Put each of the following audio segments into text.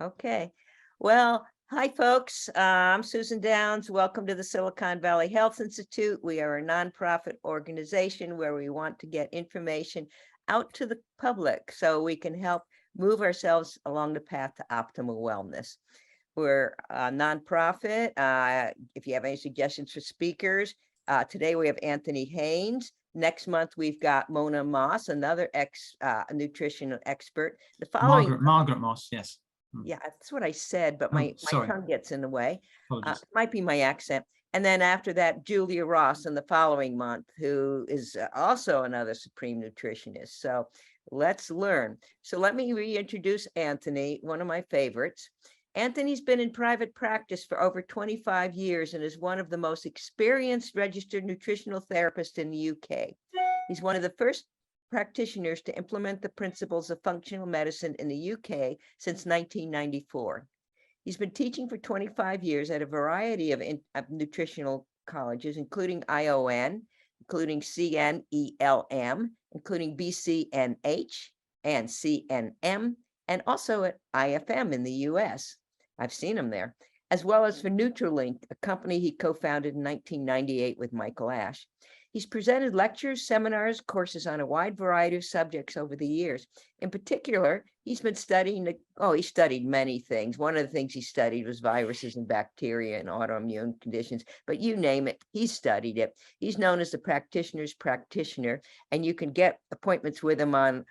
Okay. Well, hi, folks. I'm Susan Downs. Welcome to the Silicon Valley Health Institute. We are a nonprofit organization where we want to get information out to the public so we can help move ourselves along the path to optimal wellness. We're a nonprofit. If you have any suggestions for speakers, today we have Antony Haynes. Next month, we've got Mona Moss, another nutritional expert. The following Margaret Moss, yes. Yeah, that's what I said, but Oh, my sorry. tongue gets in the way. Apologies. Might be my accent. And then after that, Julia Ross in the following month, who is also another supreme nutritionist. So let's learn. So let me reintroduce Antony, one of my favorites. Antony's been in private practice for over 25 years and is one of the most experienced registered nutritional therapists in the UK. He's one of the first practitioners to implement the principles of functional medicine in the UK since 1994. He's been teaching for 25 years at a variety of nutritional colleges, including ION, including CNELM, including BCNH and CNM, and also at IFM in the US. I've seen him there, as well as for Nutrilink, a company he co-founded in 1998 with Michael Ash. He's presented lectures, seminars, courses on a wide variety of subjects over the years. In particular, he's been studying, he studied many things. One of the things he studied was viruses and bacteria and autoimmune conditions, but you name it, he studied it. He's known as the practitioner's practitioner, and you can get appointments with him on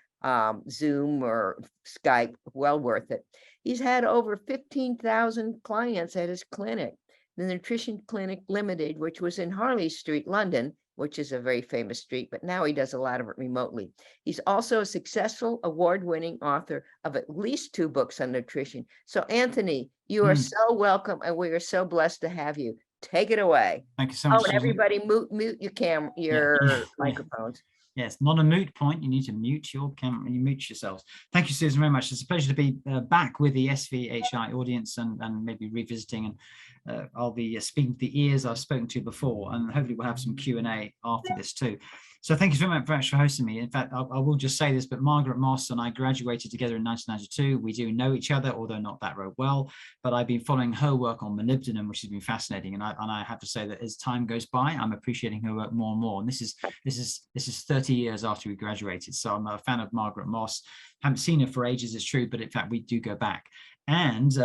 Zoom or Skype, well worth it. He's had over 15,000 clients at his clinic, the Nutrition Clinic Limited, which was in Harley Street, London, which is a very famous street, but now he does a lot of it remotely. He's also a successful award-winning author of at least 2 books on nutrition. So Antony, you are so welcome, and we are so blessed to have you. Take it away. Thank you so much. Oh, and everybody mute your microphones. Yes, not a moot point. You need to mute your camera. You mute yourselves. Thank you, Susan, very much. It's a pleasure to be back with the SVHI audience and maybe revisiting. And I'll be speaking to the ears I've spoken to before, and hopefully we'll have some Q&A after this too. So thank you very much for hosting me. In fact, I will just say this, but Margaret Moss and I graduated together in 1992. We do know each other, although not that well, but I've been following her work on molybdenum, which has been fascinating. And I have to say that as time goes by, I'm appreciating her work more and more. And this is 30 years after we graduated. So I'm a fan of Margaret Moss. Haven't seen her for ages, it's true, but in fact, we do go back. And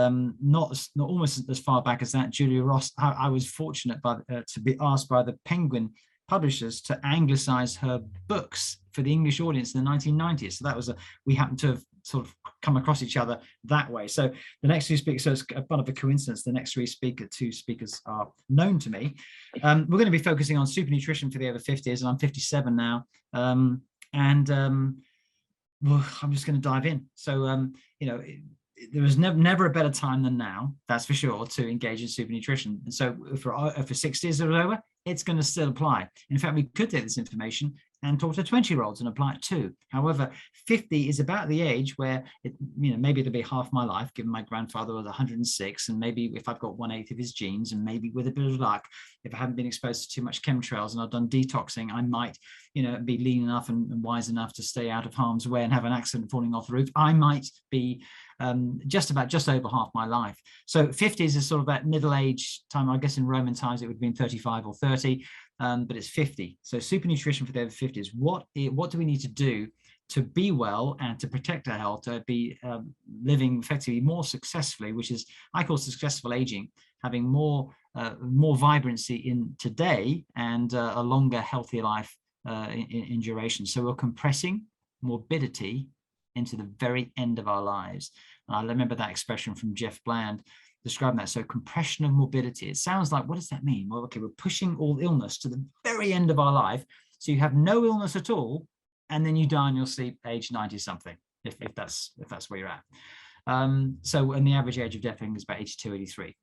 not almost as far back as that, Julia Ross, I was fortunate to be asked by the Penguin publishers to anglicize her books for the English audience in the 1990s. So that was we happened to have sort of come across each other that way. So the next 2 speakers, so it's a bit of a coincidence, the next 2 speakers are known to me. We're going to be focusing on super nutrition for the over 50s, and I'm 57 now. Well, I'm just going to dive in. So, there was never a better time than now, that's for sure, to engage in super nutrition. And so for 60s or over, it's going to still apply. In fact, we could take this information and talk to 20-year-olds and apply it too. However, 50 is about the age where maybe it'll be half my life, given my grandfather was 106, and maybe if I've got 1/8 of his genes, and maybe with a bit of luck, if I haven't been exposed to too much chemtrails and I've done detoxing, I might, be lean enough and wise enough to stay out of harm's way and have an accident falling off the roof. I might be just over half my life. So 50s is sort of that middle age time. I guess in Roman times it would have been 35 or 30, but it's 50. So super nutrition for the over 50s. What do we need to do to be well and to protect our health, to be living effectively more successfully, which is I call successful aging, having more vibrancy in today and a longer, healthier life in duration. So we're compressing morbidity into the very end of our lives. And I remember that expression from Jeff Bland describing that. So compression of morbidity. It sounds like, what does that mean? Well, okay, we're pushing all illness to the very end of our life. So you have no illness at all, and then you die in your sleep age 90 something, if that's where you're at. And the average age of death, I think, is about 82, 83.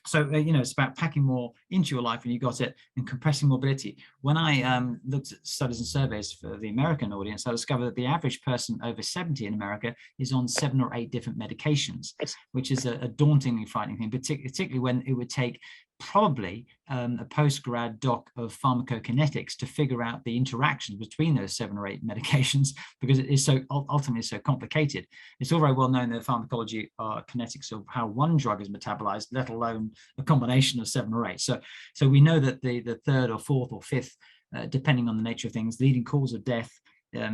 So, it's about packing more into your life when you got it and compressing mobility. When I looked at studies and surveys for the American audience, I discovered that the average person over 70 in America is on 7 or 8 different medications, which is a dauntingly frightening thing, particularly when it would take probably a post-grad doc of pharmacokinetics to figure out the interactions between those 7 or 8 medications, because it is so ultimately so complicated. It's all very well known that pharmacology are kinetics of how one drug is metabolized, let alone a combination of 7 or 8. So we know that the 3rd or 4th or 5th, depending on the nature of things, leading cause of death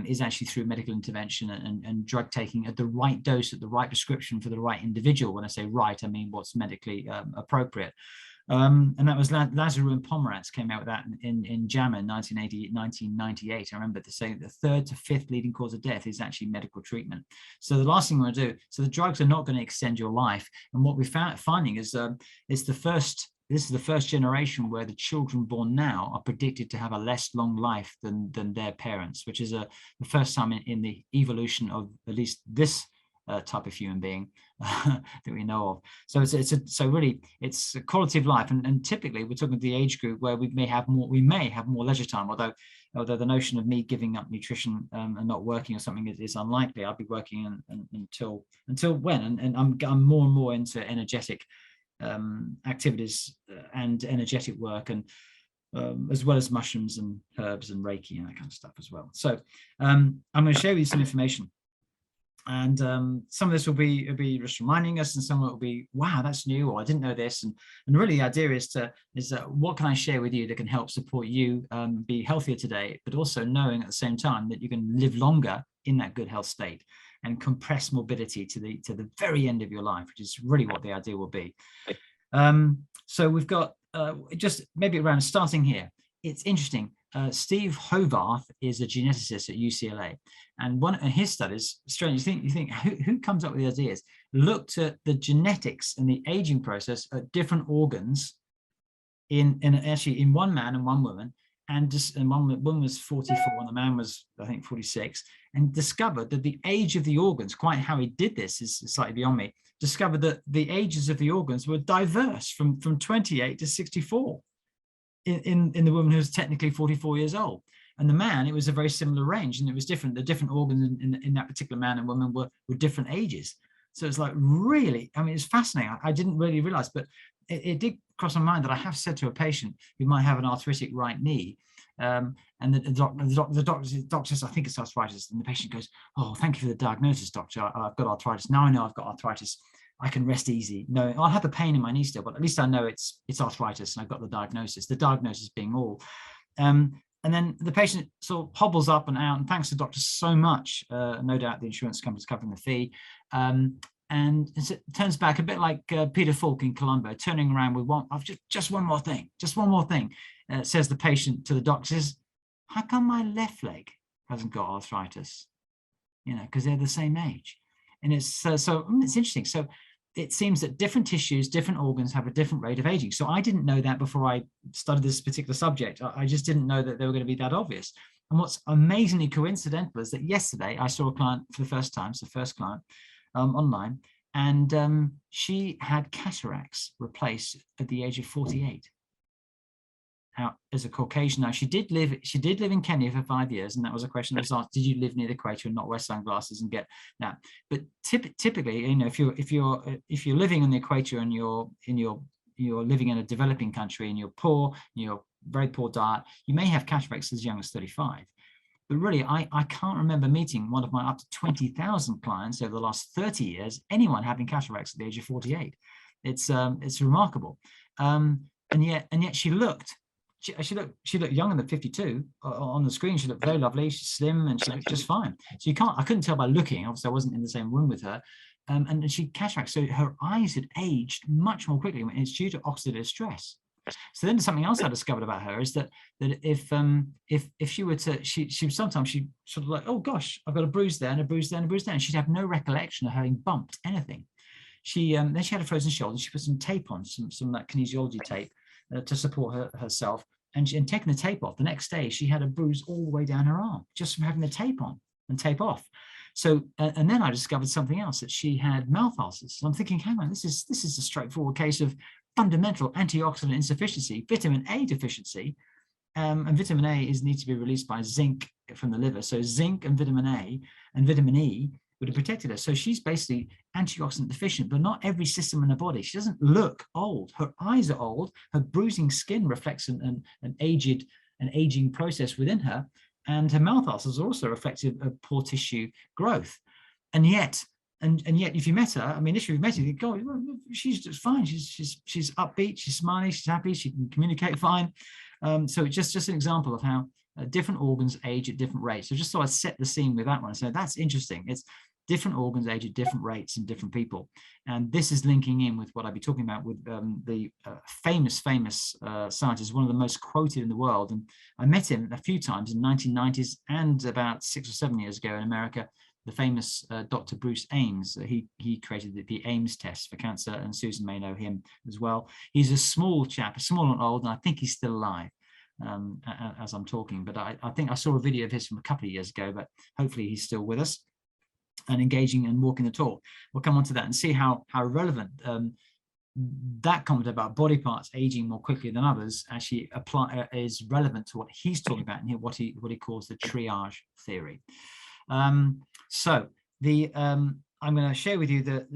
is actually through medical intervention and drug taking at the right dose, at the right prescription for the right individual. When I say right, I mean what's medically appropriate. And that was Lazarou and Pomeranz came out with that in JAMA in 1998. I remember to say the 3rd to 5th leading cause of death is actually medical treatment. So the last thing we want to do, so the drugs are not going to extend your life. And what we're finding is this is the first generation where the children born now are predicted to have a less long life than their parents, which is the first time in the evolution of at least this type of human being that we know of. So it's really a quality of life, and typically we're talking the age group where we may have more leisure time. Although the notion of me giving up nutrition and not working or something is unlikely. I'll be working until when, and I'm more and more into energetic activities and energetic work, and as well as mushrooms and herbs and Reiki and that kind of stuff as well. So I'm going to share with you some information, and some of this will be just reminding us, and some of it will be, wow, that's new, or I didn't know this. And really the idea is what can I share with you that can help support you be healthier today, but also knowing at the same time that you can live longer in that good health state and compress morbidity to the very end of your life, which is really what the idea will be. So we've got just maybe around starting here. It's interesting. Steve Hovarth is a geneticist at UCLA, and one of his studies, strange, you think who comes up with the ideas, looked at the genetics and the aging process at different organs in one man and one woman. And one woman was 44 and the man was, I think, 46, and discovered that the age of the organs, quite how he did this is slightly beyond me, discovered that the ages of the organs were diverse from 28 to 64 in the woman who was technically 44 years old. And the man, it was a very similar range, and it was different. The different organs in that particular man and woman were different ages. So it's like, really, I mean, it's fascinating. I didn't really realize, but it did cross my mind that I have said to a patient who might have an arthritic right knee, and the doctor says, I think it's arthritis, and the patient goes, oh, thank you for the diagnosis, doctor. I've got arthritis. Now I know I've got arthritis. I can rest easy. No, I'll have the pain in my knee still, but at least I know it's arthritis, and I've got the diagnosis being all. And then the patient sort of hobbles up and out, and thanks to the doctor so much. No doubt the insurance company's covering the fee. And it turns back a bit like Peter Falk in Columbo, turning around with I've just one more thing, says the patient to the doctor, says, how come my left leg hasn't got arthritis? Because they're the same age. And it's it's interesting. So it seems that different tissues, different organs have a different rate of aging. So I didn't know that before I studied this particular subject. I just didn't know that they were going to be that obvious. And what's amazingly coincidental is that yesterday I saw a client for the first time, so first client, online, and she had cataracts replaced at the age of 48. Now, as a Caucasian, now she did live in Kenya for 5 years, and that was a question that was asked: did you live near the equator and not wear sunglasses and get that? But typically, if you're living on the equator and you're living in a developing country and you're poor, you're very poor diet, you may have cataracts as young as 35. But really, I can't remember meeting one of my up to 20,000 clients over the last 30 years, anyone having cataracts at the age of 48. It's remarkable. And yet she looked younger than 52 on the screen. She looked very lovely. She's slim and she looked just fine. So I couldn't tell by looking. Obviously, I wasn't in the same room with her. And she cataracts. So her eyes had aged much more quickly, and it's due to oxidative stress. So then something else I discovered about her is that if she were to, she sometimes she sort of like, oh gosh, I've got a bruise there and a bruise there and a bruise there, and she'd have no recollection of having bumped anything. Then she had a frozen shoulder. She put some tape on, some like kinesiology tape to support herself, and taking the tape off. The next day she had a bruise all the way down her arm just from having the tape on and tape off. So and then I discovered something else, that she had mouth ulcers. So I'm thinking, hang on, this is a straightforward case of fundamental antioxidant insufficiency, vitamin A deficiency, and vitamin A needs to be released by zinc from the liver. So zinc and vitamin A and vitamin E would have protected her. So she's basically antioxidant deficient, but not every system in her body. She doesn't look old. Her eyes are old. Her bruising skin reflects an aging process within her. And her mouth ulcers are also reflective of poor tissue growth. And yet, if you met her, I mean, if you've met her, you go, well, she's just fine. She's upbeat, she's smiling, she's happy, she can communicate fine. So it's just an example of how different organs age at different rates. So just so I set the scene with that one. So that's interesting. It's different organs age at different rates in different people. And this is linking in with what I'll be talking about with the famous scientist, one of the most quoted in the world. And I met him a few times in the 1990s and about 6 or 7 years ago in America, the famous Dr. Bruce Ames. He created the Ames test for cancer, and Susan may know him as well. He's a small chap, small and old, and I think he's still alive as I'm talking. But I think I saw a video of his from a couple of years ago, but hopefully he's still with us and engaging and walking the talk. We'll come on to that and see how relevant that comment about body parts aging more quickly than others actually is relevant to what he's talking about and what he calls the triage theory. I'm going to share with you that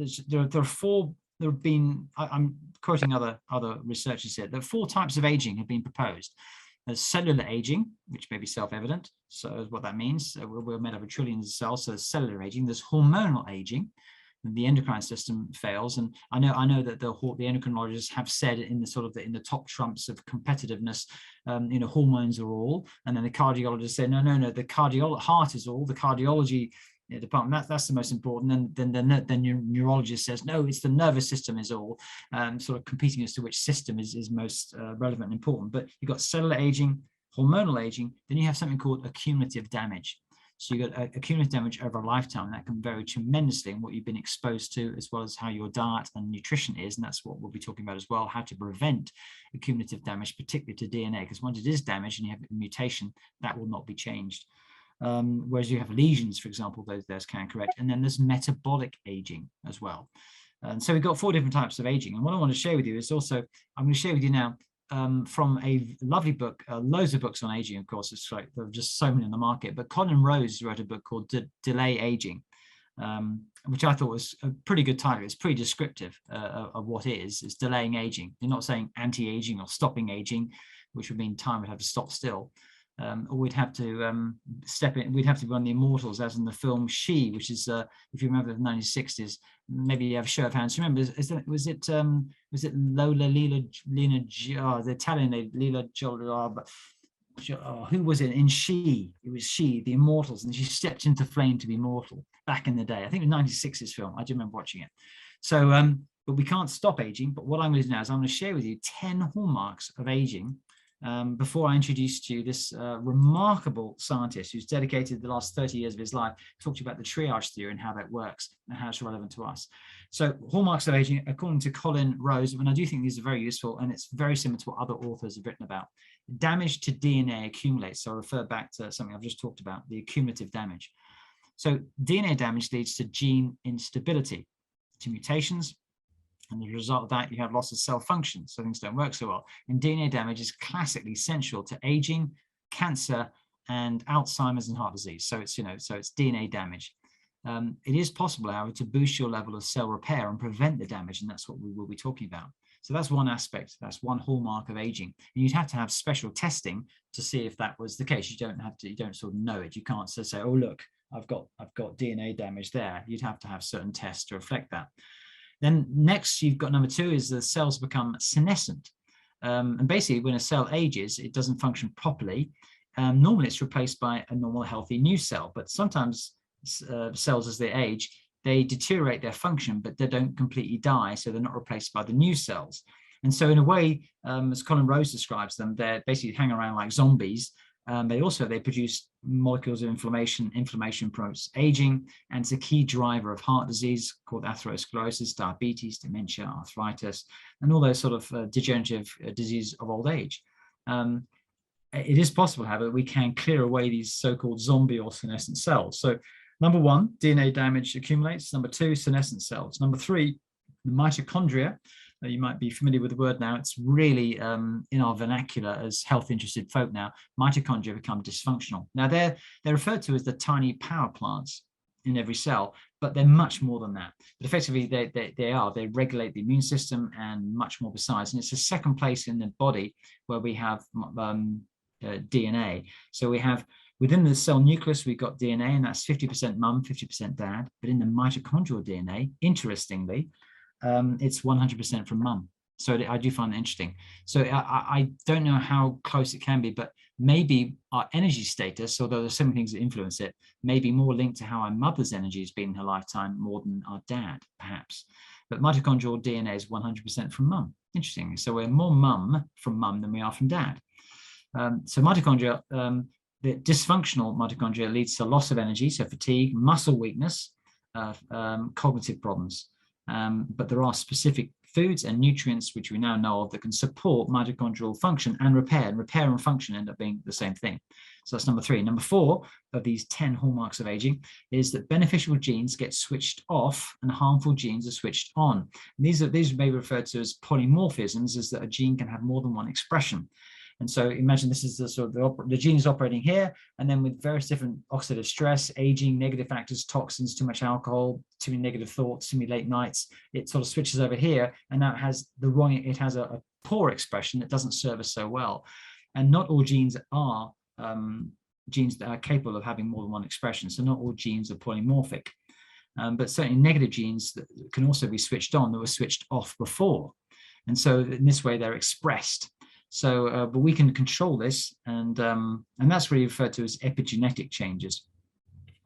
I'm quoting other researchers here, there are 4 types of aging have been proposed. There's cellular aging, which may be self-evident. So what that means, we're made up of trillions of cells, so there's cellular aging. There's hormonal aging, and the endocrine system fails. And I know that the endocrinologists have said in the top trumps of competitiveness, hormones are all. And then the cardiologists say, no, the heart is all. The cardiology department, that's the most important. Then your neurologist says, no, it's the nervous system is all, sort of competing as to which system is most relevant and important. But you've got cellular aging, hormonal aging, then you have something called accumulative damage. So you've got accumulative damage over a lifetime, and that can vary tremendously in what you've been exposed to, as well as how your diet and nutrition is. And that's what we'll be talking about as well, how to prevent accumulative damage, particularly to DNA, because once it is damaged and you have a mutation, that will not be changed. Whereas you have lesions, for example, those can correct. And then there's metabolic aging as well. And so we've got 4 different types of aging. And what I want to share with you is also, I'm going to share with you now from a lovely book, loads of books on aging, of course. It's like there are just so many in the market. But Colin Rose wrote a book called Delay Aging, which I thought was a pretty good title. It's pretty descriptive of what it is. It's delaying aging. You're not saying anti-aging or stopping aging, which would mean time would have to stop still. Or we'd have to step in. We'd have to run the immortals, as in the film She, which is, if you remember the 1960s, maybe you have a show of hands. Remember, was it Lola Lena, the Italian lady, Lila Giolio, who was it in She? It was She, the immortals, and she stepped into flame to be mortal back in the day. I think it was 1960s film. I do remember watching it. So, but we can't stop aging. But what I'm going to do now is I'm going to share with you 10 hallmarks of aging. Before I introduce to you this remarkable scientist who's dedicated the last 30 years of his life to talk to you about the triage theory and how that works and how it's relevant to us. So hallmarks of aging, according to Colin Rose, and I do think these are very useful, and it's very similar to what other authors have written about. Damage to DNA accumulates. So I'll refer back to something I've just talked about, the accumulative damage. So DNA damage leads to gene instability, to mutations, and as a result of that, you have loss of cell function, so things don't work so well. And DNA damage is classically central to aging, cancer, and Alzheimer's and heart disease. So it's it's DNA damage. It is possible, however, to boost your level of cell repair and prevent the damage, and that's what we will be talking about. So that's one aspect. That's one hallmark of aging. And you'd have to have special testing to see if that was the case. You don't sort of know it. You can't say, oh look, I've got DNA damage there. You'd have to have certain tests to reflect that. Then next, you've got number 2 is the cells become senescent. And basically, when a cell ages, it doesn't function properly. Normally, it's replaced by a normal, healthy new cell. But sometimes cells, as they age, they deteriorate their function, but they don't completely die. So they're not replaced by the new cells. And so in a way, as Colin Rose describes them, they're basically hanging around like zombies. They produce molecules of inflammation. Inflammation promotes aging, and it's a key driver of heart disease called atherosclerosis, diabetes, dementia, arthritis, and all those sort of degenerative diseases of old age. It is possible, however, that we can clear away these so-called zombie or senescent cells. So number 1, DNA damage accumulates. Number 2, senescent cells. Number 3, the mitochondria. You might be familiar with the word now. It's really in our vernacular as health-interested folk now. Mitochondria become dysfunctional. Now they're referred to as the tiny power plants in every cell, but they're much more than that. But effectively, they regulate the immune system and much more besides. And it's the second place in the body where we have DNA. So we have within the cell nucleus, we've got DNA, and that's 50% mum, 50% dad. But in the mitochondrial DNA, interestingly, it's 100% from mum. So I do find that interesting. So I don't know how close it can be, but maybe our energy status, although there's so many things that influence it, may be more linked to how our mother's energy has been in her lifetime more than our dad, perhaps. But mitochondrial DNA is 100% from mum. Interesting. So we're more mum from mum than we are from dad. So mitochondria, the dysfunctional mitochondria leads to loss of energy, so fatigue, muscle weakness, cognitive problems. But there are specific foods and nutrients which we now know of that can support mitochondrial function and repair. And repair and function end up being the same thing. So that's number 3. Number 4 of these 10 hallmarks of aging is that beneficial genes get switched off and harmful genes are switched on. And these may be referred to as polymorphisms, is that a gene can have more than one expression. And so imagine this is the sort of the gene is operating here, and then with various different oxidative stress, aging, negative factors, toxins, too much alcohol, too many negative thoughts, too many late nights, it sort of switches over here, and now it has a poor expression that doesn't serve us so well. And not all genes are genes that are capable of having more than one expression. So not all genes are polymorphic, but certainly negative genes that can also be switched on that were switched off before. And so in this way, they're expressed. So, but we can control this, and that's really referred to as epigenetic changes.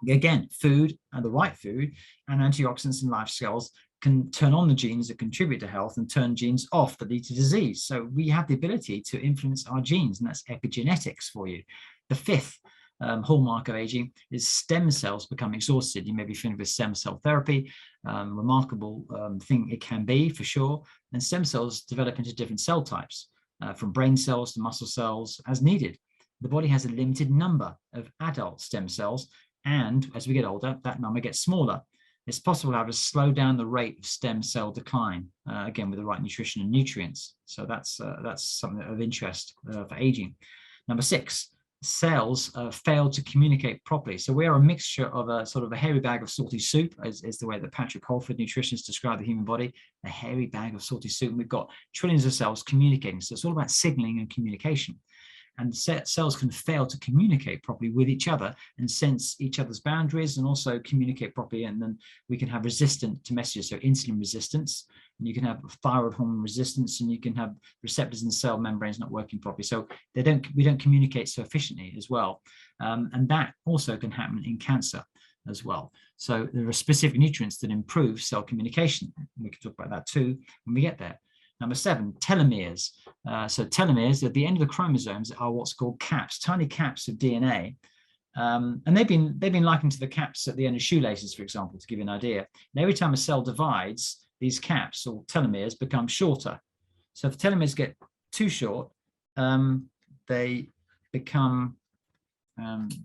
Again, food and the right food and antioxidants and lifestyles can turn on the genes that contribute to health and turn genes off that lead to disease. So we have the ability to influence our genes, and that's epigenetics for you. The 5th hallmark of aging is stem cells become exhausted. You may be familiar with stem cell therapy, remarkable thing it can be for sure. And stem cells develop into different cell types. From brain cells to muscle cells as needed. The body has a limited number of adult stem cells, and as we get older, that number gets smaller. It's possible, however, to slow down the rate of stem cell decline, again, with the right nutrition and nutrients. So that's something of interest for aging. Number 6, cells fail to communicate properly. So we are a mixture of a sort of a hairy bag of salty soup, is the way that Patrick Holford, nutritionists, describe the human body, a hairy bag of salty soup. And we've got trillions of cells communicating. So it's all about signaling and communication. And cells can fail to communicate properly with each other and sense each other's boundaries and also communicate properly. And then we can have resistant to messages, so insulin resistance, and you can have thyroid hormone resistance, and you can have receptors in the cell membranes not working properly. So we don't communicate so efficiently as well. And that also can happen in cancer as well. So there are specific nutrients that improve cell communication. We can talk about that too when we get there. Number 7, telomeres. So telomeres at the end of the chromosomes are what's called caps, tiny caps of DNA. And they've been likened to the caps at the end of shoelaces, for example, to give you an idea. And every time a cell divides, these caps or telomeres become shorter. So if telomeres get too short, they become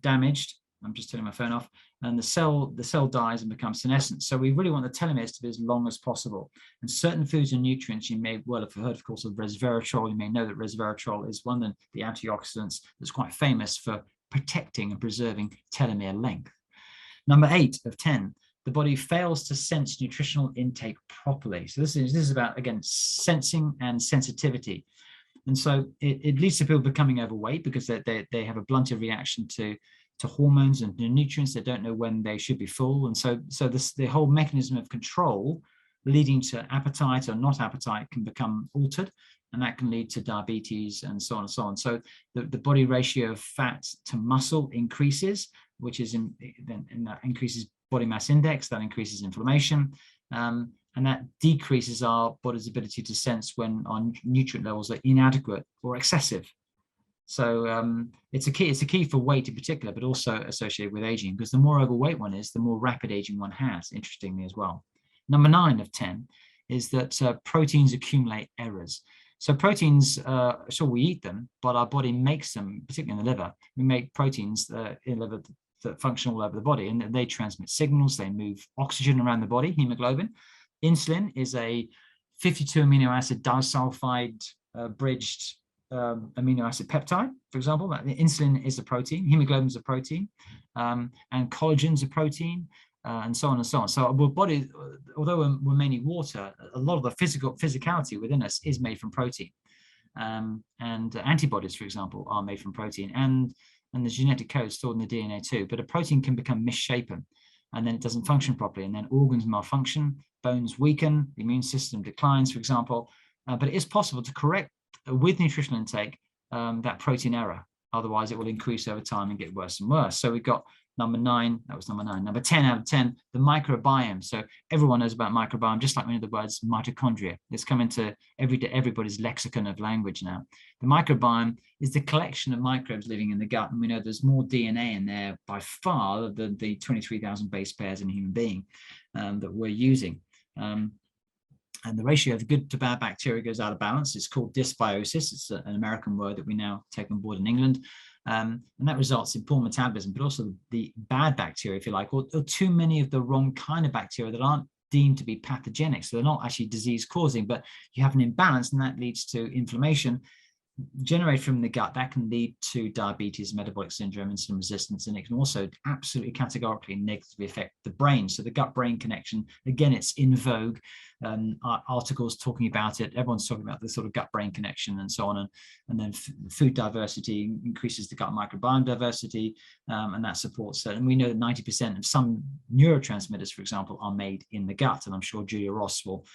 damaged. I'm just turning my phone off, and the cell dies and becomes senescent. So we really want the telomeres to be as long as possible. And certain foods and nutrients, you may well have heard, of course, of resveratrol. You may know that resveratrol is one of the antioxidants that's quite famous for protecting and preserving telomere length. Number 8 of 10, the body fails to sense nutritional intake properly. So this is about, again, sensing and sensitivity. And so it leads to people becoming overweight because they have a blunted reaction to hormones and nutrients. They don't know when they should be full. And so the whole mechanism of control leading to appetite or not appetite can become altered, and that can lead to diabetes and so on and so on. So the body ratio of fat to muscle increases, which is then that increases body mass index, that increases inflammation, and that decreases our body's ability to sense when our nutrient levels are inadequate or excessive. So it's a key for weight in particular, but also associated with aging, because the more overweight one is, the more rapid aging one has, interestingly as well. Number 9 of 10 is that proteins accumulate errors. So proteins, sure, we eat them, but our body makes them, particularly in the liver. We make proteins in the liver that function all over the body, and they transmit signals, they move oxygen around the body, hemoglobin. Insulin is a 52 amino acid disulfide bridged amino acid peptide, for example. Insulin is a protein, hemoglobin is a protein, and collagen is a protein, and so on and so on. So our body, although we're mainly water, a lot of the physicality within us is made from protein. And antibodies, for example, are made from protein, and the genetic code stored in the DNA too. But a protein can become misshapen, and then it doesn't function properly, and then organs malfunction, bones weaken, the immune system declines, for example. But it is possible to correct with nutritional intake that protein error. Otherwise, it will increase over time and get worse and worse. So we've got number 9, that was number 9. Number 10 out of 10, the microbiome. So everyone knows about microbiome, just like we know the words mitochondria. It's come into everybody's lexicon of language now. The microbiome is the collection of microbes living in the gut. And we know there's more DNA in there by far than the 23,000 base pairs in a human being that we're using. And the ratio of good to bad bacteria goes out of balance. It's called dysbiosis. It's an American word that we now take on board in England. And that results in poor metabolism, but also the bad bacteria, if you like, or too many of the wrong kind of bacteria that aren't deemed to be pathogenic. So they're not actually disease causing, but you have an imbalance, and that leads to inflammation generated from the gut. That can lead to diabetes, metabolic syndrome, insulin resistance, and it can also absolutely categorically negatively affect the brain. So the gut-brain connection, again, it's in vogue. Articles talking about it. Everyone's talking about the sort of gut-brain connection and so on. And then food diversity increases the gut microbiome diversity, and that supports it. And we know that 90% of some neurotransmitters, for example, are made in the gut. And I'm sure Julia Ross will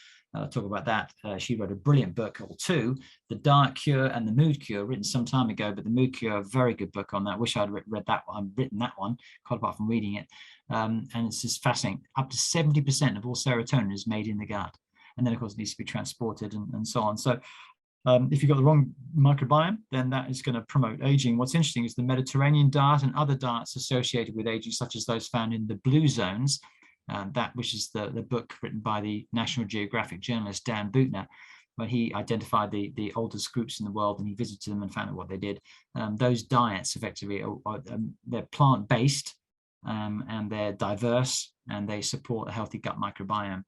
talk about that. She wrote a brilliant book or two, The Diet Cure and the Mood Cure, written some time ago, but The Mood Cure, a very good book on that. Wish I'd read that one, written that one, quite apart from reading it. And it's just fascinating. Up to 70% of all serotonin is made in the gut. And then, of course, it needs to be transported and so on. So if you've got the wrong microbiome, then that is going to promote aging. What's interesting is the Mediterranean diet and other diets associated with aging, such as those found in the blue zones, that which is the book written by the National Geographic journalist Dan Buettner, when he identified the oldest groups in the world and he visited them and found out what they did. Those diets effectively they're plant-based, and they're diverse, and they support a healthy gut microbiome,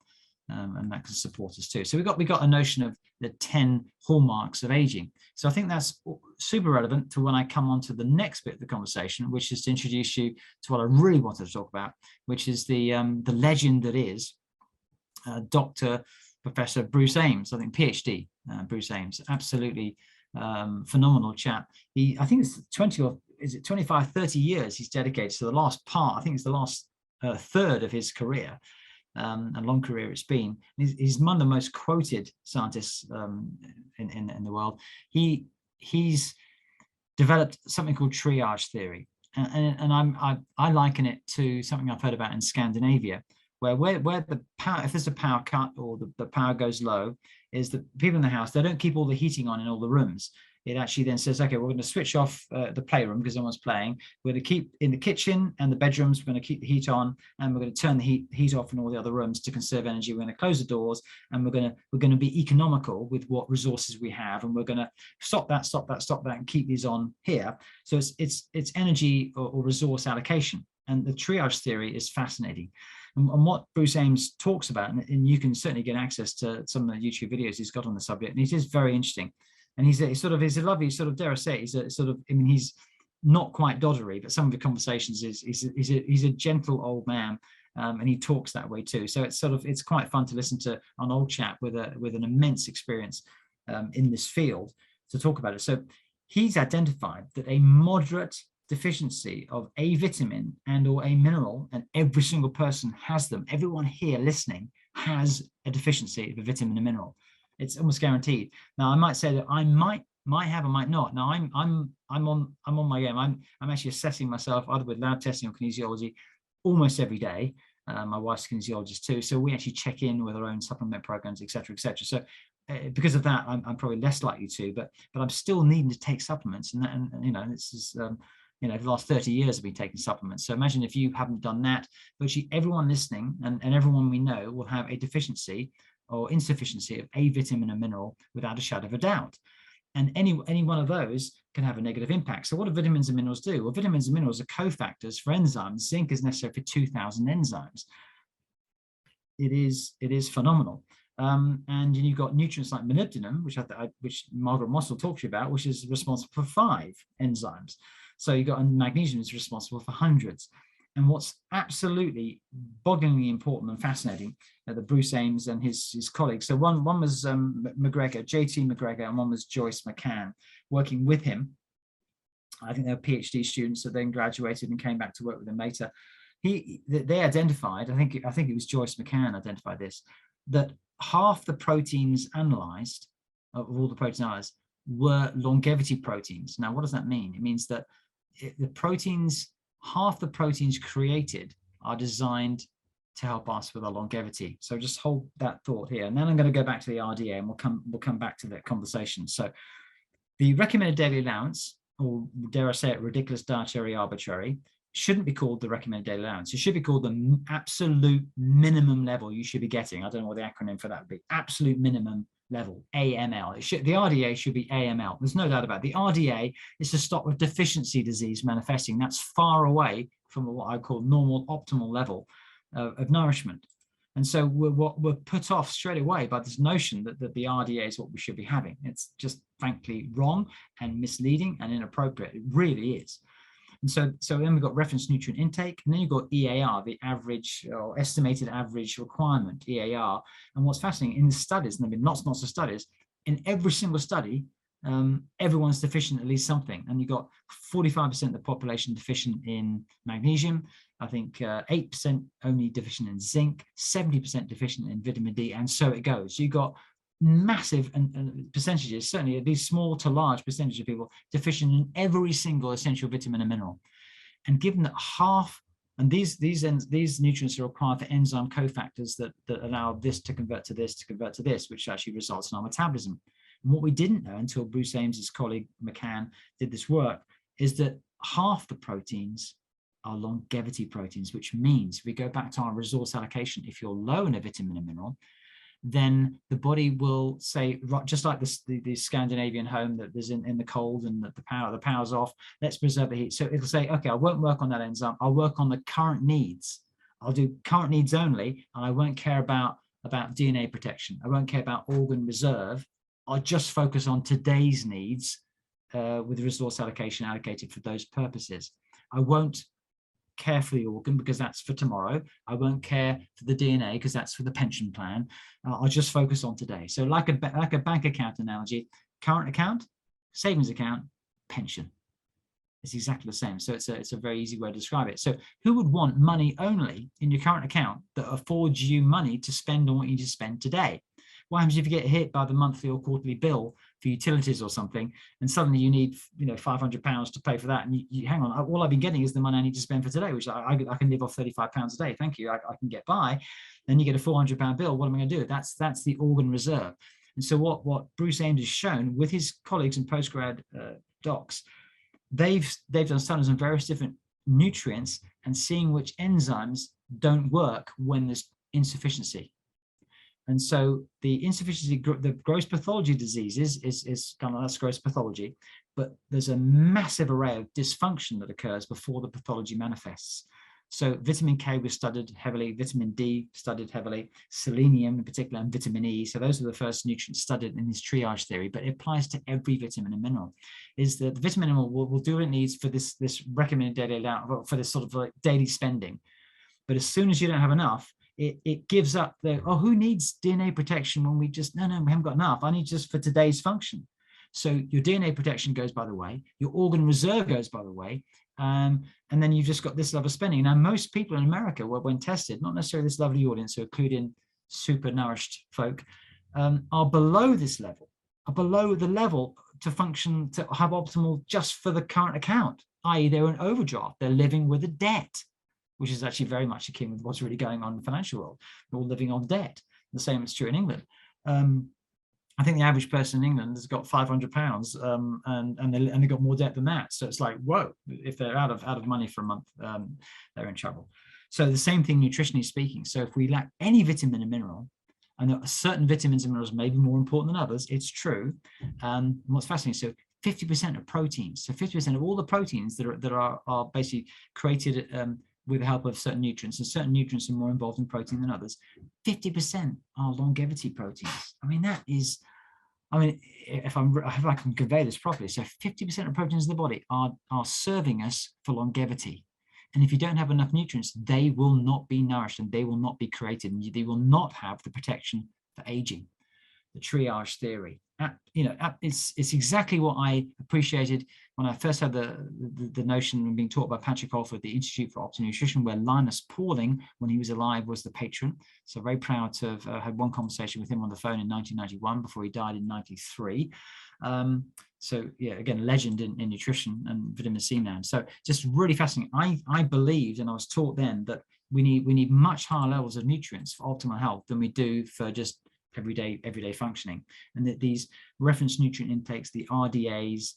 and that can support us too. So we got a notion of the 10 hallmarks of aging. So I think that's super relevant to when I come on to the next bit of the conversation, which is to introduce you to what I really wanted to talk about, which is the legend that is Dr. Professor Bruce Ames, I think PhD, Bruce Ames, absolutely phenomenal chap. I think it's 20 or is it 25, 30 years he's dedicated to the last part. I think it's the last third of his career. A long career it's been. He's one of the most quoted scientists in the world. He's developed something called triage theory, and I liken it to something I've heard about in Scandinavia, where the power, if there's a power cut or the power goes low, is the people in the house, they don't keep all the heating on in all the rooms. It actually then says, okay, we're going to switch off the playroom because someone's playing. We're going to keep in the kitchen and the bedrooms, we're going to keep the heat on, and we're going to turn the heat off in all the other rooms to conserve energy. We're going to close the doors, and we're going to be economical with what resources we have, and we're going to stop that, and keep these on here. So it's energy or resource allocation. And the triage theory is fascinating. And what Bruce Ames talks about, and you can certainly get access to some of the YouTube videos he's got on the subject, and it is very interesting. And he's a lovely sort of, dare I say, he's not quite doddery, but some of the conversations he's a gentle old man, and he talks that way too. So it's quite fun to listen to an old chap with an immense experience in this field to talk about it. So he's identified that a moderate deficiency of a vitamin and or a mineral, and every single person has them. Everyone here listening has a deficiency of a vitamin and mineral. It's almost guaranteed. Now, I might say that I might have or might not. Now, I'm on my game. I'm actually assessing myself either with lab testing or kinesiology almost every day. My wife's a kinesiologist too, so we actually check in with our own supplement programs, etc., etc. So, because of that, I'm probably less likely to. But I'm still needing to take supplements, and this is the last 30 years I've been taking supplements. So imagine if you haven't done that. Virtually everyone listening and everyone we know will have a deficiency or insufficiency of a vitamin and mineral without a shadow of a doubt. And any one of those can have a negative impact. So what do vitamins and minerals do? Well, vitamins and minerals are cofactors for enzymes. Zinc is necessary for 2,000 enzymes. It is phenomenal. And you've got nutrients like molybdenum, which Margaret Moss will talk to you about, which is responsible for 5 enzymes. So you've got magnesium is responsible for hundreds. And what's absolutely bogglingly important and fascinating, that Bruce Ames and his colleagues, so one was McGregor, JT McGregor, and one was Joyce McCann, working with him. I think they were PhD students that then graduated and came back to work with him later. They identified, I think it was Joyce McCann identified this, that half the proteins analyzed, of all the proteins analyzed, were longevity proteins. Now, what does that mean? It means that the proteins, half the proteins created are designed to help us with our longevity. So just hold that thought here. And then I'm going to go back to the RDA and we'll come back to that conversation. So the recommended daily allowance, or dare I say it, ridiculous, dietary, arbitrary, shouldn't be called the recommended daily allowance. It should be called the absolute minimum level you should be getting. I don't know what the acronym for that would be. Absolute minimum level, AML. The RDA should be AML. There's no doubt about it. The RDA is to stop a deficiency disease manifesting. That's far away from what I call normal, optimal level of nourishment. And so we're put off straight away by this notion that the RDA is what we should be having. It's just frankly wrong and misleading and inappropriate. It really is. And so then we've got reference nutrient intake, and then you've got EAR, the average or estimated average requirement, EAR. And what's fascinating in the studies, and there have been lots and lots of studies, in every single study, everyone's deficient at least something. And you've got 45% of the population deficient in magnesium, I think 8% only deficient in zinc, 70% deficient in vitamin D, and so it goes. You've got massive and percentages, certainly at least small to large percentage of people deficient in every single essential vitamin and mineral. And given that half, and these nutrients are required for enzyme cofactors that allow this to convert to this, which actually results in our metabolism. And what we didn't know until Bruce Ames's colleague McCann did this work is that half the proteins are longevity proteins, which means if we go back to our resource allocation, if you're low in a vitamin and mineral, then the body will say, just like the Scandinavian home that there's in the cold and that the power's off, let's preserve the heat. So it'll say, okay, I won't work on that enzyme. I'll work on the current needs. I'll do current needs only, and I won't care about DNA protection. I won't care about organ reserve. I'll just focus on today's needs with resource allocation allocated for those purposes. I won't care for the organ because that's for tomorrow. I won't care for the DNA because that's for the pension plan. I'll just focus on today. So like a bank account analogy, current account, savings account, pension. It's exactly the same. So it's a very easy way to describe it. So who would want money only in your current account that affords you money to spend on what you need to spend today? What happens if you get hit by the monthly or quarterly bill for utilities or something, and suddenly you need £500 to pay for that, and you hang on, all I've been getting is the money I need to spend for today, which I can live off £35 a day. Thank you, I can get by. Then you get a £400 bill. What am I going to do? That's the organ reserve. And so what Bruce Ames has shown with his colleagues and postgrad docs, they've done studies on various different nutrients and seeing which enzymes don't work when there's insufficiency. And so the insufficiency, the gross pathology diseases is kind of, that's gross pathology, but there's a massive array of dysfunction that occurs before the pathology manifests. So vitamin K was studied heavily, vitamin D studied heavily, selenium in particular, and vitamin E. So those are the first nutrients studied in this triage theory, but it applies to every vitamin and mineral. Is that the vitamin and mineral will do what it needs for this recommended daily allowance, for this sort of like daily spending. But as soon as you don't have enough, it gives up who needs DNA protection when we just, no, we haven't got enough. I need just for today's function. So your DNA protection goes by the way, your organ reserve goes by the way, and then you've just got this level of spending. Now, most people in America, when tested, not necessarily this lovely audience, so including super nourished folk, are below this level, are below the level to function, to have optimal just for the current account, i.e. they're in overdraft, they're living with a debt, which is actually very much akin with what's really going on in the financial world. We're all living on debt. The same is true in England. I think the average person in England has got £500 and they got more debt than that. So it's like, whoa, if they're out of money for a month, they're in trouble. So the same thing nutritionally speaking. So if we lack any vitamin and mineral, and certain vitamins and minerals may be more important than others, it's true. What's fascinating, so 50% of proteins, so 50% of all the proteins that are basically created with the help of certain nutrients, and certain nutrients are more involved in protein than others, 50% are longevity proteins. I mean, that is, if I can convey this properly, so 50% of proteins in the body are serving us for longevity. And if you don't have enough nutrients, they will not be nourished and they will not be created, and they will not have the protection for aging. The triage theory, it's exactly what I appreciated when I first had the notion of being taught by Patrick Holford at the Institute for Optimal Nutrition, where Linus Pauling, when he was alive, was the patron. So very proud to have had one conversation with him on the phone in 1991 before he died in 93. So yeah, again, legend in nutrition and vitamin C now. So just really fascinating. I believed, and I was taught then, that we need much higher levels of nutrients for optimal health than we do for just everyday functioning, and that these reference nutrient intakes, the RDAs,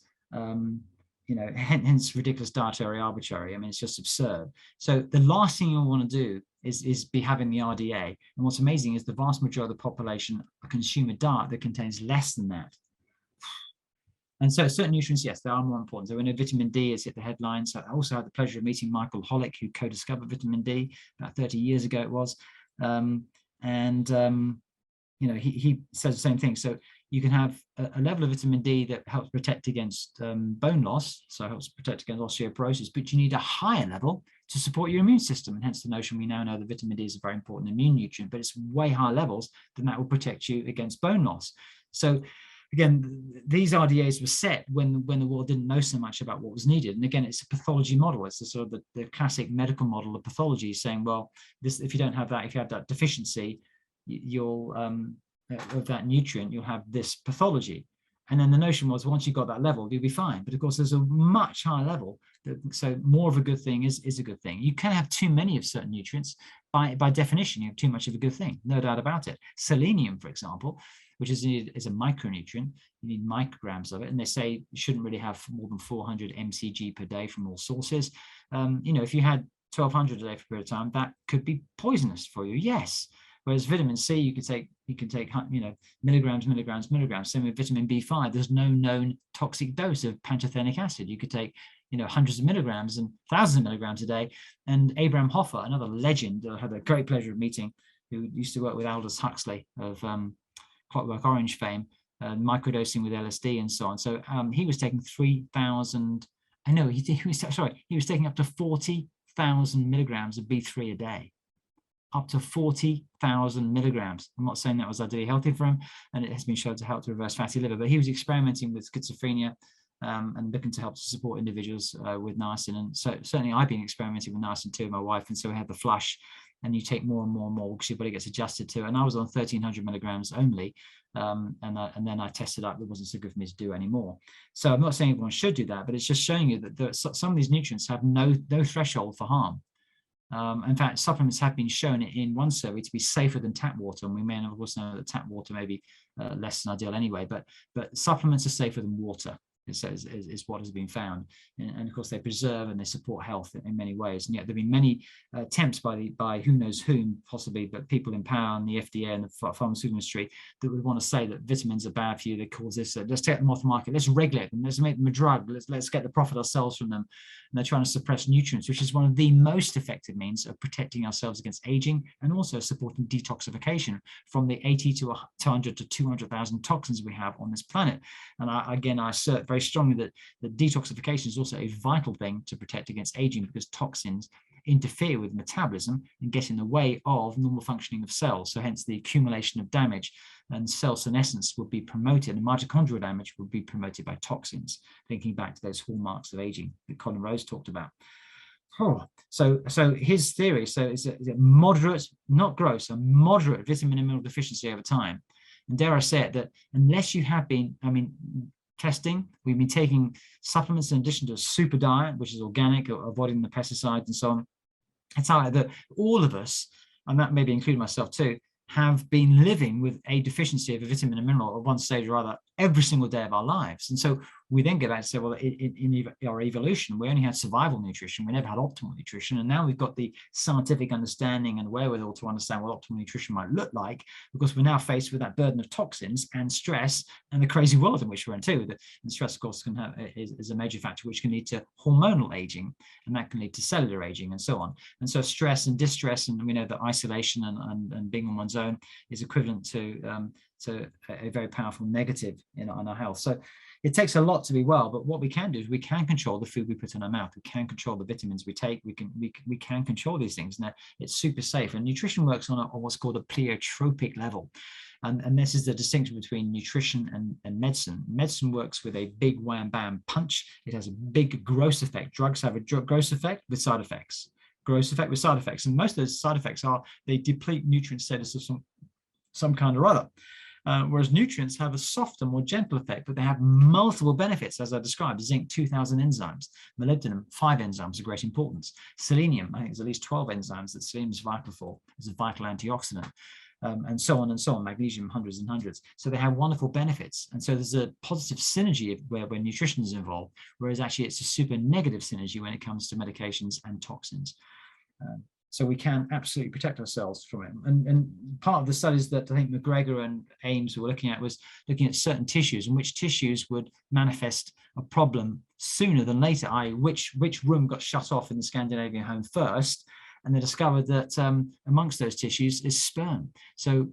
hence ridiculous dietary arbitrary. I mean, it's just absurd. So the last thing you want to do is be having the RDA. And what's amazing is the vast majority of the population consume a diet that contains less than that. And so certain nutrients, yes, they are more important. So we know vitamin D has hit the headlines. So I also had the pleasure of meeting Michael Hollick, who co-discovered vitamin D about 30 years ago it was. He says the same thing. So you can have a level of vitamin D that helps protect against bone loss, so helps protect against osteoporosis, but you need a higher level to support your immune system. And hence the notion we now know that vitamin D is a very important immune nutrient, but it's way higher levels than that will protect you against bone loss. So again, these RDAs were set when the world didn't know so much about what was needed. And again, it's a pathology model. It's the sort of the classic medical model of pathology, saying, well, this, if you don't have that, if you have that deficiency, you'll of that nutrient, you'll have this pathology. And then the notion was, once you've got that level, you'll be fine. But of course, there's a much higher level. So more of a good thing is a good thing. You can have too many of certain nutrients. By definition, you have too much of a good thing, no doubt about it. Selenium, for example, which is a micronutrient, you need micrograms of it. And they say you shouldn't really have more than 400 mcg per day from all sources. If you had 1,200 a day for a period of time, that could be poisonous for you, yes. Whereas vitamin C, you can take milligrams. Same with vitamin B5. There's no known toxic dose of pantothenic acid. You could take hundreds of milligrams and thousands of milligrams a day. And Abraham Hoffa, another legend, I had a great pleasure of meeting, who used to work with Aldous Huxley of Clockwork Orange fame, microdosing with LSD and so on. So he was taking 3,000. I know he was taking up to 40,000 milligrams of B3 a day. Up to 40,000 milligrams. I'm not saying that was ideally healthy for him, and it has been shown to help to reverse fatty liver, but he was experimenting with schizophrenia and looking to help to support individuals with niacin. And so certainly I've been experimenting with niacin too, my wife, and so we had the flush, and you take more and more and more because your body gets adjusted to it. And I was on 1,300 milligrams only, and then I tested up. It wasn't so good for me to do anymore. So I'm not saying everyone should do that, but it's just showing you that some of these nutrients have no threshold for harm. In fact, supplements have been shown in one survey to be safer than tap water, and we may of course know that tap water may be less than ideal anyway, but supplements are safer than water. Is what has been found, and of course they preserve and they support health in many ways. And yet there have been many attempts by who knows whom, possibly, but people in power and the FDA and the pharmaceutical industry that would want to say that vitamins are bad for you. They cause this. Let's take them off the market. Let's regulate them. Let's make them a drug. Let's get the profit ourselves from them. And they're trying to suppress nutrients, which is one of the most effective means of protecting ourselves against aging and also supporting detoxification from the 80 to 100 to 200,000 toxins we have on this planet. And I assert very strongly that detoxification is also a vital thing to protect against aging, because toxins interfere with metabolism and get in the way of normal functioning of cells. So hence the accumulation of damage, and cell senescence would be promoted, and mitochondrial damage would be promoted by toxins, thinking back to those hallmarks of aging that Colin Rose talked about. So his theory, is a moderate, not gross, a moderate vitamin and mineral deficiency over time. And dare I say it, that unless you have been, testing, we've been taking supplements in addition to a super diet, which is organic, avoiding the pesticides and so on. It's how that all of us, and that maybe including myself too, have been living with a deficiency of a vitamin and mineral at one stage or other every single day of our lives. And so we then go back and say, well, in our evolution, we only had survival nutrition. We never had optimal nutrition. And now we've got the scientific understanding and wherewithal to understand what optimal nutrition might look like, because we're now faced with that burden of toxins and stress and the crazy world in which we're in too. And stress, of course, is a major factor which can lead to hormonal aging, and that can lead to cellular aging and so on. And so stress and distress, and we know that isolation and being on one's own is equivalent to So a very powerful negative in our health. So it takes a lot to be well, but what we can do is we can control the food we put in our mouth. We can control the vitamins we take. We can control these things. Now it's super safe. And nutrition works on what's called a pleiotropic level. And this is the distinction between nutrition and medicine. Medicine works with a big wham bam punch. It has a big gross effect. Drugs have a gross effect with side effects. Gross effect with side effects. And most of those side effects are they deplete nutrient status of some kind or other. Whereas nutrients have a softer, more gentle effect, but they have multiple benefits, as I described. Zinc, 2,000 enzymes. Molybdenum, 5 enzymes of great importance. Selenium, I think there's at least 12 enzymes that selenium is vital for. It's a vital antioxidant. And so on and so on. Magnesium, hundreds and hundreds. So they have wonderful benefits. And so there's a positive synergy where nutrition is involved, whereas actually it's a super negative synergy when it comes to medications and toxins. So we can absolutely protect ourselves from it. And part of the studies that I think McGregor and Ames were looking at was looking at certain tissues and which tissues would manifest a problem sooner than later, i.e. which room got shut off in the Scandinavian home first. And they discovered that amongst those tissues is sperm. So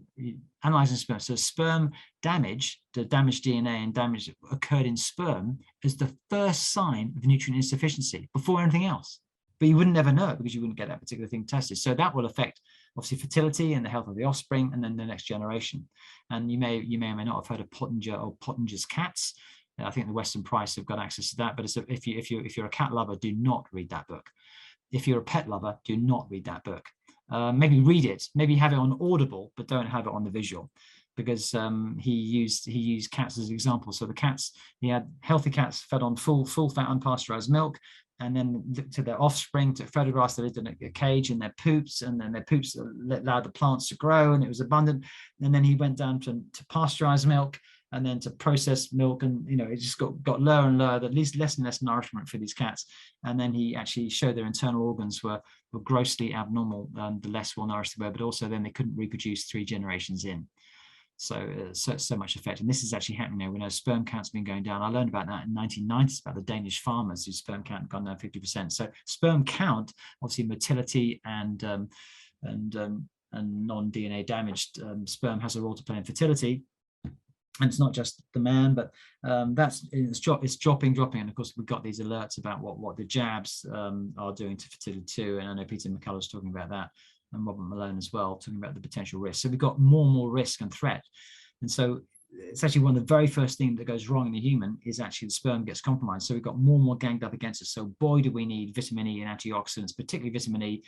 analyzing sperm, so sperm damage, the damaged DNA and damage occurred in sperm is the first sign of nutrient insufficiency before anything else. But you wouldn't ever know it because you wouldn't get that particular thing tested. So that will affect obviously fertility and the health of the offspring and then the next generation. And you may or may not have heard of Pottinger or Pottinger's cats. I think the Western Price have got access to that. But if you're a cat lover, do not read that book. If you're a pet lover, do not read that book. Maybe read it, maybe have it on Audible, but don't have it on the visual, because he used cats as an example. So the cats, he had healthy cats fed on full fat unpasteurized milk, and then to their offspring, to photographs that lived in a cage in their poops, and then their poops allowed the plants to grow, and it was abundant. And then he went down to pasteurized milk, and then to processed milk, and it just got lower and lower, at least less and less nourishment for these cats. And then he actually showed their internal organs were grossly abnormal, the less well nourished they were, but also then they couldn't reproduce 3 generations in. So much effect. And this is actually happening now. We know sperm count's been going down. I learned about that in 1990s, about the Danish farmers whose sperm count had gone down 50%. So sperm count, obviously motility and non-DNA damaged sperm has a role to play in fertility. And it's not just the man, but it's dropping. And of course, we've got these alerts about what the jabs are doing to fertility too. And I know Peter McCullough's talking about that, and Robert Malone as well, talking about the potential risk. So we've got more and more risk and threat. And so it's actually one of the very first things that goes wrong in the human is actually the sperm gets compromised. So we've got more and more ganged up against us. So boy, do we need vitamin E and antioxidants, particularly vitamin E,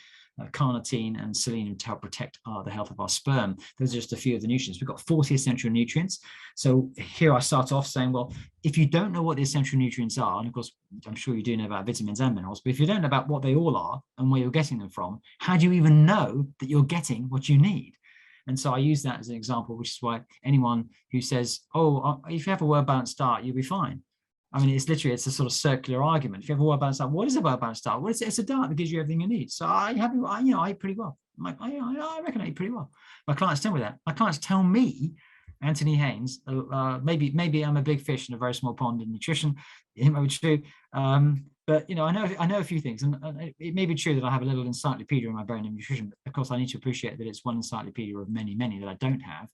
carnitine and selenium to help protect the health of our sperm. Those are just a few of the nutrients. We've got 40 essential nutrients. So here I start off saying, well, if you don't know what the essential nutrients are, and of course, I'm sure you do know about vitamins and minerals, but if you don't know about what they all are and where you're getting them from, how do you even know that you're getting what you need? And so I use that as an example, which is why anyone who says, oh, if you have a well-balanced diet, you'll be fine. I mean, it's a sort of circular argument. If you have a well-balanced diet, what is a well-balanced diet? Well, it's a diet that gives you everything you need. So I eat pretty well. I reckon I eat pretty well. My clients tell me that. My clients tell me, Antony Haynes, maybe I'm a big fish in a very small pond in nutrition. It might be true. But I know a few things, and it may be true that I have a little encyclopedia in my brain in nutrition. But of course, I need to appreciate that it's one encyclopedia of many, many that I don't have.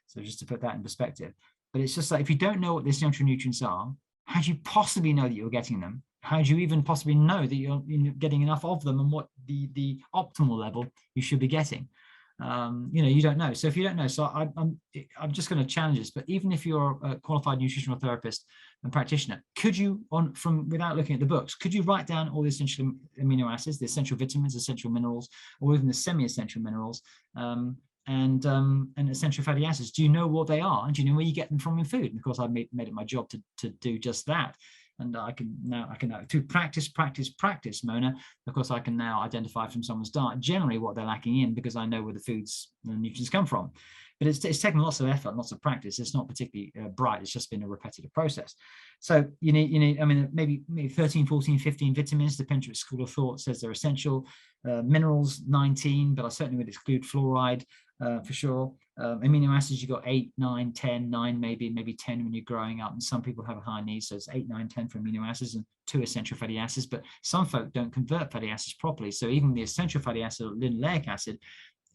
So just to put that in perspective. But it's just like, if you don't know what the essential nutrients are, how do you possibly know that you're getting them? How do you even possibly know that you're getting enough of them, and what the optimal level you should be getting? You don't know. So if you don't know, so I'm just going to challenge this. But even if you're a qualified nutritional therapist and practitioner, could you, without looking at the books, could you write down all the essential amino acids, the essential vitamins, essential minerals, or even the semi-essential minerals, and essential fatty acids? Do you know what they are, and do you know where you get them from in food? And of course, I've made it my job to do just that. And I can now through practice, Mona. Of course, I can now identify from someone's diet generally what they're lacking in, because I know where the foods and the nutrients come from. But it's taken lots of effort, lots of practice. It's not particularly bright. It's just been a repetitive process. So you need, I mean, maybe 13, 14, 15 vitamins, depends which school of thought says they're essential. Minerals, 19, but I certainly would exclude fluoride for sure. Amino acids, you got 8, 9, 10, 9, maybe 10 when you're growing up. And some people have a high need, so it's 8, 9, 10 for amino acids and 2 essential fatty acids. But some folk don't convert fatty acids properly. So even the essential fatty acid, or linoleic acid,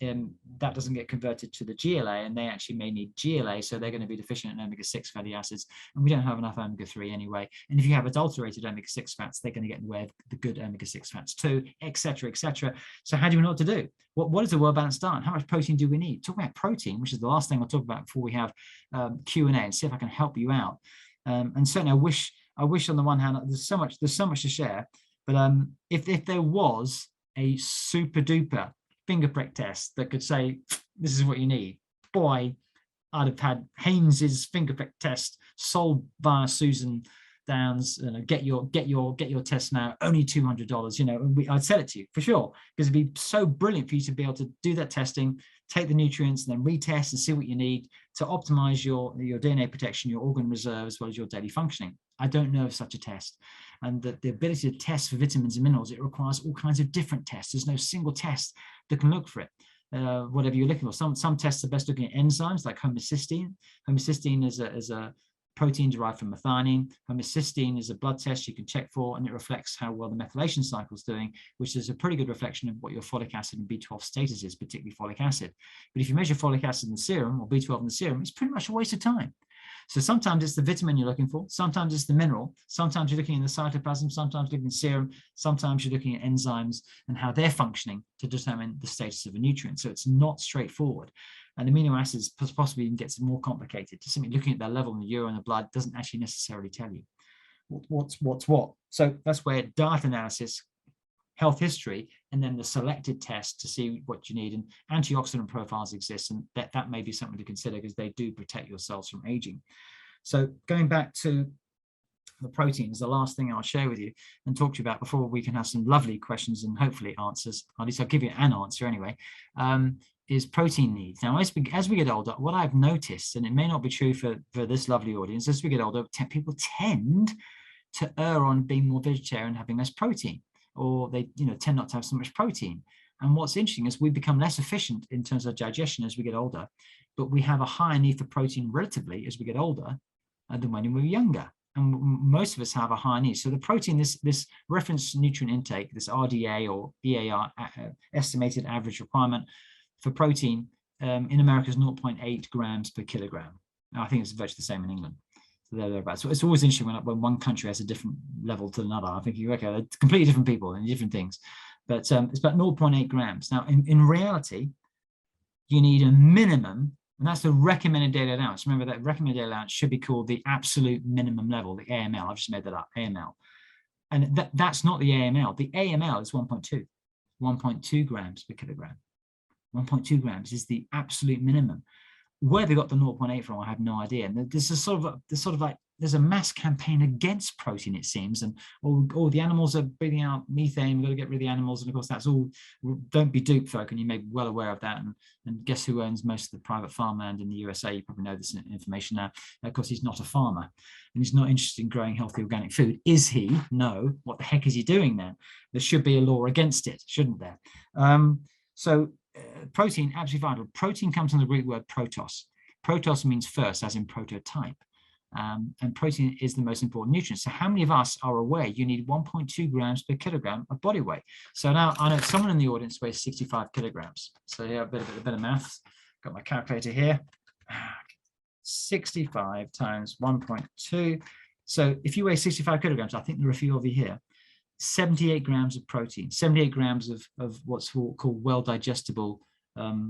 that doesn't get converted to the GLA, and they actually may need GLA, so they're going to be deficient in omega-6 fatty acids, and we don't have enough omega-3 anyway. And if you have adulterated omega-6 fats, they're going to get in the way of the good omega-6 fats too, etc., etc. So how do we know what to do? What is a well-balanced diet? How much protein do we need? Talk about protein, which is the last thing I'll talk about before we have Q&A, and see if I can help you out. And certainly I wish on the one hand, there's so much to share, but if there was a super duper finger prick test that could say, this is what you need, boy, I'd have had Haynes's finger prick test sold via Susan Downs. Get your test now, only $200. I'd sell it to you for sure, because it'd be so brilliant for you to be able to do that testing, take the nutrients, and then retest and see what you need to optimize your DNA protection, your organ reserve, as well as your daily functioning. I don't know of such a test. And the ability to test for vitamins and minerals, it requires all kinds of different tests. There's no single test that can look for it, whatever you're looking for. Some tests are best looking at enzymes like homocysteine. Homocysteine is a protein derived from methionine. Homocysteine is a blood test you can check for, and it reflects how well the methylation cycle is doing, which is a pretty good reflection of what your folic acid and B12 status is, particularly folic acid. But if you measure folic acid in the serum or B12 in the serum, it's pretty much a waste of time. So sometimes it's the vitamin you're looking for, sometimes it's the mineral, sometimes you're looking in the cytoplasm, sometimes you're looking in serum, sometimes you're looking at enzymes and how they're functioning to determine the status of a nutrient. So it's not straightforward. And amino acids possibly even gets more complicated. Just simply looking at their level in the urine and the blood doesn't actually necessarily tell you what's what. So that's where diet analysis, health history, and then the selected test to see what you need, and antioxidant profiles exist, and that may be something to consider because they do protect your cells from aging. So going back to the proteins, the last thing I'll share with you and talk to you about before we can have some lovely questions and hopefully answers, at least I'll give you an answer anyway, is protein needs. Now, as we get older, what I've noticed, and it may not be true for this lovely audience, as we get older, people tend to err on being more vegetarian, having less protein, or they tend not to have so much protein. And what's interesting is we become less efficient in terms of digestion as we get older, but we have a higher need for protein relatively as we get older than when we were younger. And most of us have a high need. So the protein, this reference nutrient intake, this RDA or EAR, estimated average requirement for protein in America is 0.8 grams per kilogram. Now, I think it's virtually the same in England. So thereabouts. So it's always interesting when one country has a different level to another. I think okay, they're completely different people and different things. But it's about 0.8 grams. Now, in reality, you need a minimum, and that's the recommended daily allowance. Remember that recommended daily allowance should be called the absolute minimum level, the AML. I've just made that up, AML. And that's not the AML. The AML is 1.2 grams per kilogram. 1.2 grams is the absolute minimum. Where they got the 0.8 from, I have no idea. And there's there's a mass campaign against protein, it seems, and the animals are breathing out methane. We've got to get rid of the animals, and of course that's all. Don't be duped, folk, and you may be well aware of that. And guess who owns most of the private farmland in the USA? You probably know this information now. Of course, he's not a farmer, and he's not interested in growing healthy organic food. Is he? No. What the heck is he doing then? There should be a law against it, shouldn't there? Protein, absolutely vital. Protein comes from the Greek word protos. Protos means first, as in prototype. And protein is the most important nutrient. So how many of us are aware you need 1.2 grams per kilogram of body weight? So now I know someone in the audience weighs 65 kilograms. So yeah, a bit of maths. Got my calculator here. 65 times 1.2. So if you weigh 65 kilograms, I think there are a few of you here, 78 grams of protein, 78 grams of what's called well-digestible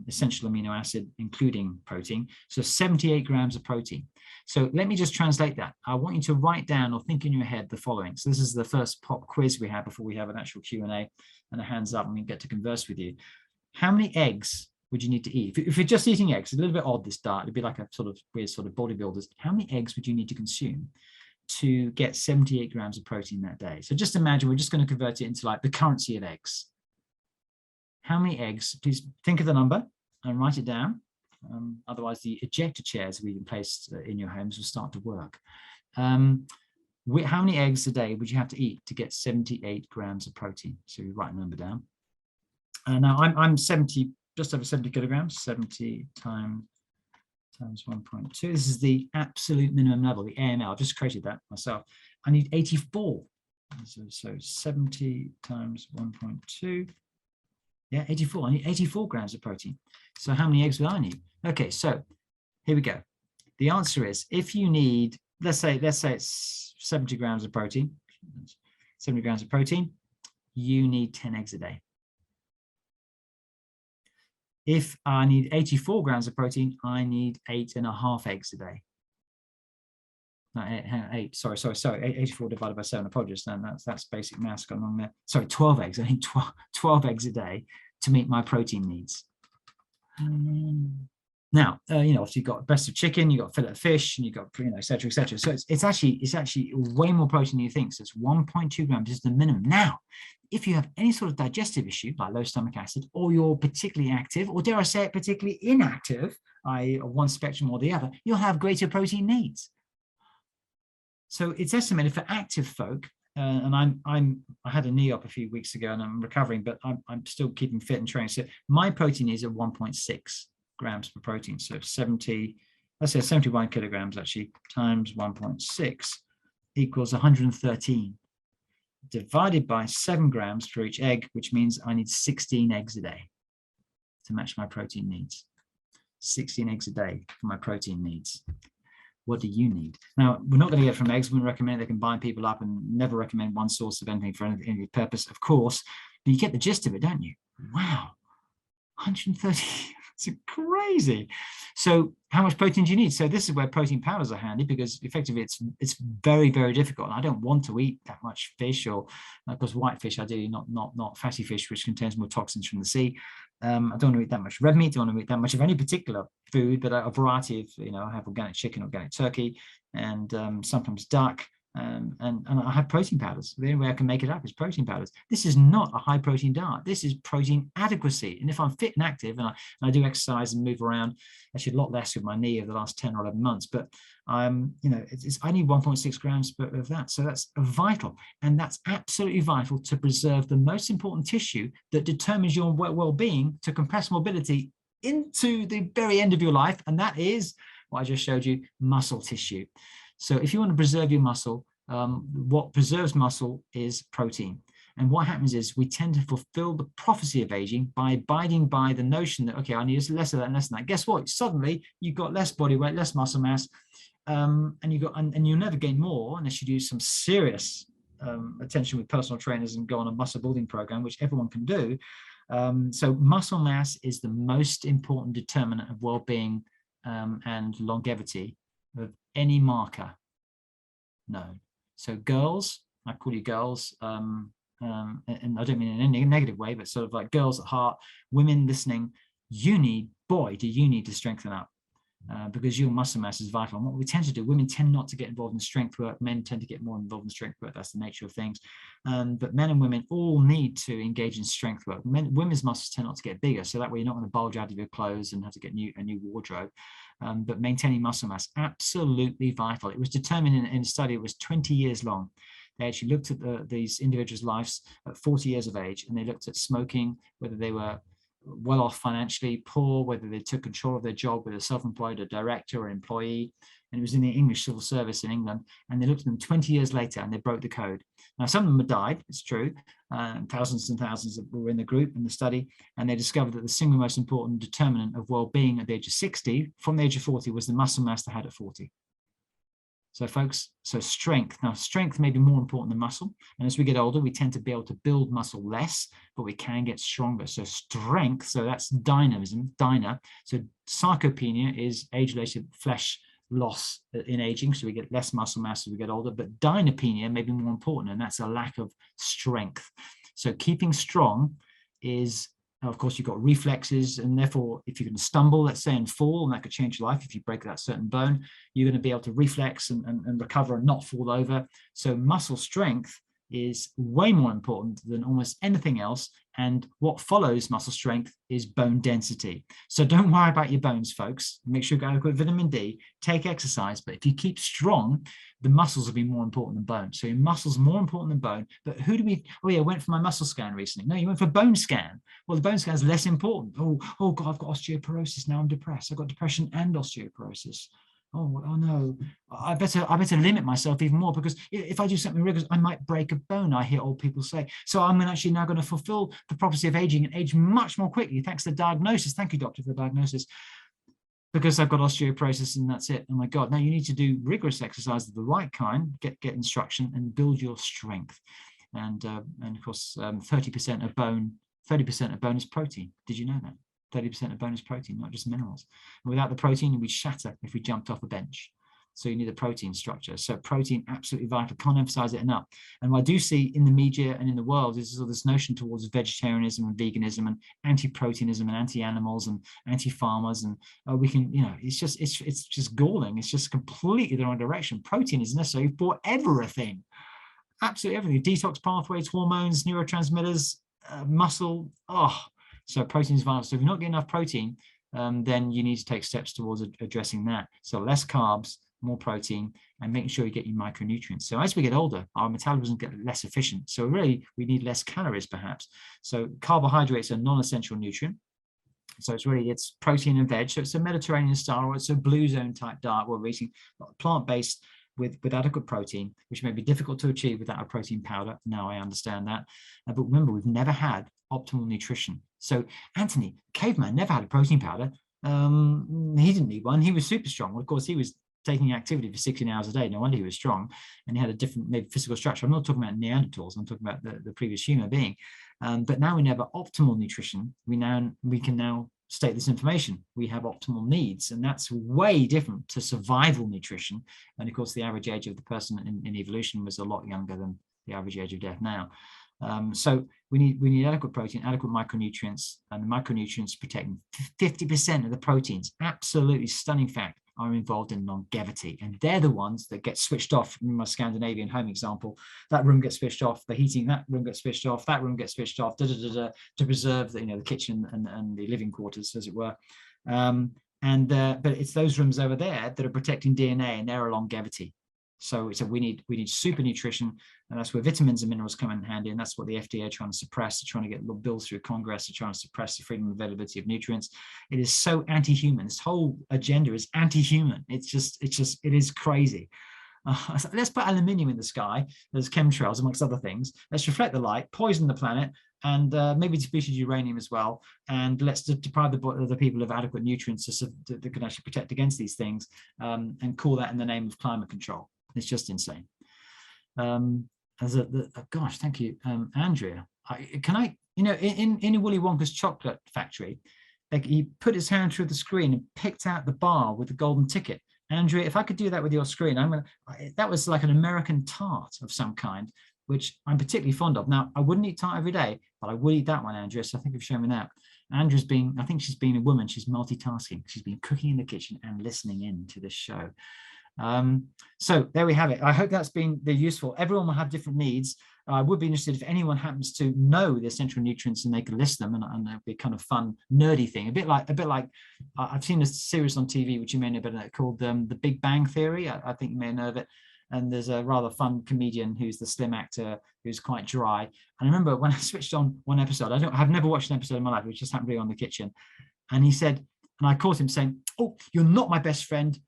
essential amino acid, including protein. So 78 grams of protein. So let me just translate that. I want you to write down or think in your head the following. So this is the first pop quiz we have before we have an actual Q&A and a hands up and we get to converse with you. How many eggs would you need to eat? If you're just eating eggs, it's a little bit odd, this diet. It'd be like a sort of weird sort of bodybuilders. How many eggs would you need to consume to get 78 grams of protein that day? So just imagine we're just going to convert it into like the currency of eggs. How many eggs? Please think of the number and write it down. Otherwise, the ejector chairs we've placed in your homes will start to work. How many eggs a day would you have to eat to get 78 grams of protein? So you write a number down. Now I'm 70, just over 70 kilograms. 70 times 1.2. This is the absolute minimum level, the AML. I've just created that myself. I need 84. So 70 times 1.2. Yeah, 84. I need 84 grams of protein. So how many eggs would I need? Okay, so here we go. The answer is, if you need, let's say it's 70 grams of protein, 70 grams of protein, you need 10 eggs a day. If I need 84 grams of protein, I need 8.5 eggs a day. No, eight, sorry, 84 divided by 7, apologies, then that's basic maths gone wrong there. Sorry, 12 eggs, I need 12 eggs a day to meet my protein needs. Now, obviously you've got breast of chicken, you've got fillet of fish, and you've got, et cetera, et cetera. So it's actually way more protein than you think. So it's 1.2 grams is the minimum. Now, if you have any sort of digestive issue, like low stomach acid, or you're particularly active, or dare I say it, particularly inactive, i.e. one spectrum or the other, you'll have greater protein needs. So it's estimated for active folk, and I had a knee op a few weeks ago, and I'm recovering, but I'm still keeping fit and training. So my protein needs are 1.6 grams per protein. So 70, let's say 71 kilograms actually, times 1.6 equals 113, divided by 7 grams for each egg, which means I need 16 eggs a day to match my protein needs. 16 eggs a day for my protein needs. What do you need? Now, we're not going to get from eggs. We recommend they can bind people up, and never recommend one source of anything for any purpose, of course. But you get the gist of it, don't you? Wow, 130. It's crazy. So how much protein do you need? So this is where protein powders are handy, because effectively it's very, very difficult. And I don't want to eat that much fish, or because white fish, ideally not fatty fish, which contains more toxins from the sea. I don't want to eat that much red meat. Don't want to eat that much of any particular food, but a variety of, I have organic chicken, organic turkey, and sometimes duck. And I have protein powders. The only way I can make it up is protein powders. This is not a high protein diet. This is protein adequacy. And if I'm fit and active, and I do exercise and move around, actually a lot less with my knee over the last 10 or 11 months, but I need 1.6 grams of that. So that's vital. And that's absolutely vital to preserve the most important tissue that determines your well-being, to compress mobility into the very end of your life. And that is what I just showed you, muscle tissue. So if you want to preserve your muscle, what preserves muscle is protein. And what happens is we tend to fulfill the prophecy of aging by abiding by the notion that, okay, I need less of that and less than that. Guess what? Suddenly you've got less body weight, less muscle mass, and you'll never gain more unless you do some serious attention with personal trainers and go on a muscle building program, which everyone can do. So muscle mass is the most important determinant of well-being and longevity of any marker known. So girls, I call you girls, and I don't mean in any negative way, but sort of like girls at heart, women listening, do you need to strengthen up, because your muscle mass is vital. And what we tend to do, women tend not to get involved in strength work, men tend to get more involved in strength work. That's the nature of things. But men and women all need to engage in strength work. Women's muscles tend not to get bigger, so that way you're not going to bulge out of your clothes and have to get a new wardrobe. But maintaining muscle mass, absolutely vital. It was determined in a study, it was 20 years long. They actually looked at these individuals' lives at 40 years of age, and they looked at smoking, whether they were well off financially, poor, whether they took control of their job, whether self-employed, a director or employee. And it was in the English civil service in England. And they looked at them 20 years later, and they broke the code. Now, some of them had died, it's true. Thousands and thousands were in the group in the study. And they discovered that the single most important determinant of well-being at the age of 60 from the age of 40 was the muscle mass they had at 40. So folks, strength. Now, strength may be more important than muscle. And as we get older, we tend to be able to build muscle less, but we can get stronger. So strength, so that's dynamism, dyna. So sarcopenia is age-related flesh loss in aging. So we get less muscle mass as we get older, but dynapenia may be more important, and that's a lack of strength. So keeping strong is, of course, you've got reflexes, and therefore, if you can stumble, let's say, and fall, and that could change your life. If you break that certain bone, you're going to be able to reflex and recover and not fall over. So muscle strength is way more important than almost anything else. And what follows muscle strength is bone density. So don't worry about your bones, folks. Make sure you get adequate vitamin D, take exercise. But if you keep strong, the muscles will be more important than bone. So your muscles more important than bone. But who do we, I went for my muscle scan recently. No, you went for a bone scan. Well, the bone scan is less important. Oh God, I've got osteoporosis. Now I'm depressed. I've got depression and osteoporosis. oh no, I better limit myself even more, because if I do something rigorous, I might break a bone, I hear old people say. So I'm actually now going to fulfill the prophecy of aging and age much more quickly, thanks to the diagnosis. Thank you, doctor, for the diagnosis. Because I've got osteoporosis and that's it. Oh my God. Now you need to do rigorous exercise of the right kind, get instruction and build your strength. And of course, 30% of bone, 30% of bone is protein. Did you know that? 30% of bone is protein, not just minerals. And without the protein, we'd shatter if we jumped off a bench. So you need a protein structure. So protein, absolutely vital. Can't emphasize it enough. And what I do see in the media and in the world is sort of this notion towards vegetarianism and veganism and anti-proteinism and anti-animals and anti-farmers. And we can, you know, it's just galling. It's just completely the wrong direction. Protein is necessary for everything. Absolutely everything. Detox pathways, hormones, neurotransmitters, muscle. So protein is vital. So if you're not getting enough protein, then you need to take steps towards addressing that. So less carbs, more protein, and making sure you get your micronutrients. So as we get older, our metabolism gets less efficient. So really, we need less calories, perhaps. So carbohydrates are non-essential nutrient. So it's protein and veg. So it's a Mediterranean style, or it's a blue zone type diet where we're eating plant-based with adequate protein, which may be difficult to achieve without a protein powder. Now I understand that. But remember, we've never had optimal nutrition. So Antony, caveman, never had a protein powder. He didn't need one. He was super strong. Well, of course, he was taking activity for 16 hours a day. No wonder he was strong. And he had a different maybe physical structure. I'm not talking about Neanderthals. I'm talking about the previous human being. But now we never optimal nutrition. We can now state this information. We have optimal needs, and that's way different to survival nutrition. And of course, the average age of the person in evolution was a lot younger than the average age of death now. So we need adequate protein, adequate micronutrients, and the micronutrients protecting 50% of the proteins. Absolutely stunning fact, are involved in longevity, and they're the ones that get switched off. In my Scandinavian home example, that room gets switched off, the heating, that room gets switched off, that room gets switched off, to preserve the, the kitchen and the living quarters, as it were. But it's those rooms over there that are protecting DNA, and they're a longevity. So we need super nutrition, and that's where vitamins and minerals come in handy, and that's what the FDA are trying to suppress. They're trying to get bills through Congress. They're trying to suppress the freedom and availability of nutrients. It is so anti-human. This whole agenda is anti-human. It is crazy. Let's put aluminium in the sky. There's chemtrails amongst other things. Let's reflect the light, poison the planet, and maybe species uranium as well. And let's deprive the people of adequate nutrients that can actually protect against these things, and call that in the name of climate control. It's just insane. Gosh, thank you, Andrea. In Willy Wonka's chocolate factory, like, he put his hand through the screen and picked out the bar with the golden ticket. Andrea, if I could do that with your screen, that was like an American tart of some kind, which I'm particularly fond of. Now, I wouldn't eat tart every day, but I would eat that one, Andrea. So I think you've shown me that. Andrea's I think she's been a woman. She's multitasking. She's been cooking in the kitchen and listening in to this show. So there we have it. I hope that's been useful. Everyone will have different needs. I would be interested if anyone happens to know the essential nutrients and they can list them, and it'd be a kind of fun, nerdy thing. A bit like I've seen a series on TV, which you may know better, called The Big Bang Theory. I think you may know of it. And there's a rather fun comedian who's the slim actor who's quite dry. And I remember when I switched on one episode, I've never watched an episode in my life, which just happened to be on the kitchen. And he said, and I caught him saying, "Oh, you're not my best friend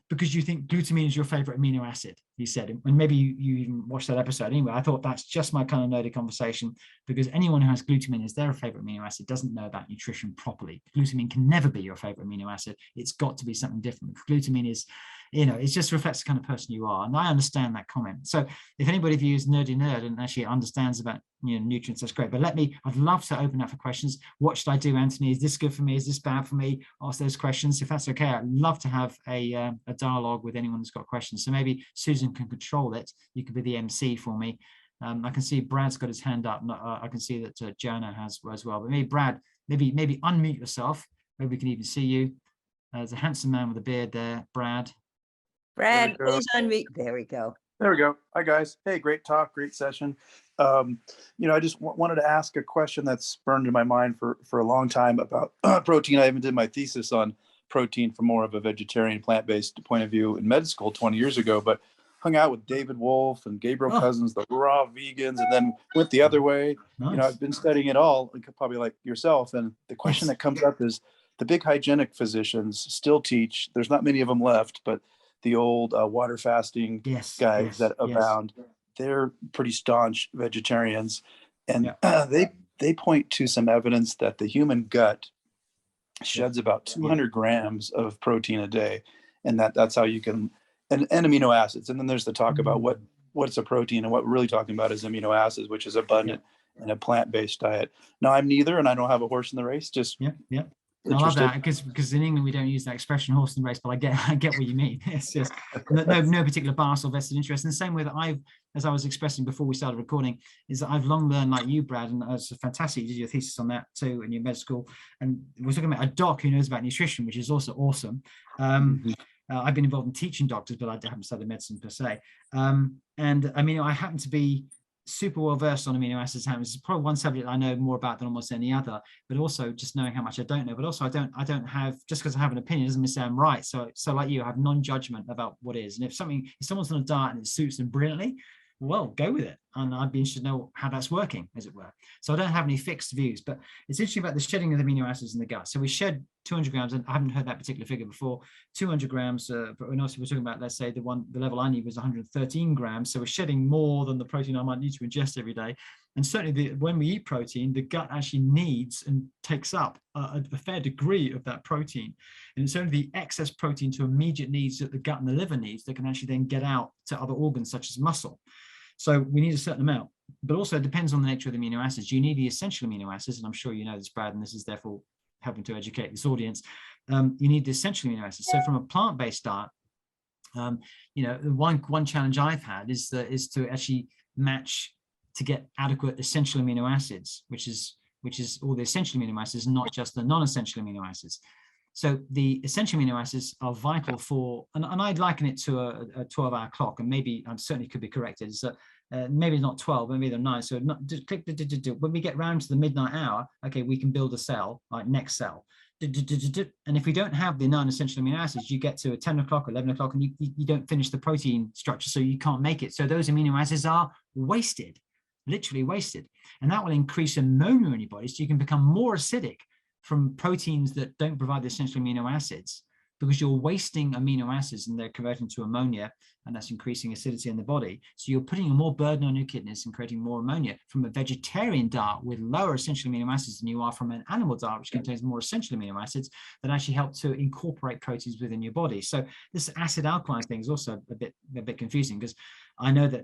because you think glutamine is your favorite amino acid," he said. And maybe you even watched that episode. Anyway, I thought that's just my kind of nerdy conversation, because anyone who has glutamine as their favorite amino acid doesn't know about nutrition properly. Glutamine can never be your favorite amino acid. It's got to be something different. Glutamine is, it just reflects the kind of person you are. And I understand that comment. So if anybody of you is nerdy nerd and actually understands about nutrients, that's great. But I'd love to open up for questions. What should I do, Antony? Is this good for me? Is this bad for me? Ask those questions. If that's okay, I'd love to have a dialogue with anyone who's got questions. So maybe Susan can control it. You could be the MC for me. I can see Brad's got his hand up. I can see that Jonah has as well. But maybe Brad, maybe unmute yourself. Maybe we can even see you. There's a handsome man with a beard there, Brad. Brad, please unmute. There we go. There we go. Hi, guys. Hey, great talk, great session. I just wanted to ask a question that's burned in my mind for a long time about protein. I even did my thesis on protein from more of a vegetarian, plant-based point of view in med school 20 years ago, but hung out with David Wolf and Gabriel Cousins, the raw vegans, and then went the other way. Nice. I've been studying it all, probably like yourself. And the question that comes up is, the big hygienic physicians still teach, there's not many of them left, but the old water fasting Yes, guys yes, that yes. abound, they're pretty staunch vegetarians, and Yeah. they point to some evidence that the human gut sheds about Yeah. 200 grams of protein a day, and that's how you can, and amino acids. And then there's the talk about what's a protein, and what we're really talking about is amino acids, which is abundant in a plant-based diet. Now, I'm neither, and I don't have a horse in the race. Just Yeah. I love that because in England we don't use that expression horse in the race, but I get what you mean. It's just no particular bias or vested interest. In the same way that as I was expressing before we started recording, is that I've long learned, like you, Brad, and it's fantastic. You did your thesis on that too in your med school, and we're talking about a doc who knows about nutrition, which is also awesome. I've been involved in teaching doctors, but I haven't studied medicine per se. And I mean, I happen to be super well versed on amino acids. It's probably one subject I know more about than almost any other, but also just knowing how much I don't know. But also I don't have, just because I have an opinion doesn't mean to say I'm right. So like you, I have non-judgment about what is. And if someone's on a diet and it suits them brilliantly, well, go with it. And I'd be interested to know how that's working, as it were. So I don't have any fixed views, but it's interesting about the shedding of the amino acids in the gut. So we shed 200 grams, and I haven't heard that particular figure before, 200 grams, but when also we're talking about, let's say the level I need was 113 grams. So we're shedding more than the protein I might need to ingest every day. And certainly when we eat protein, the gut actually needs and takes up a fair degree of that protein. And it's only the excess protein to immediate needs that the gut and the liver needs that can actually then get out to other organs such as muscle. So we need a certain amount, but also it depends on the nature of the amino acids. You need the essential amino acids, and I'm sure you know this, Brad, and this is therefore helping to educate this audience. You need the essential amino acids. So from a plant-based diet, the one challenge I've had is to actually match to get adequate essential amino acids, which is all the essential amino acids, not just the non-essential amino acids. So the essential amino acids are vital for, and I'd liken it to a 12-hour clock, and maybe I certainly could be corrected, is that maybe not 12, maybe they're 9. So when we get round to the midnight hour, okay, we can build a cell, like next cell. And if we don't have the non-essential amino acids, you get to 10 o'clock, 11 o'clock, and you don't finish the protein structure, so you can't make it. So those amino acids are wasted, literally wasted. And that will increase ammonia in your body, so you can become more acidic from proteins that don't provide the essential amino acids, because you're wasting amino acids and they're converting to ammonia, and that's increasing acidity in the body. So you're putting more burden on your kidneys and creating more ammonia from a vegetarian diet with lower essential amino acids than you are from an animal diet, which contains more essential amino acids that actually help to incorporate proteins within your body. So this acid alkaline thing is also a bit confusing, because I know that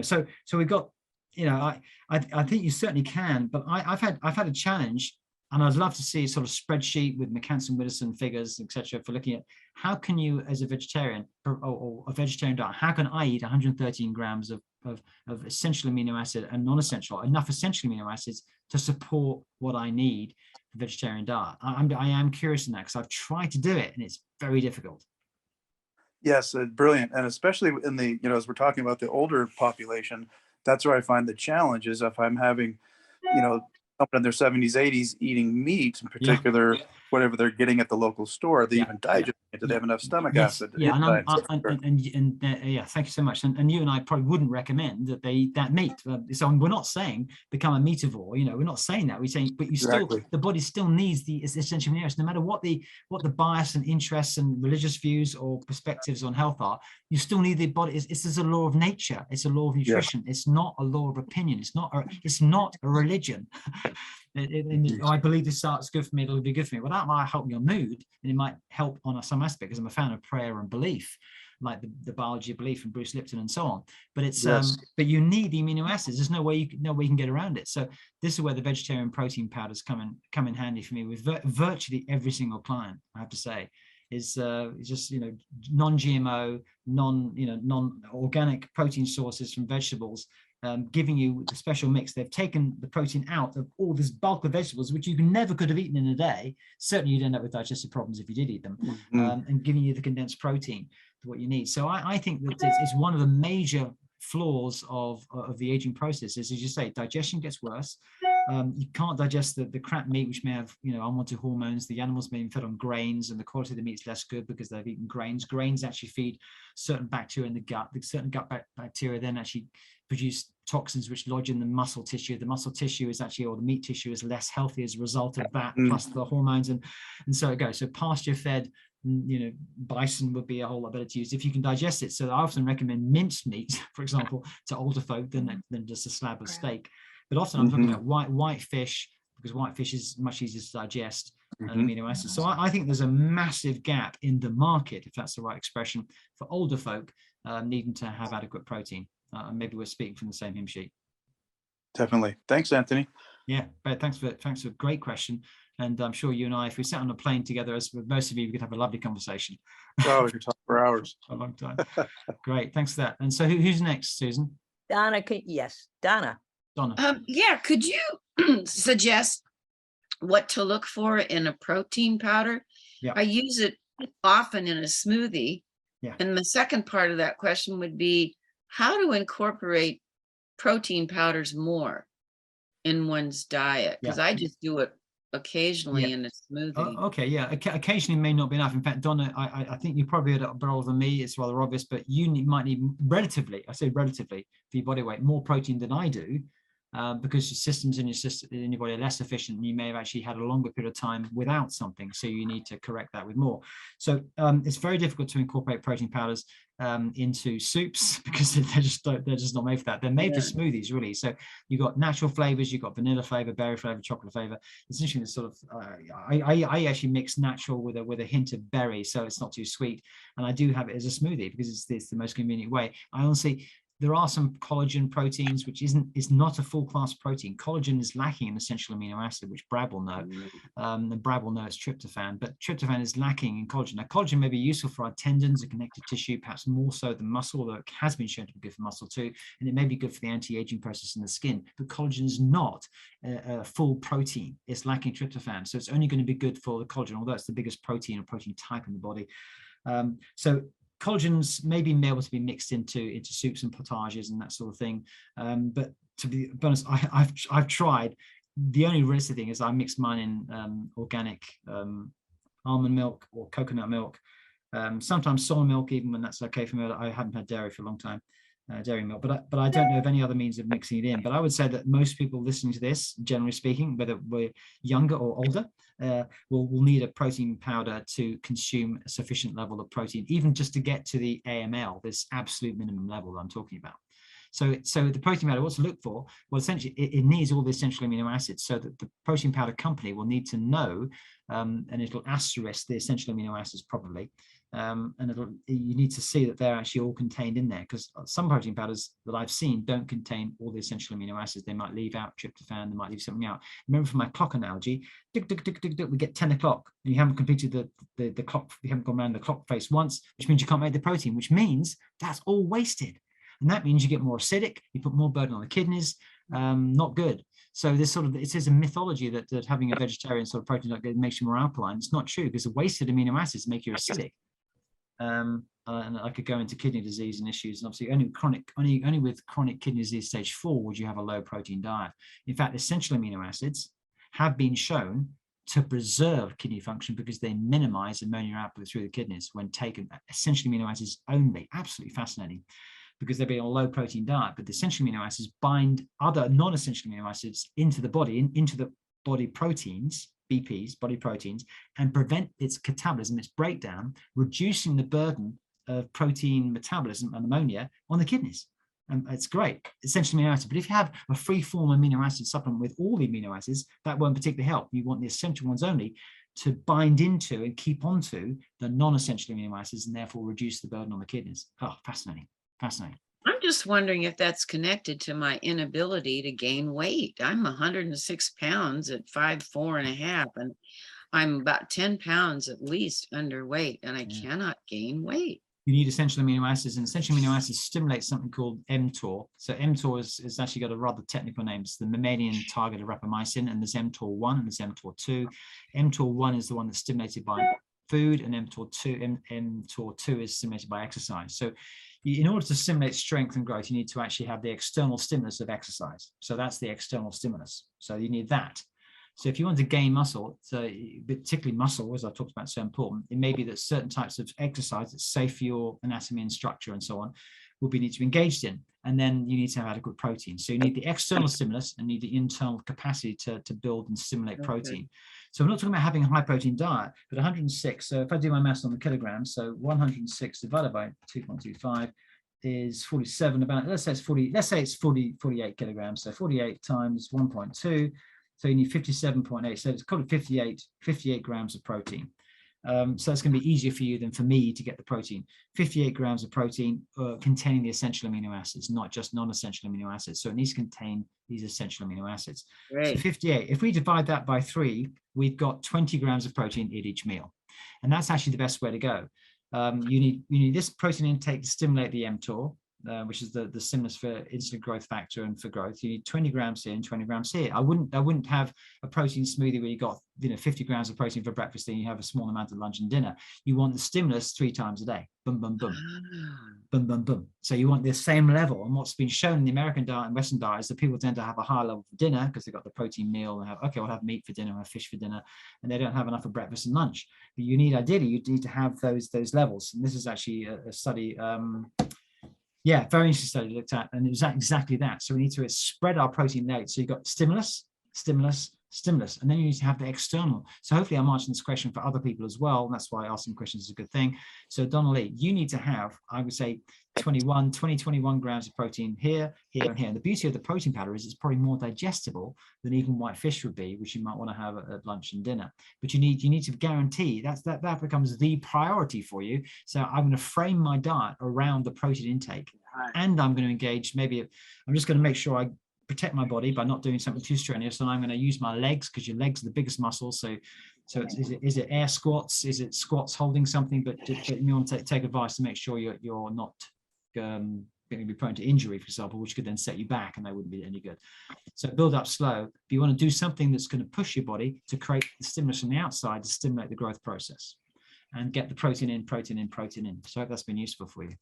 so we've got, I think you certainly can, but I've had a challenge. And I'd love to see a sort of spreadsheet with McCanson-Widdowson figures, etc., for looking at how can you, as a vegetarian or a vegetarian diet, how can I eat 113 grams of essential amino acid and non-essential, enough essential amino acids to support what I need for vegetarian diet? I am curious in that, because I've tried to do it and it's very difficult. Yes, brilliant. And especially in the, as we're talking about the older population, that's where I find the challenge is if I'm having, someone in their 70s, 80s eating meat, in particular, whatever they're getting at the local store, they even digest it. Do they have enough stomach acid? Yeah, thank you so much. And you and I probably wouldn't recommend that meat. So we're not saying become a meativore. We're not saying that. We're saying, but the body still needs the essential amino acids, no matter what the bias and interests and religious views or perspectives on health are. You still need the body. This is a law of nature. It's a law of nutrition. It's not a law of opinion. It's not a religion. I believe this art's good for me, it'll be good for me. Well, that might help your mood, and it might help on some aspect, because I'm a fan of prayer and belief, like the biology of belief and Bruce Lipton and so on. But it's but you need the amino acids. There's no way you can get around it. So this is where the vegetarian protein powders come in handy for me with virtually every single client, I have to say. Is just non-GMO, non-organic protein sources from vegetables, giving you the special mix. They've taken the protein out of all this bulk of vegetables, which you never could have eaten in a day. Certainly you'd end up with digestive problems if you did eat them, and giving you the condensed protein to what you need. So I think that it's one of the major flaws of the aging process is, as you say, digestion gets worse. You can't digest the crap meat, which may have, unwanted hormones. The animals may be fed on grains, and the quality of the meat is less good because they've eaten grains. Grains actually feed certain bacteria in the gut. The certain gut bacteria then actually produce toxins which lodge in the muscle tissue. The muscle tissue is actually, or the meat tissue is less healthy as a result of that, plus the hormones, and so it goes. So pasture-fed, bison would be a whole lot better to use if you can digest it. So I often recommend minced meat, for example, to older folk than just a slab of steak. But often I'm talking about white fish, because white fish is much easier to digest and amino acids. So I think there's a massive gap in the market, if that's the right expression, for older folk needing to have adequate protein. Maybe we're speaking from the same hymn sheet. Definitely. Thanks, Anthony. Yeah, but thanks for a great question. And I'm sure you and I, if we sat on a plane together, as with most of you, we could have a lovely conversation. Oh, we could talk for hours. A long time. Great, thanks for that. And so who's next, Susan? Donna, yes, Donna. Donna. Yeah, could you suggest what to look for in a protein powder? Yeah. I use it often in a smoothie. Yeah. And the second part of that question would be how to incorporate protein powders more in one's diet, because I just do it occasionally in a smoothie. Okay, yeah, occasionally may not be enough. In fact, Donna, I think you're probably a bit older than me. It's rather obvious, but you might need relatively, I say relatively, for your body weight, more protein than I do, because your systems in your body are less efficient, and you may have actually had a longer period of time without something, so you need to correct that with more. So it's very difficult to incorporate protein powders into soups because they're just not made for that. They're made for smoothies, really. So you've got natural flavors, you've got vanilla flavor, berry flavor, chocolate flavor. It's interesting. It's sort of I actually mix natural with a hint of berry, so it's not too sweet, and I do have it as a smoothie because it's the most convenient way. I honestly, there are some collagen proteins, which is not a full class protein. Collagen is lacking in essential amino acid, which Brad will know. And Brad will know it's tryptophan, but tryptophan is lacking in collagen. Now, collagen may be useful for our tendons and connective tissue, perhaps more so than muscle, although it has been shown to be good for muscle too. And it may be good for the anti-aging process in the skin, but collagen is not a full protein. It's lacking tryptophan. So it's only going to be good for the collagen, although it's the biggest protein or protein type in the body. So collagens may be able to be mixed into soups and potages and that sort of thing. But to be honest, I've tried. The only realistic thing is I mix mine in organic almond milk or coconut milk, sometimes soy milk, even when that's okay for me. I haven't had dairy for a long time, dairy milk, but I don't know of any other means of mixing it in. But I would say that most people listening to this, generally speaking, whether we're younger or older, will need a protein powder to consume a sufficient level of protein, even just to get to the AML, this absolute minimum level that I'm talking about. So the protein powder, what to look for? Well, essentially, it needs all the essential amino acids. So that the protein powder company will need to know, and it'll asterisk the essential amino acids probably, and you need to see that they're actually all contained in there, because some protein powders that I've seen don't contain all the essential amino acids. They might leave out tryptophan, they might leave something out. Remember from my clock analogy, we get 10 o'clock, and you haven't completed the clock, you haven't gone around the clock face once, which means you can't make the protein, which means that's all wasted. And that means you get more acidic, you put more burden on the kidneys, not good. So this sort of, it is a mythology that having a vegetarian sort of protein diet makes you more alkaline. It's not true, because the wasted amino acids make you acidic. And I could go into kidney disease and issues, and obviously only with chronic kidney disease stage 4 would you have a low protein diet. In fact, essential amino acids have been shown to preserve kidney function because they minimize ammonia output through the kidneys when taken. Essential amino acids only. Absolutely fascinating, because they're being on a low protein diet, but the essential amino acids bind other non-essential amino acids into the body, into the body proteins, BPs, body proteins, and prevent its catabolism, its breakdown, reducing the burden of protein metabolism and ammonia on the kidneys. And it's great, essential amino acids. But if you have a free-form amino acid supplement with all the amino acids, that won't particularly help. You want the essential ones only to bind into and keep onto the non-essential amino acids, and therefore reduce the burden on the kidneys. Oh, fascinating. Fascinating. I'm just wondering if that's connected to my inability to gain weight. I'm 106 pounds at 5'4.5", and I'm about 10 pounds at least underweight, and I cannot gain weight. You need essential amino acids, and essential amino acids stimulate something called mTOR. So mTOR is actually got a rather technical name. It's the mammalian target of rapamycin, and there's mTOR1 and there's mTOR2. mTOR1 is the one that's stimulated by food, and mTOR2 is stimulated by exercise. So in order to stimulate strength and growth, you need to actually have the external stimulus of exercise. So that's the external stimulus. So you need that. So if you want to gain muscle, so particularly muscle, as I talked about, so important, it may be that certain types of exercise that's safe for your anatomy and structure and so on will need to be engaged in. And then you need to have adequate protein. So you need the external stimulus and need the internal capacity to build and stimulate protein. So we're not talking about having a high protein diet, but 106. So if I do my maths on the kilograms, so 106 divided by 2.25 is 47, about, let's say it's 48 kilograms. So 48 times 1.2. So you need 57.8. So it's called 58 grams of protein. So it's going to be easier for you than for me to get the protein. 58 grams of protein containing the essential amino acids, not just non-essential amino acids. So it needs to contain these essential amino acids. Great. So 58, if we divide that by 3, we've got 20 grams of protein at each meal. And that's actually the best way to go. You need this protein intake to stimulate the mTOR, which is the stimulus for insulin growth factor and for growth. You need 20 grams here and 20 grams here. I wouldn't have a protein smoothie where you got 50 grams of protein for breakfast and you have a small amount at lunch and dinner. You want the stimulus 3 times a day. Boom, boom, boom. Boom, boom, boom. So you want the same level. And what's been shown in the American diet and Western diet is that people tend to have a higher level for dinner because they've got the protein meal and we'll have meat for dinner, we'll have fish for dinner, and they don't have enough for breakfast and lunch. But you need, ideally, you need to have those levels. And this is actually a study, yeah, very interesting study looked at, and it was exactly that. So we need to spread our protein load. So you've got stimulus, stimulus, stimulus, and then you need to have the external. So hopefully I'm answering this question for other people as well. And that's why asking questions is a good thing. So Donnelly, you need to have, I would say, 21 grams of protein here, here, and here. And the beauty of the protein powder is it's probably more digestible than even white fish would be, which you might want to have at lunch and dinner. But you need to guarantee that becomes the priority for you. So I'm going to frame my diet around the protein intake, and I'm going to engage. Maybe I'm just going to make sure I protect my body by not doing something too strenuous, and I'm going to use my legs, because your legs are the biggest muscle. So is it air squats? Is it squats holding something? But you want to take advice to make sure you're not going to be prone to injury, for example, which could then set you back, and that wouldn't be any good. So build up slow. But you want to do something that's going to push your body to create the stimulus from the outside to stimulate the growth process and get the protein in. So I hope that's been useful for you.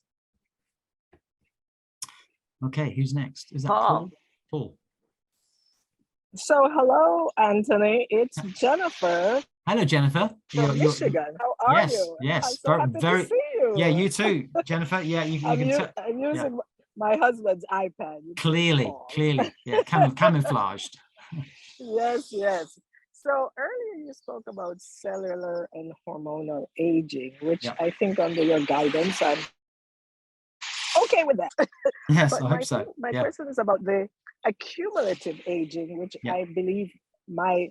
Okay, who's next? Is that Paul? Paul. So hello, Anthony. It's Jennifer Hello, Jennifer. from Michigan. How are you? Yes, I'm so happy to see you. Yeah, you too, Jennifer. Yeah, I'm using my husband's iPad. Clearly, yeah, camouflaged. Yes. So earlier you spoke about cellular and hormonal aging, which I think under your guidance, I'm okay with that. Yes, but I hope so. My question is about the accumulative aging, which I believe my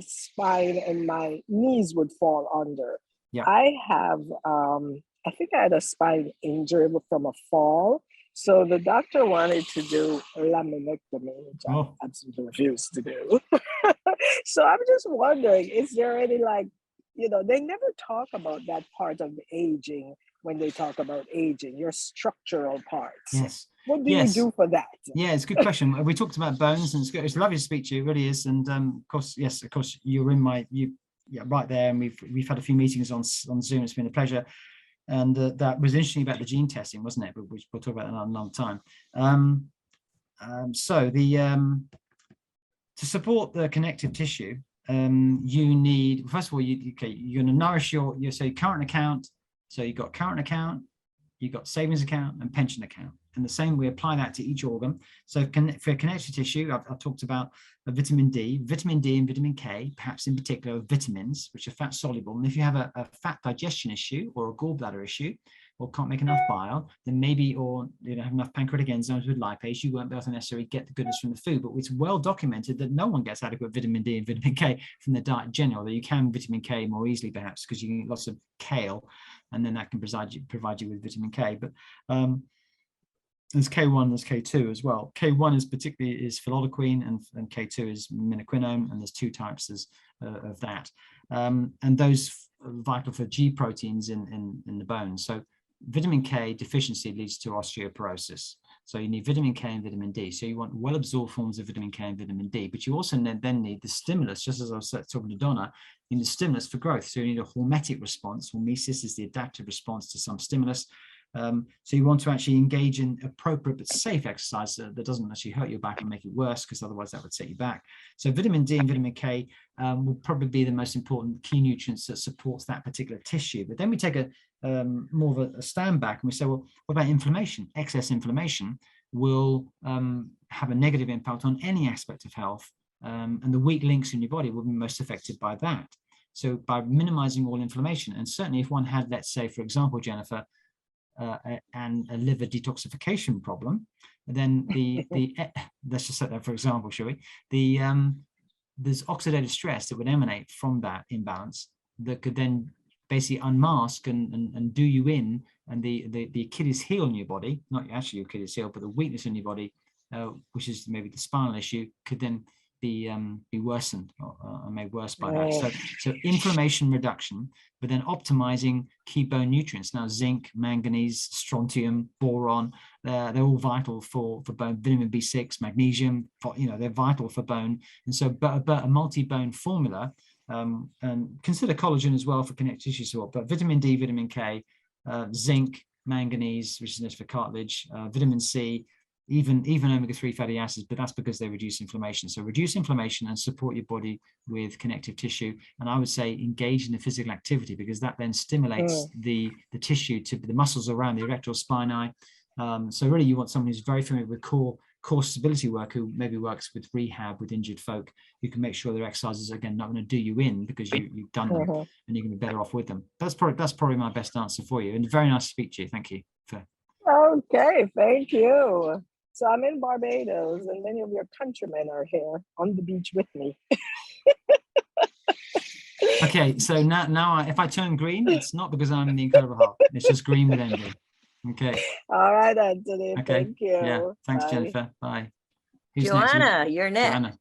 spine and my knees would fall under. I have, I think I had a spine injury from a fall. So the doctor wanted to do laminectomy, which I absolutely refused to do. So I'm just wondering, is there any they never talk about that part of the aging when they talk about aging, your structural parts. Yes. What do you do for that? Yeah, it's a good question. We talked about bones, and it's lovely to speak to you. It really is. And of course, you're in right there. And we've had a few meetings on Zoom. It's been a pleasure. And that was interesting about the gene testing, wasn't it? But we'll talk about that another time. To support the connective tissue, you need, first of all, you're going to nourish your current account. So you've got current account, you've got savings account and pension account. And the same, we apply that to each organ. So for connective tissue, I've talked about vitamin D and vitamin K, perhaps in particular vitamins, which are fat soluble. And if you have a fat digestion issue or a gallbladder issue, or can't make enough bile, then maybe, or you don't have enough pancreatic enzymes with lipase, you won't be able to necessarily get the goodness from the food. But it's well documented that no one gets adequate vitamin D and vitamin K from the diet in general. That you can vitamin K more easily, perhaps, because you can eat lots of kale, and then that can provide you with vitamin K. But there's K1, there's K2 as well. K1 is phyllodoquine, and K2 is minoquinone, and there's 2 types of that. And those are vital for G proteins in the bones. So vitamin K deficiency leads to osteoporosis. So you need vitamin K and vitamin D. So you want well-absorbed forms of vitamin K and vitamin D, but you also then need the stimulus, just as I was talking to Donna, you need the stimulus for growth. So you need a hormetic response. Hormesis is the adaptive response to some stimulus. So you want to actually engage in appropriate but safe exercise that doesn't actually hurt your back and make it worse, because otherwise that would set you back. So vitamin D and vitamin K will probably be the most important key nutrients that supports that particular tissue. But then we take a more of a stand back and we say, well, what about inflammation? Excess inflammation will have a negative impact on any aspect of health, and the weak links in your body will be most affected by that. So by minimizing all inflammation, and certainly if one had, let's say, for example, Jennifer, and a liver detoxification problem, then let's just set that for example, shall we? There's oxidative stress that would emanate from that imbalance that could then basically unmask and do you in, and the Achilles heel in your body, not actually your Achilles heel, but the weakness in your body, which is maybe the spinal issue, could then be worsened or made worse by that. So inflammation reduction, but then optimizing key bone nutrients. Now, zinc, manganese, strontium, boron, they're all vital for bone. Vitamin B6, magnesium, they're vital for bone. And so, but a multi-bone formula, and consider collagen as well for connective tissue support. But vitamin D, vitamin K, zinc, manganese, which is for cartilage, vitamin C, even omega-3 fatty acids, but that's because they reduce inflammation. So reduce inflammation and support your body with connective tissue. And I would say engage in the physical activity, because that then stimulates the tissue to the muscles around the erector spinae. So really you want someone who's very familiar with core stability work, who maybe works with rehab with injured folk, who can make sure their exercises, again, not going to do you in because you've done them, and you're going to be better off with them. That's probably my best answer for you. And very nice to speak to you. Thank you. Okay, thank you. So I'm in Barbados, and many of your countrymen are here on the beach with me. Okay, so now if I turn green, it's not because I'm in the Incredible Hulk. It's just green with envy. Okay. All right, Anthony. Okay. Thank you. Yeah. Thanks, Bye. Jennifer. Bye. Who's Joanna, next? you're next. Joanna.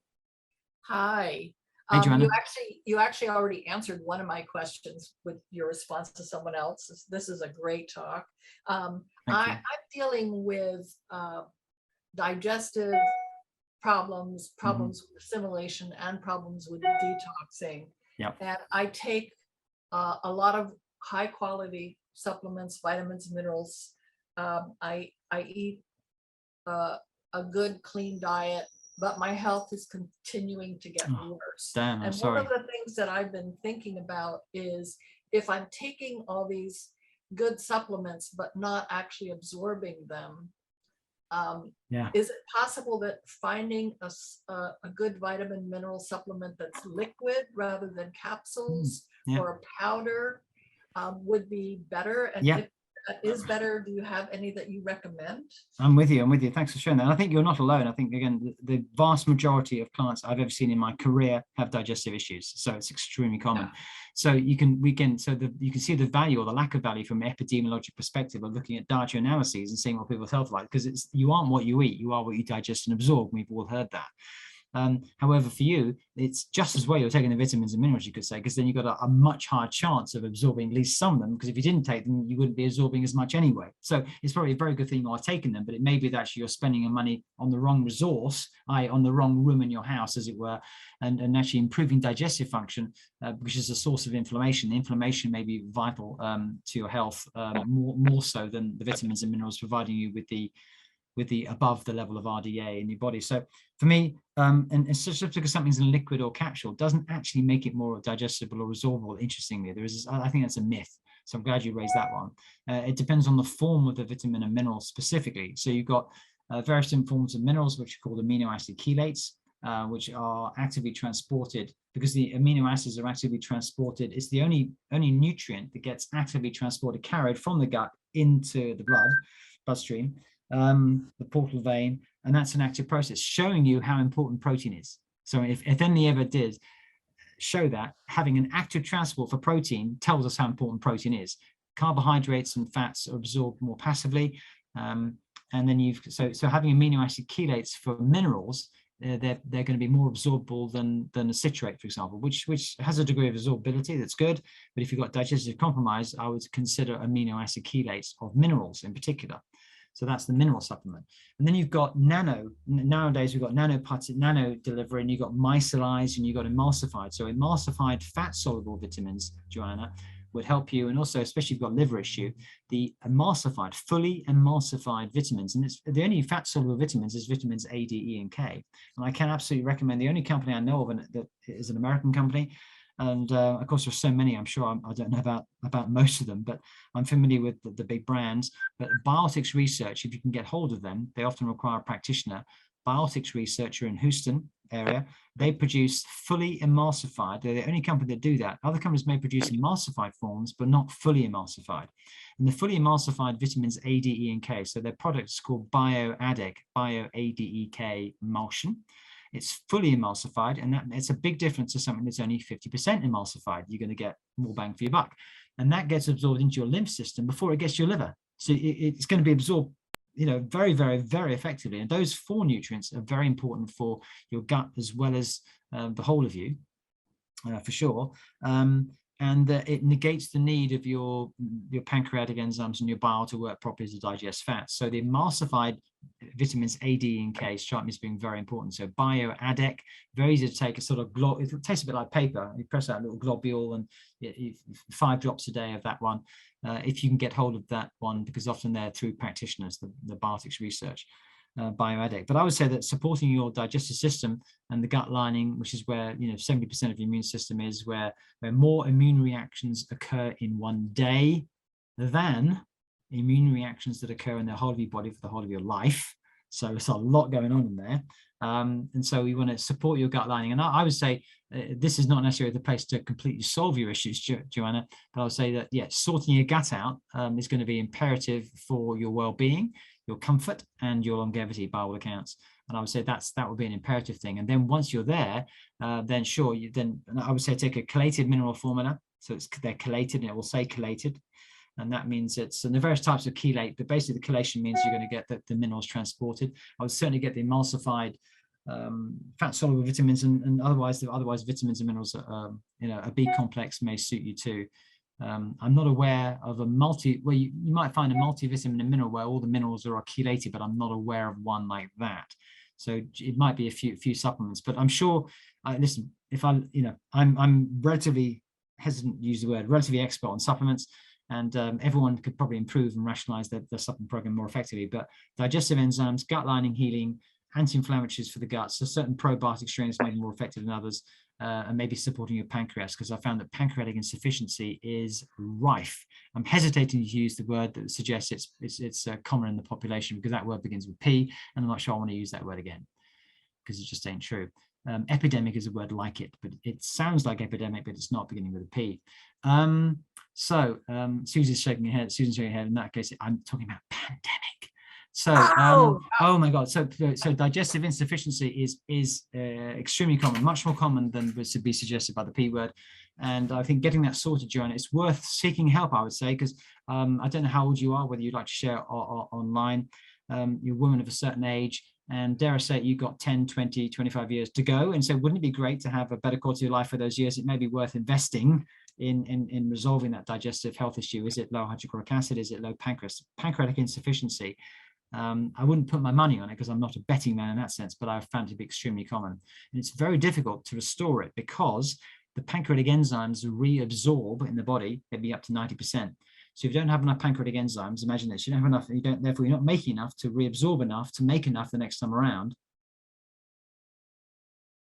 Hi. Hey, Joanna. You actually already answered one of my questions with your response to someone else. This is a great talk. I'm dealing with digestive problems with assimilation, and problems with detoxing. Yep. And I take a lot of high quality supplements, vitamins, minerals. I eat a good clean diet, but my health is continuing to get worse. Damn, I'm and sorry. One of the things that I've been thinking about is, if I'm taking all these good supplements but not actually absorbing them, is it possible that finding a good vitamin mineral supplement that's liquid rather than capsules or a powder would be better? And if that is better, do you have any that you recommend? I'm with you. Thanks for sharing that. And I think you're not alone. I think, again, the vast majority of clients I've ever seen in my career have digestive issues. So it's extremely common. So you can see the value or the lack of value from an epidemiologic perspective of looking at dietary analyses and seeing what people's health are like, because you aren't what you eat, you are what you digest and absorb. We've all heard that. However, for you, it's just as well you're taking the vitamins and minerals, you could say, because then you've got a much higher chance of absorbing at least some of them, because if you didn't take them, you wouldn't be absorbing as much anyway. So it's probably a very good thing you are taking them, but it may be that actually you're spending your money on the wrong resource, i.e. on the wrong room in your house, as it were, and actually improving digestive function, which is a source of inflammation. Inflammation may be vital to your health, more so than the vitamins and minerals providing you with the above the level of RDA in your body. So for me, and it's just because something's in liquid or capsule doesn't actually make it more digestible or resorbable. Interestingly, I think that's a myth. So I'm glad you raised that one. It depends on the form of the vitamin and mineral specifically. So you've got various different forms of minerals, which are called amino acid chelates, which are actively transported, because the amino acids are actively transported. It's the only nutrient that gets actively transported, carried from the gut into the bloodstream, the portal vein, and that's an active process, showing you how important protein is. So if any ever did show that, having an active transport for protein tells us how important protein is. Carbohydrates and fats are absorbed more passively, and then so having amino acid chelates for minerals, they're going to be more absorbable than a citrate, for example, which has a degree of absorbability that's good. But if you've got digestive compromise, I would consider amino acid chelates of minerals in particular. So that's the mineral supplement. And then you've got nowadays we've got nano delivery, and you've got micellized, and you've got emulsified. So emulsified fat soluble vitamins, Joanna, would help you. And also, especially if you've got liver issue, the emulsified, fully emulsified vitamins, and it's the only fat soluble vitamins is vitamins A, D, E, and K. And I can absolutely recommend, the only company I know of that is an American company. And of course, there's so many, I'm sure I don't know about most of them, but I'm familiar with the big brands. But Biotics Research, if you can get hold of them, they often require a practitioner. Biotics Research are in Houston area. They produce fully emulsified. They're the only company that do that. Other companies may produce emulsified forms, but not fully emulsified. And the fully emulsified vitamins A, D, E, and K. So their product is called BioAdek, Bio-A-D-E-K emulsion. It's fully emulsified, and it's a big difference to something that's only 50% emulsified. You're going to get more bang for your buck. And that gets absorbed into your lymph system before it gets to your liver. So it's going to be absorbed, very, very, very effectively. And those 4 nutrients are very important for your gut as well as the whole of you, for sure. And it negates the need of your pancreatic enzymes and your bile to work properly to digest fats. So the emulsified vitamins A, D, and K strike me as being very important. So BioAdek, very easy to take, a sort of it tastes a bit like paper. You press out a little globule, and 5 drops a day of that one, if you can get hold of that one, because often they're through practitioners, the Biotics Research. BioAdek. But I would say that supporting your digestive system and the gut lining, which is where 70% of your immune system is, where more immune reactions occur in one day than immune reactions that occur in the whole of your body for the whole of your life. So it's a lot going on in there. And so we want to support your gut lining. And I would say this is not necessarily the place to completely solve your issues, Joanna, but I would say that, sorting your gut out is going to be imperative for your well-being, your comfort, and your longevity by all accounts. And I would say that would be an imperative thing. And then once you're there, then sure, I would say take a chelated mineral formula. So they're chelated, and it will say chelated. And that means and the various types of chelate, but basically the chelation means you're going to get the minerals transported. I would certainly get the emulsified fat soluble vitamins, and otherwise vitamins and minerals, a B complex may suit you too. I'm not aware of you might find a multivitamin and mineral where all the minerals are chelated, but I'm not aware of one like that. So it might be a few supplements, but I'm sure, listen, if I'm relatively hesitant to use the word, relatively expert on supplements, and everyone could probably improve and rationalize their supplement program more effectively. But digestive enzymes, gut lining, healing, anti-inflammatories for the gut, so certain probiotic strains may be more effective than others, and maybe supporting your pancreas, because I found that pancreatic insufficiency is rife. I'm hesitating to use the word that suggests it's common in the population, because that word begins with P, and I'm not sure I want to use that word again, because it just ain't true. Epidemic is a word like it, but it sounds like epidemic, but it's not beginning with a P. Susan's shaking her head. In that case, I'm talking about pandemic. So, oh my God. So digestive insufficiency is extremely common, much more common than was to be suggested by the P word. And I think getting that sorted, Joanna, it's worth seeking help, I would say, because I don't know how old you are, whether you'd like to share online. You're a woman of a certain age, and dare I say, you've got 10, 20, 25 years to go. And so wouldn't it be great to have a better quality of life for those years? It may be worth investing in resolving that digestive health issue. Is it low hydrochloric acid? Is it low pancreatic insufficiency? I wouldn't put my money on it, because I'm not a betting man in that sense, but I've found it to be extremely common. And it's very difficult to restore it, because the pancreatic enzymes reabsorb in the body, maybe up to 90%. So if you don't have enough pancreatic enzymes, imagine this, you don't have enough, therefore you're not making enough to reabsorb enough to make enough the next time around.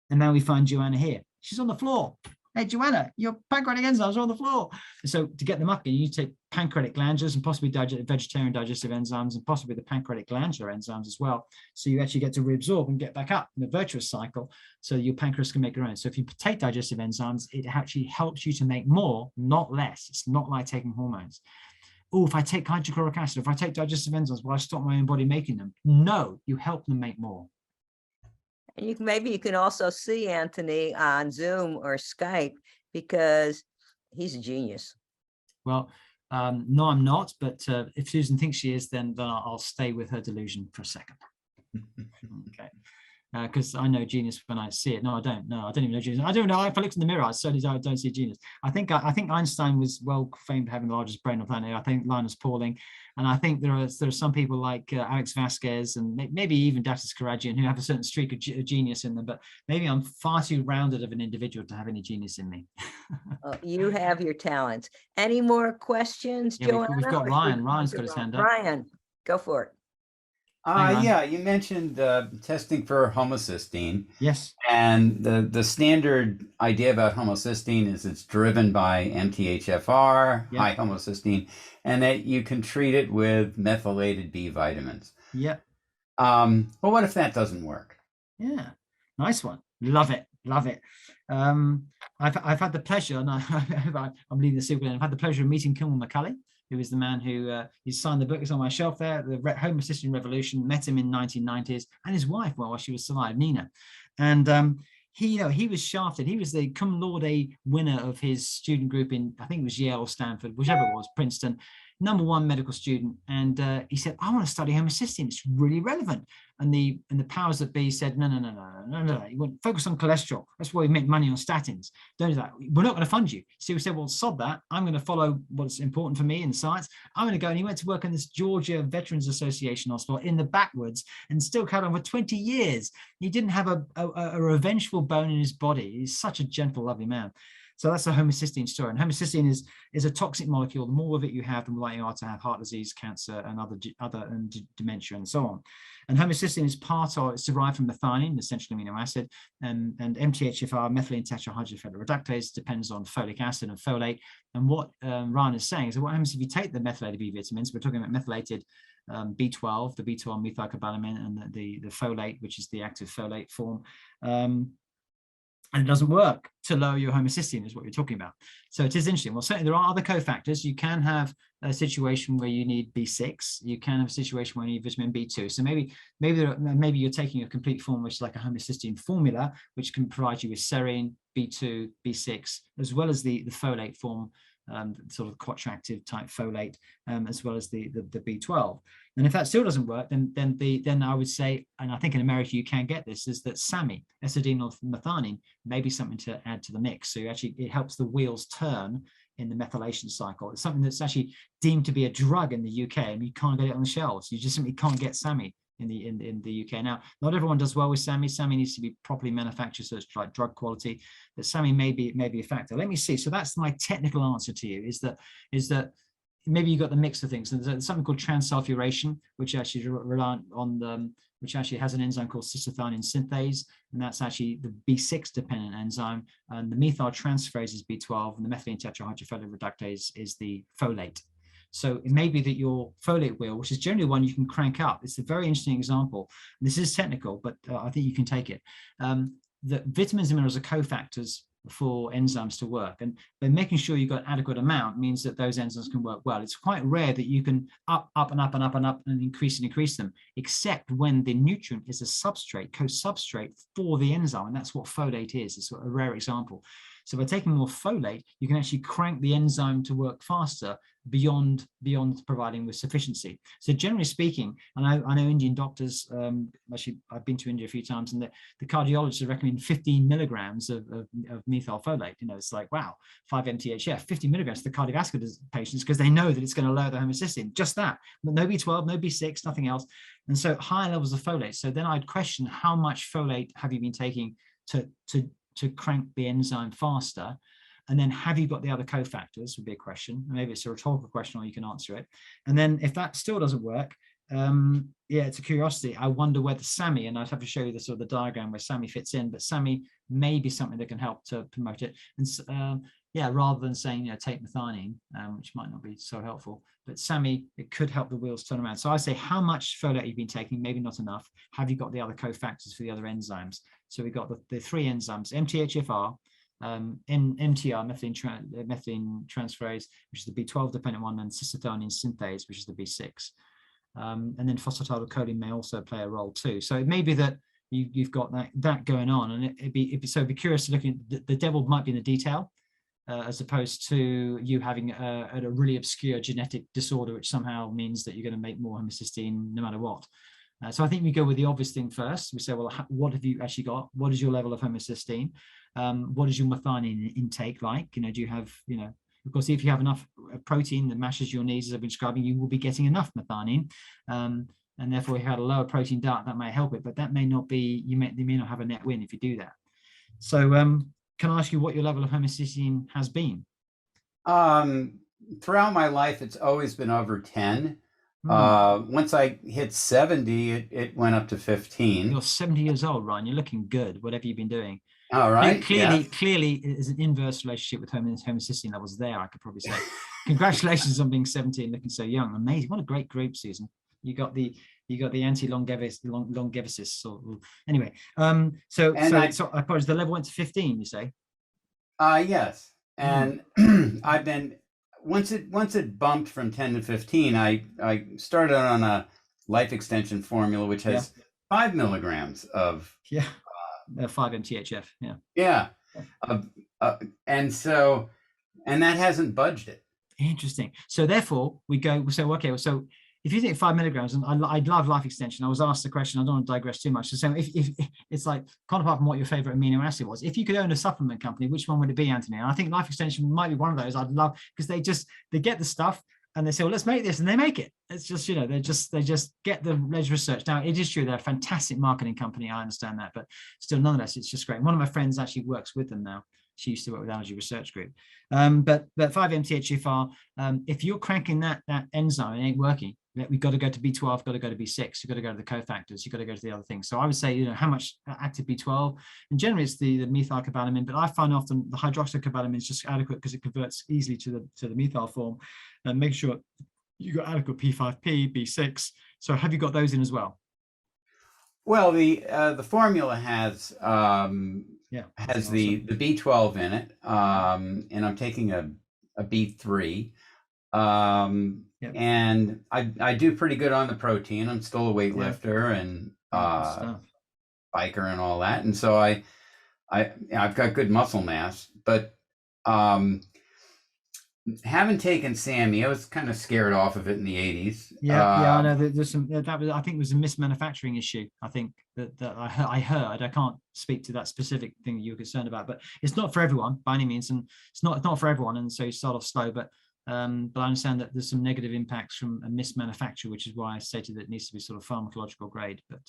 And now we find Joanna here. She's on the floor. Hey, Joanna, your pancreatic enzymes are on the floor. And so to get them up, you take pancreatic glandulars and possibly vegetarian digestive enzymes, and possibly the pancreatic glandular enzymes as well. So you actually get to reabsorb and get back up in a virtuous cycle, so your pancreas can make your own. So if you take digestive enzymes, it actually helps you to make more, not less. It's not like taking hormones. Oh, if I take hydrochloric acid, if I take digestive enzymes, will I stop my own body making them? No, you help them make more. And maybe you can also see Antony on Zoom or Skype, because he's a genius. Well, no, I'm not. But if Susan thinks she is, then I'll stay with her delusion for a second. Okay. because I know genius when I see it. No, I don't. No, I don't even know genius. I don't know. If I look in the mirror, I certainly don't see genius. I think Einstein was well famed for having the largest brain on the planet. I think Linus Pauling, and I think there are some people like Alex Vasquez and maybe even Datus Karagian who have a certain streak of genius in them. But maybe I'm far too rounded of an individual to have any genius in me. You have your talents. Any more questions, Yeah, Joanna? we've got Or Ryan. should we Ryan's go got to his hand up. Ryan, go for it. Hang on. Yeah, you mentioned testing for homocysteine. Yes. And the standard idea about homocysteine is it's driven by MTHFR, Yeah. high homocysteine, and that you can treat it with methylated B vitamins. Yeah. Well, what if that doesn't work? Yeah, nice one. Love it. Love it. I've had the pleasure, and I'm leaving the secret. I've had the pleasure of meeting Kilman McCulley, who is the man who he signed the book. It's on my shelf there. The Homocysteine Revolution. Met him in 1990s, and his wife, well, while she was alive, Nina, and he was shafted. He was the cum laude winner of his student group in, I think it was Yale or Stanford, whichever it was, Princeton. #1 medical student, and he said, I want to study homocysteine, it's really relevant. And the powers that be said, no. You want to focus on cholesterol. That's why we make money on statins. Don't do that. We're not going to fund you. So he said, well, sod that. I'm going to follow what's important for me in science. I'm going to go. And he went to work in this Georgia Veterans Association hospital in the backwoods and still carried on for 20 years. He didn't have a revengeful bone in his body. He's such a gentle, lovely man. So that's a homocysteine story. And homocysteine is a toxic molecule. The more of it you have, the more likely you are to have heart disease, cancer, and other dementia, and so on. And homocysteine is it's derived from methionine, the essential amino acid, and MTHFR, methylene tetrahydrofolate reductase, depends on folic acid and folate. And what Ryan is saying is that what happens if you take the methylated B vitamins? We're talking about methylated B12, the B12 methylcobalamin, and the folate, which is the active folate form. And it doesn't work to lower your homocysteine, is what you're talking about. So it is interesting. Well, certainly there are other cofactors. You can have a situation where you need B6. You can have a situation where you need vitamin B2. So maybe you're taking a complete form, which is like a homocysteine formula, which can provide you with serine, B2, B6, as well as the folate form, sort of quadractive type folate, as well as the B12. And if that still doesn't work, then I would say, and I think in America you can get this, is that SAMI, S-adenyl-methionine, may be something to add to the mix. So it helps the wheels turn in the methylation cycle. It's something that's actually deemed to be a drug in the UK, and you can't get it on the shelves. You just simply can't get SAMI in the UK. Now, not everyone does well with SAMI. SAMI needs to be properly manufactured, so it's like drug quality, but SAMI may be a factor. Let me see. So that's my technical answer to you, is that maybe you got the mix of things. There's something called transsulfuration, which actually rely on which actually has an enzyme called cystathionine synthase, and that's actually the B6 dependent enzyme, and the methyltransferase is B12, and the methylene tetrahydrofolate reductase is the folate. So it may be that your folate wheel, which is generally one you can crank up, it's a very interesting example. This is technical, but I think you can take it. The vitamins and minerals are cofactors for enzymes to work, and by making sure you've got adequate amount means that those enzymes can work well. It's quite rare that you can up and increase them, except when the nutrient is a substrate, co-substrate for the enzyme, and that's what folate is. It's a rare example. So by taking more folate, you can actually crank the enzyme to work faster beyond providing with sufficiency. So generally speaking, and I know Indian doctors, actually I've been to India a few times, and the cardiologists are recommending 15 milligrams of methylfolate. You know, it's like, wow, 5-MTHF, 50 milligrams to the cardiovascular patients, because they know that it's going to lower the homocysteine, just that. But no B12, no B6, nothing else. And so higher levels of folate. So then I'd question, how much folate have you been taking to crank the enzyme faster? And then have you got the other cofactors, would be a question. Maybe it's a rhetorical question, or you can answer it. And then if that still doesn't work, yeah, it's a curiosity. I wonder whether SAMI, and I'd have to show you the sort of the diagram where SAMI fits in, but SAMI may be something that can help to promote it. And yeah, rather than saying, you know, take methionine, which might not be so helpful, but SAMI, it could help the wheels turn around. So I say, how much folate you've been taking? Maybe not enough. Have you got the other cofactors for the other enzymes? So we've got the three enzymes: MTHFR, MTR, methylene transferase, which is the B12 dependent one, and cystathionine synthase, which is the B6. And then phosphatidylcholine may also play a role too. So it may be that you've got that going on, and it'd be curious to look at the devil might be in the detail, as opposed to you having a really obscure genetic disorder, which somehow means that you're going to make more homocysteine no matter what. So I think we go with the obvious thing first. We say, well, what have you actually got? What is your level of homocysteine? What is your methionine intake like? Do you have, of course, if you have enough protein that matches your needs, as I've been describing, you will be getting enough methionine. And therefore, if you had a lower protein diet, that may help it, but that may not be, you may not have a net win if you do that. So can I ask you what your level of homocysteine has been? Throughout my life, it's always been over 10. Once I hit 70, it went up to 15. You're 70 years old, Ryan. You're looking good, whatever you've been doing. All right. Clearly, there's an inverse relationship with homocysteine levels there, I could probably say. Congratulations on being 70 and looking so young. Amazing. What a great group, Susan. You got the anti-longevicis. Anyway, so I suppose the level went to 15, you say? Yes. And I've been, once it bumped from 10 to 15, I started on a life extension formula, which has 5 milligrams of 5-MTHF. And that hasn't budged it. Interesting. So therefore we say, okay, so if you think 5 milligrams, and I love life extension, I was asked the question, I don't want to digress too much. So if it's like, kind of apart from what your favorite amino acid was, if you could own a supplement company, which one would it be, Anthony? And I think life extension might be one of those I'd love, because they get the stuff and they say, well, let's make this, and they make it. It's just, they just get the ledger research. Now, it is true, they're a fantastic marketing company. I understand that, but still, nonetheless, it's just great. One of my friends actually works with them now. She used to work with Allergy Research Group. But 5-MTHFR, if you're cranking that enzyme, it ain't working. We've got to go to B12, got to go to B6, you've got to go to the cofactors, you've got to go to the other things. So I would say, how much active B12, and generally it's the methylcobalamin, but I find often the hydroxycobalamin is just adequate because it converts easily to the methyl form, and make sure you've got adequate P5P, B6. So have you got those in as well? Well, the formula has the B12 in it, and I'm taking a B3. And I do pretty good on the protein. I'm still a weightlifter and biker and all that, and so I've got good muscle mass. But haven't taken Sammy. I was kind of scared off of it in the 80s. I know there's some. I think it was a mismanufacturing issue. I think that I heard. I can't speak to that specific thing that you were concerned about, but it's not for everyone by any means, and it's not for everyone. And so you start off slow, but I understand that there's some negative impacts from a mismanufacture, which is why I stated that it needs to be sort of pharmacological grade. But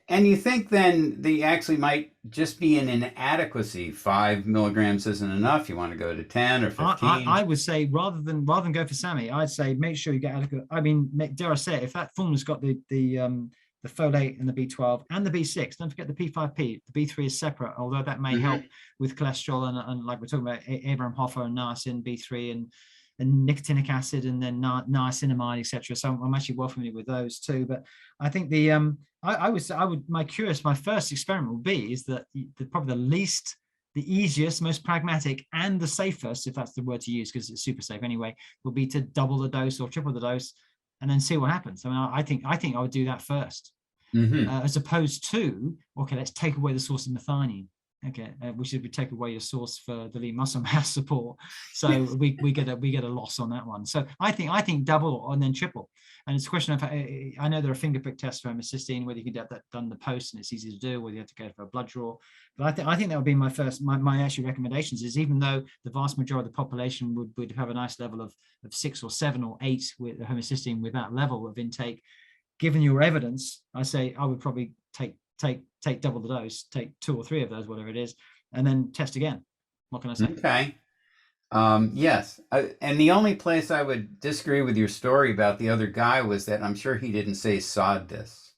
and you think then they actually might just be an inadequacy. 5 milligrams isn't enough. You want to go to 10 or 15. I would say rather than go for Sammy, I'd say make sure you get adequate. I mean, dare I say it, if that formula's got the folate and the B12 and the B6, don't forget the P5P. The B3 is separate, although that may help with cholesterol and like we're talking about Abraham Hoffa and niacin, B3 and nicotinic acid, and then niacinamide, etc. So I'm actually well familiar with those too. But I think my first experiment would be is that probably the easiest, most pragmatic, and the safest, if that's the word to use, because it's super safe anyway, will be to double the dose or triple the dose, and then see what happens. I mean, I think I would do that first, as opposed to, okay, let's take away the source of methionine. Okay, which would take away your source for the lean muscle mass support. So we get a loss on that one. So I think double and then triple. And it's a question of, I know there are fingerprick tests for homocysteine, whether you can get that done in the post and it's easy to do, whether you have to go for a blood draw. But I think that would be my actual recommendations, is even though the vast majority of the population would have a nice level of 6 or 7 or 8 with homocysteine with that level of intake, given your evidence, I say I would probably take double the dose, take 2 or 3 of those, whatever it is, and then test again. What can I say? Okay. Yes. And the only place I would disagree with your story about the other guy was that I'm sure he didn't say sod this.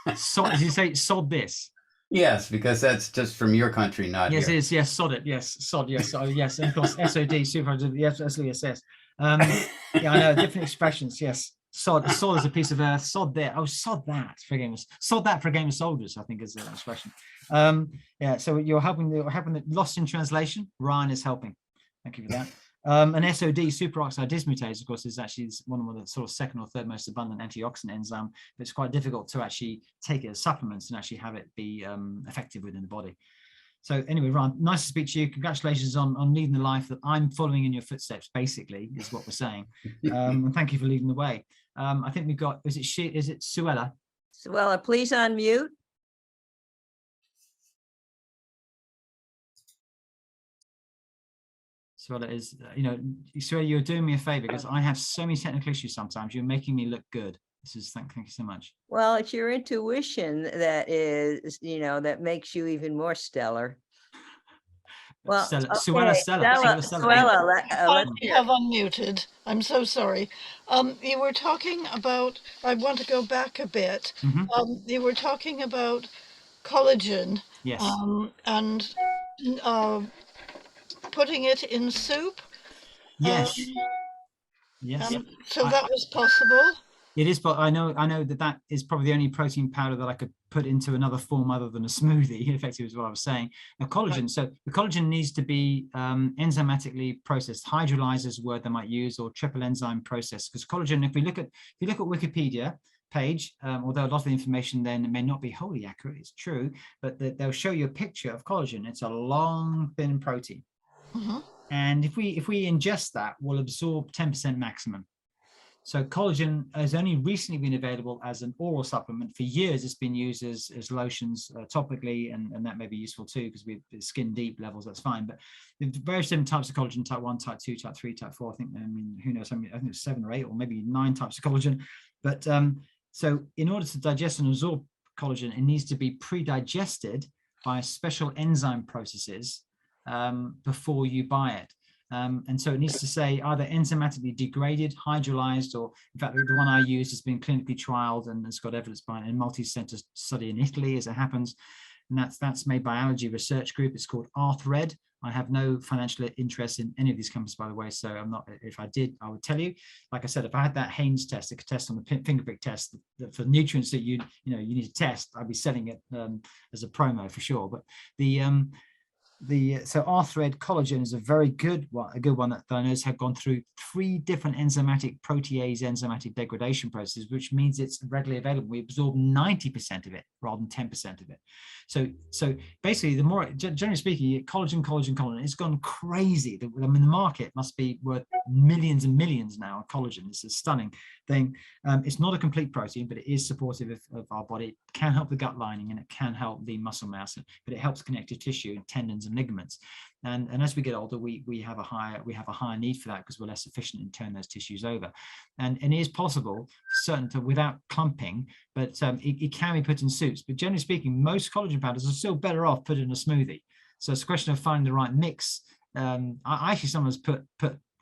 Did you say sod this? Yes, because that's just from your country, not yes, here. It is. Yes, sod it. Yes, sod. Yes, yes. And of course, SOD, super. Yes, SLESS. I know different expressions. Yes. Sod is a piece of earth. Sod there. Oh, sod that for a game. Sod that for a game of soldiers, I think is the expression. So you're helping the lost in translation. Ryan is helping. Thank you for that. An SOD, superoxide dismutase, of course, is actually one of the sort of second or third most abundant antioxidant enzyme, but it's quite difficult to actually take it as supplements and actually have it be effective within the body. So anyway, Ron, nice to speak to you. Congratulations on leading the life that I'm following in your footsteps, basically, is what we're saying. And thank you for leading the way. I think we've got, is it Suella? Suella, please unmute. Suella is, Suella, you're doing me a favor because I have so many technical issues sometimes. You're making me look good. Thank you so much. Well, it's your intuition that is, that makes you even more stellar. Well, Suella, Suella, I have unmuted. I'm so sorry. You were talking about, I want to go back a bit. You were talking about collagen. Yes. And putting it in soup. Yes. Yes. So that was possible. It is, but I know that is probably the only protein powder that I could put into another form other than a smoothie. Effectively, is what I was saying. Now, collagen. Right. So the collagen needs to be enzymatically processed. Hydrolyzed is a word they might use, or triple enzyme processed. Because collagen, if you look at Wikipedia page, although a lot of the information then may not be wholly accurate, it's true, but they'll show you a picture of collagen. It's a long, thin protein. And if we ingest that, we'll absorb 10% maximum. So collagen has only recently been available as an oral supplement. For years, it's been used as lotions topically, and that may be useful too, because with skin deep levels, that's fine. But the various different types of collagen, type 1, type 2, type 3, type 4, who knows, I think it's 7 or 8 or maybe 9 types of collagen. But so in order to digest and absorb collagen, it needs to be pre-digested by special enzyme processes before you buy it. And so it needs to say either enzymatically degraded, hydrolyzed, or in fact, the one I use has been clinically trialed and has got evidence by a multi-center study in Italy, as it happens. And that's made by Allergy Research Group. It's called Arthred. I have no financial interest in any of these companies, by the way. So I'm not, if I did, I would tell you. Like I said, if I had that Haynes test, a test on the finger prick test for nutrients that you need to test, I'd be selling it as a promo for sure. But so Arthred collagen is a very good one that I know has gone through 3 different enzymatic protease enzymatic degradation processes, which means it's readily available. We absorb 90% of it rather than 10% of it. So basically, the more, generally speaking, collagen, it's gone crazy. The market must be worth millions and millions now of collagen. It's a stunning thing. It's not a complete protein, but it is supportive of our body. It can help the gut lining and it can help the muscle mass, but it helps connective tissue and tendons and ligaments. And as we get older, we have a higher need for that because we're less efficient in turning those tissues over. And it is possible, without clumping, but it can be put in soups. But generally speaking, most collagen powders are still better off put in a smoothie. So it's a question of finding the right mix. I actually sometimes put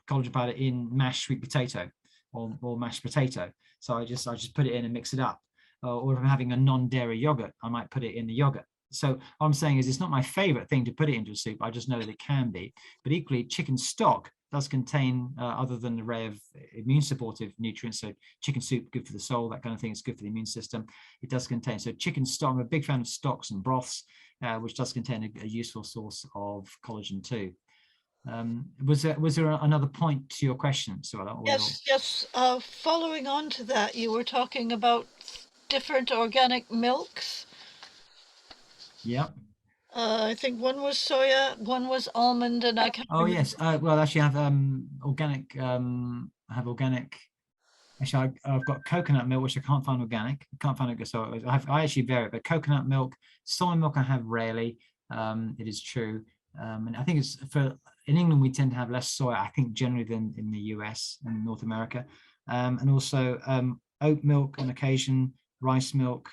collagen powder in mashed sweet potato or mashed potato. So I just put it in and mix it up. Or if I'm having a non-dairy yogurt, I might put it in the yogurt. So what I'm saying is it's not my favorite thing to put it into a soup. I just know that it can be. But equally, chicken stock does contain, other than the array of immune supportive nutrients, so chicken soup, good for the soul, that kind of thing, it's good for the immune system. It does contain, so chicken stock, I'm a big fan of stocks and broths, which does contain a useful source of collagen too. Was there another point to your question, Suella? Yes. Following on to that, you were talking about different organic milks. Yep. I think one was soya, one was almond, and I can't. Oh yes. Well, actually, I have organic. I have organic. Actually, I've got coconut milk, which I can't find organic. I can't find it. So I actually vary it. But coconut milk, soy milk, I have rarely. It is true. And I think in England we tend to have less soy, I think, generally than in the US and North America. And also oat milk on occasion, rice milk,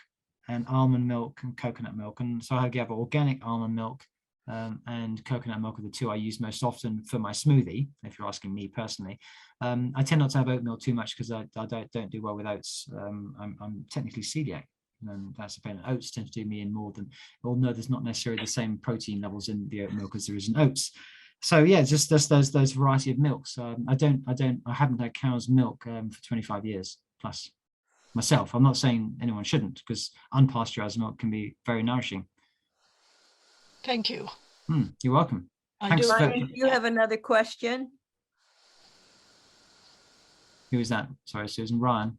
and almond milk and coconut milk. And so I have organic almond milk and coconut milk are the 2 I use most often for my smoothie, if you're asking me personally. I tend not to have oat milk too much because I don't do well with oats. I'm technically celiac, and that's a pain. Oats tend to do me in more than, although there's not necessarily the same protein levels in the oat milk as there is in oats. So yeah, just those variety of milks. I haven't had cow's milk for 25 years plus. Myself, I'm not saying anyone shouldn't, because unpasteurized milk can be very nourishing. Thank you. You're welcome. Thanks. Do you have another question? Who is that? Sorry, Susan. Ryan.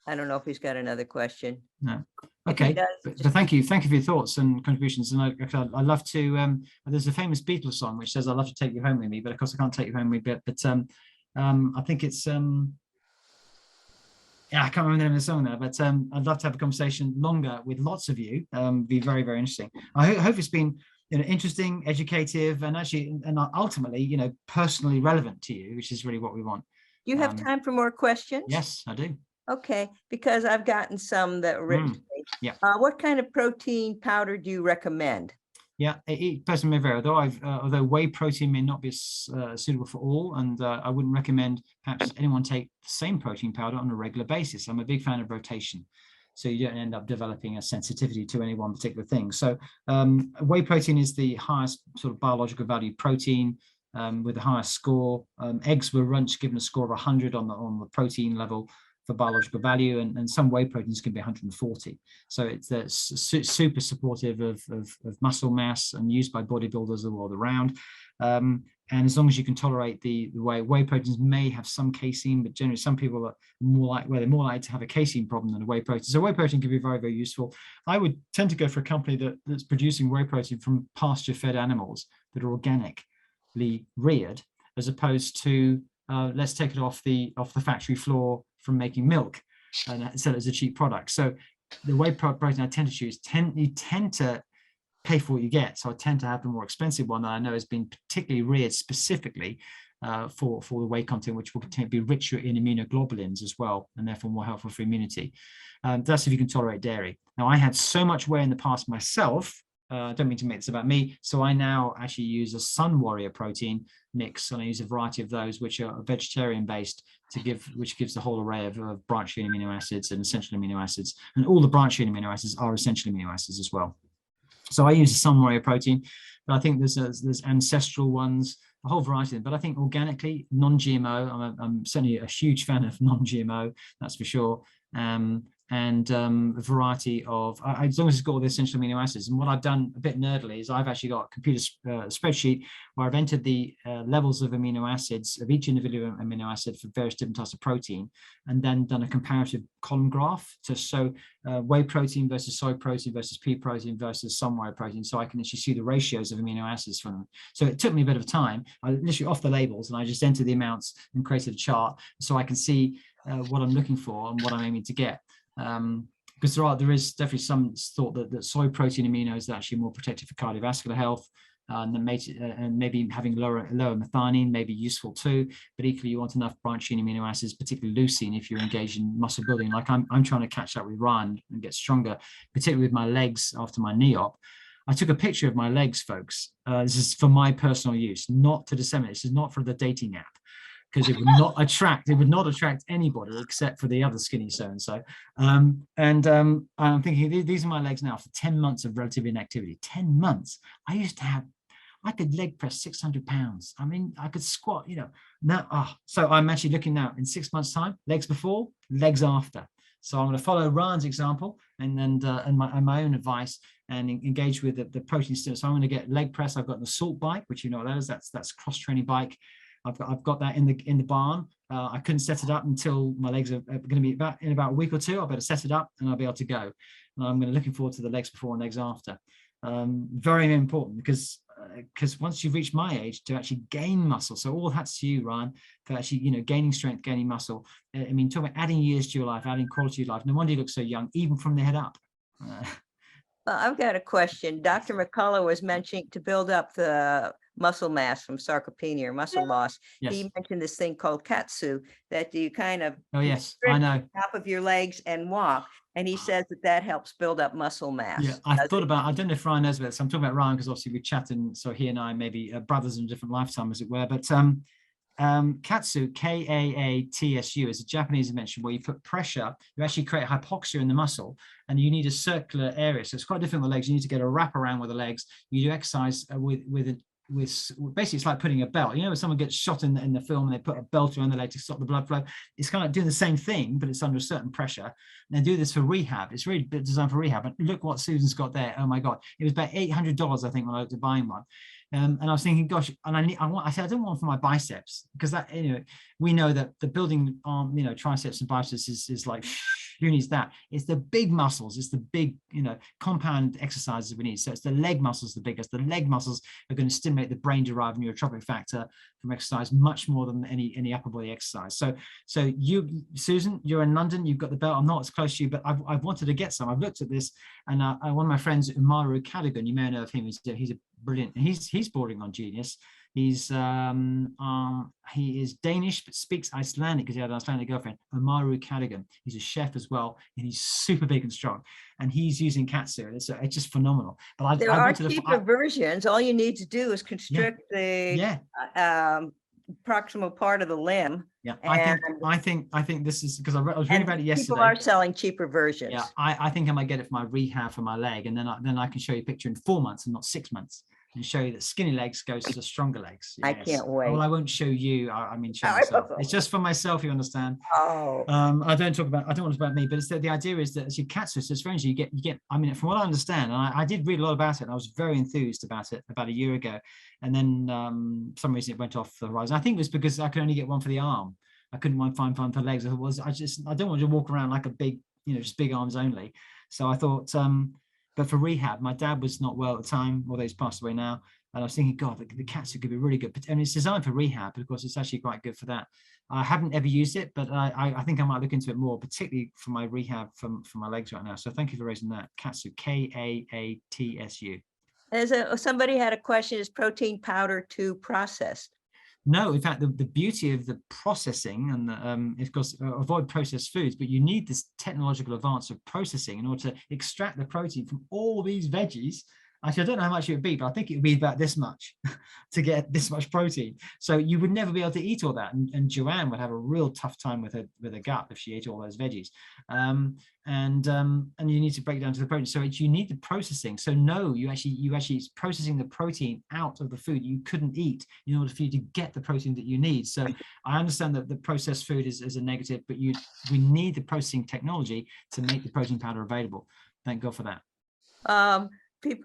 I don't know if he's got another question. No. If he Okay. does, But just- thank you for your thoughts and contributions. And I love to. There's a famous Beatles song which says, "I love to take you home with me," but of course I can't take you home with me. But I think it's. Yeah, I can't remember the name of the song now, but I'd love to have a conversation longer with lots of you. Be very, very interesting. I hope it's been, interesting, educative, and actually, and ultimately, personally relevant to you, which is really what we want. Do you have time for more questions? Yes, I do. Okay, because I've gotten some that were written to me. Yeah. What kind of protein powder do you recommend? Yeah, each person may vary. Although whey protein may not be suitable for all, and I wouldn't recommend perhaps anyone take the same protein powder on a regular basis. I'm a big fan of rotation, so you don't end up developing a sensitivity to any one particular thing. So whey protein is the highest sort of biological value protein with the highest score. Eggs were once given a score of 100 on the protein level for biological value, and some whey proteins can be 140. So it's super supportive of muscle mass and used by bodybuilders the world around. And as long as you can tolerate the whey proteins may have some casein, but generally some people are more likely to have a casein problem than a whey protein. So whey protein can be very, very useful. I would tend to go for a company that's producing whey protein from pasture-fed animals that are organically reared, as opposed to let's take it off the factory floor from making milk and sell it as a cheap product. So the whey protein I tend to choose, you tend to pay for what you get. So I tend to have the more expensive one that I know has been particularly reared specifically for the whey content, which will be richer in immunoglobulins as well, and therefore more helpful for immunity. That's if you can tolerate dairy. Now, I had so much whey in the past myself. I don't mean to make this about me. So I now actually use a Sun Warrior protein mix, and I use a variety of those which are vegetarian based which gives the whole array of branched chain amino acids and essential amino acids, and all the branched chain amino acids are essential amino acids as well. So I use a Sun Warrior protein, but I think there's ancestral ones, a whole variety of them. But I think organically, non-GMO, I'm certainly a huge fan of non-GMO, that's for sure. And a variety of, as long as it's got all the essential amino acids. And what I've done a bit nerdily is I've actually got a computer spreadsheet where I've entered the levels of amino acids of each individual amino acid for various different types of protein, and then done a comparative column graph to show whey protein versus soy protein versus pea protein versus Sun Warrior protein, so I can actually see the ratios of amino acids from them. So it took me a bit of time. I literally off the labels, and I just entered the amounts and created a chart so I can see what I'm looking for and what I'm aiming to get. Because there is definitely some thought that soy protein aminos are actually more protective for cardiovascular health, and maybe having lower methionine may be useful too. But equally, you want enough branched chain amino acids, particularly leucine, if you're engaged in muscle building. Like I'm trying to catch up with Ryan and get stronger, particularly with my legs after my knee op. I took a picture of my legs, folks. This is for my personal use, not to disseminate. This is not for the dating app, because it would not attract anybody except for the other skinny so-and-so. I'm thinking, these are my legs now after 10 months of relative inactivity. 10 months. I could leg press 600 pounds. I mean, I could squat, now. So I'm actually looking now in 6 months' time, legs before, legs after. So I'm going to follow Ryan's example and my own advice and engage with the protein still. So I'm going to get leg press. I've got an assault bike, which you know what that is. That's cross training bike. I've got that in the barn. I couldn't set it up until my legs are going to be in about a week or two. I better set it up and I'll be able to go. And I'm looking forward to the legs before and legs after. Very important because once you've reached my age, to actually gain muscle. So all that's to you, Ryan, for actually gaining strength, gaining muscle. I mean, talking about adding years to your life, adding quality of life. No wonder you look so young, even from the head up. I've got a question. Dr. McCullough was mentioning to build up the muscle mass from sarcopenia or muscle loss. Yes. He mentioned this thing called katsu that you kind of yes, I know, top of your legs and walk. And he says that helps build up muscle mass. Yeah, I don't know if Ryan knows about this. I'm talking about Ryan because obviously we're chatting. So he and I may be brothers in a different lifetime, as it were. But katsu, Kaatsu, is a Japanese invention where you put pressure, you actually create hypoxia in the muscle, and you need a circular area. So it's quite different with the legs. You need to get a wrap around with the legs. You do exercise with basically, it's like putting a belt. When someone gets shot in the film and they put a belt around the leg to stop the blood flow, it's kind of like doing the same thing, but it's under a certain pressure. And they do this for rehab. It's really designed for rehab. And look what Susan's got there. Oh my God. It was about $800, I think, when I was buying one. And I was thinking, gosh, and I said, I don't want one for my biceps, because that, we know that the building arm, triceps and biceps is like, who needs that? It's the big muscles. It's the big, compound exercises we need. So it's the leg muscles, the biggest. The leg muscles are going to stimulate the brain-derived neurotropic factor from exercise much more than any upper body exercise. So you, Susan, you're in London. You've got the belt. I'm not as close to you, but I've wanted to get some. I've looked at this, and one of my friends, Umaru Cadogan, you may know of him. He's a brilliant. He's bordering on genius. He is Danish but speaks Icelandic because he had an Icelandic girlfriend. Umaru Cadogan. He's a chef as well, and he's super big and strong. And he's using katsu. It's just phenomenal. But there are cheaper versions. All you need to do is constrict the proximal part of the limb. Yeah, I think this is because I was reading about it yesterday. People are selling cheaper versions. Yeah, I think I might get it for my rehab for my leg, and then I can show you a picture in 4 months and not 6 months, and show you that skinny legs goes to stronger legs. Yes. I can't wait. Well, I won't show you. I mean, show myself. It's just for myself. You understand? Oh. I don't want to talk about me, but it's the idea is that as you katsu, so strange, you get. I mean, from what I understand, and I did read a lot about it, and I was very enthused about it about a year ago, and then for some reason it went off the horizon. I think it was because I could only get one for the arm. I couldn't find for legs. I don't want to walk around like a big, just big arms only. So I thought, but for rehab, my dad was not well at the time, although he's passed away now. And I was thinking, God, the katsu could be really good. And it's designed for rehab, but of course, it's actually quite good for that. I haven't ever used it, but I think I might look into it more, particularly for my rehab for my legs right now. So thank you for raising that. Katsu, Kaatsu. Somebody had a question, is protein powder too processed? No, in fact, the beauty of the processing and of course, avoid processed foods, but you need this technological advance of processing in order to extract the protein from all these veggies. Actually, I don't know how much it would be, but I think it would be about this much to get this much protein. So you would never be able to eat all that. And Joanne would have a real tough time with her gut if she ate all those veggies. And you need to break it down to the protein. So you need the processing. So no, you actually processing the protein out of the food you couldn't eat in order for you to get the protein that you need. So I understand that the processed food is a negative, but we need the processing technology to make the protein powder available. Thank God for that.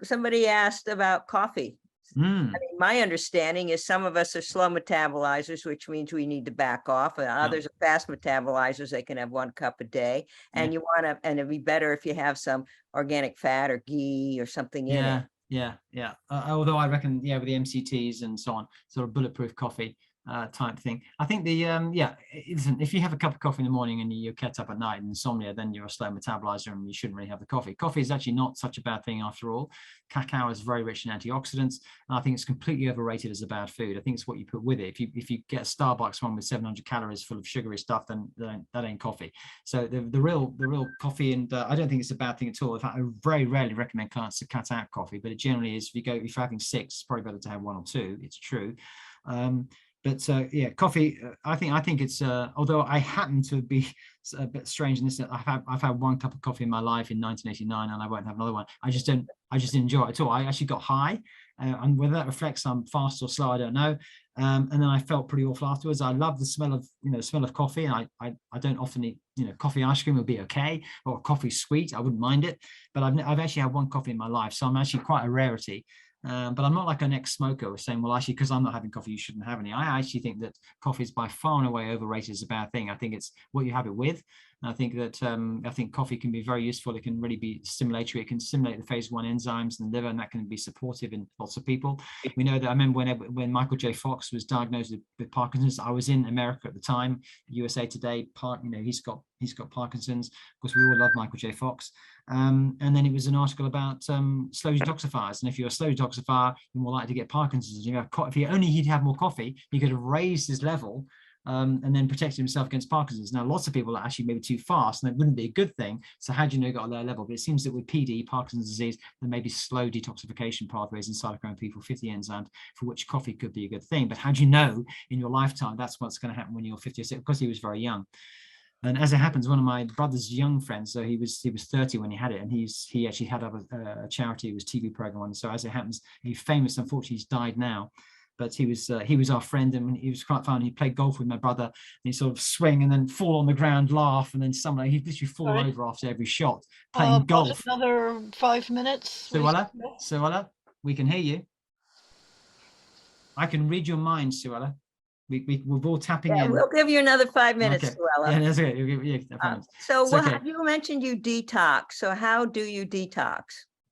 Somebody asked about coffee. I mean, my understanding is some of us are slow metabolizers, which means we need to back off, and others are fast metabolizers. They can have 1 cup a day, and and it'd be better if you have some organic fat or ghee or something in it. Yeah. Although I reckon, with the MCTs and so on, sort of bulletproof coffee type thing. I think listen, if you have a cup of coffee in the morning and you're kept up at night and insomnia, then you're a slow metabolizer and you shouldn't really have the coffee. Coffee is actually not such a bad thing after all. Cacao is very rich in antioxidants, and I think it's completely overrated as a bad food. I think it's what you put with it. If you get a Starbucks one with 700 calories full of sugary stuff, then that ain't coffee. So the real coffee, and I don't think it's a bad thing at all. In fact, I very rarely recommend clients to cut out coffee, but it generally is. If you're having 6, it's probably better to have 1 or 2. It's true. But coffee. I think it's. Although I happen to be a bit strange in this, I've had 1 cup of coffee in my life in 1989, and I won't have another one. I just didn't enjoy it at all. I actually got high, and whether that reflects I'm fast or slow, I don't know. And then I felt pretty awful afterwards. I love the smell of coffee, and I don't often eat. Coffee ice cream would be okay, or coffee sweet. I wouldn't mind it, but I've actually had 1 coffee in my life, so I'm actually quite a rarity. But I'm not like an ex-smoker saying, well, actually, because I'm not having coffee, you shouldn't have any. I actually think that coffee is by far and away overrated as a bad thing. I think it's what you have it with. And I think that coffee can be very useful. It can really be stimulatory. It can stimulate the phase 1 enzymes in the liver, and that can be supportive in lots of people. We know that. I remember when Michael J. Fox was diagnosed with Parkinson's. I was in America at the time, USA Today. He's got Parkinson's. Of course, we all love Michael J. Fox. And then it was an article about slow detoxifiers. And if you're a slow detoxifier, you're more likely to get Parkinson's. If he'd have more coffee, he could have raised his level and then protected himself against Parkinson's. Now, lots of people are actually maybe too fast, and that wouldn't be a good thing. So how do you know you got a low level? But it seems that with PD, Parkinson's disease, there may be slow detoxification pathways inside cytochrome P450 enzymes, for which coffee could be a good thing. But how do you know in your lifetime that's what's going to happen when you're 50 or 60? Because he was very young. And as it happens, one of my brother's young friends, so he was 30 when he had it, and he actually had a charity, it was TV program on. So as it happens, he's famous. Unfortunately, he's died now, but he was our friend, and he was quite fun. He played golf with my brother, and he sort of swing and then fall on the ground, laugh, and then he'd literally fall over after every shot playing golf. Another 5 minutes. Suella, we can hear you. I can read your mind, Suella. We're all tapping in. We'll give you another 5 minutes, Okay. Suella. Yeah, that's okay. So okay. you mentioned you detox. So how do you detox?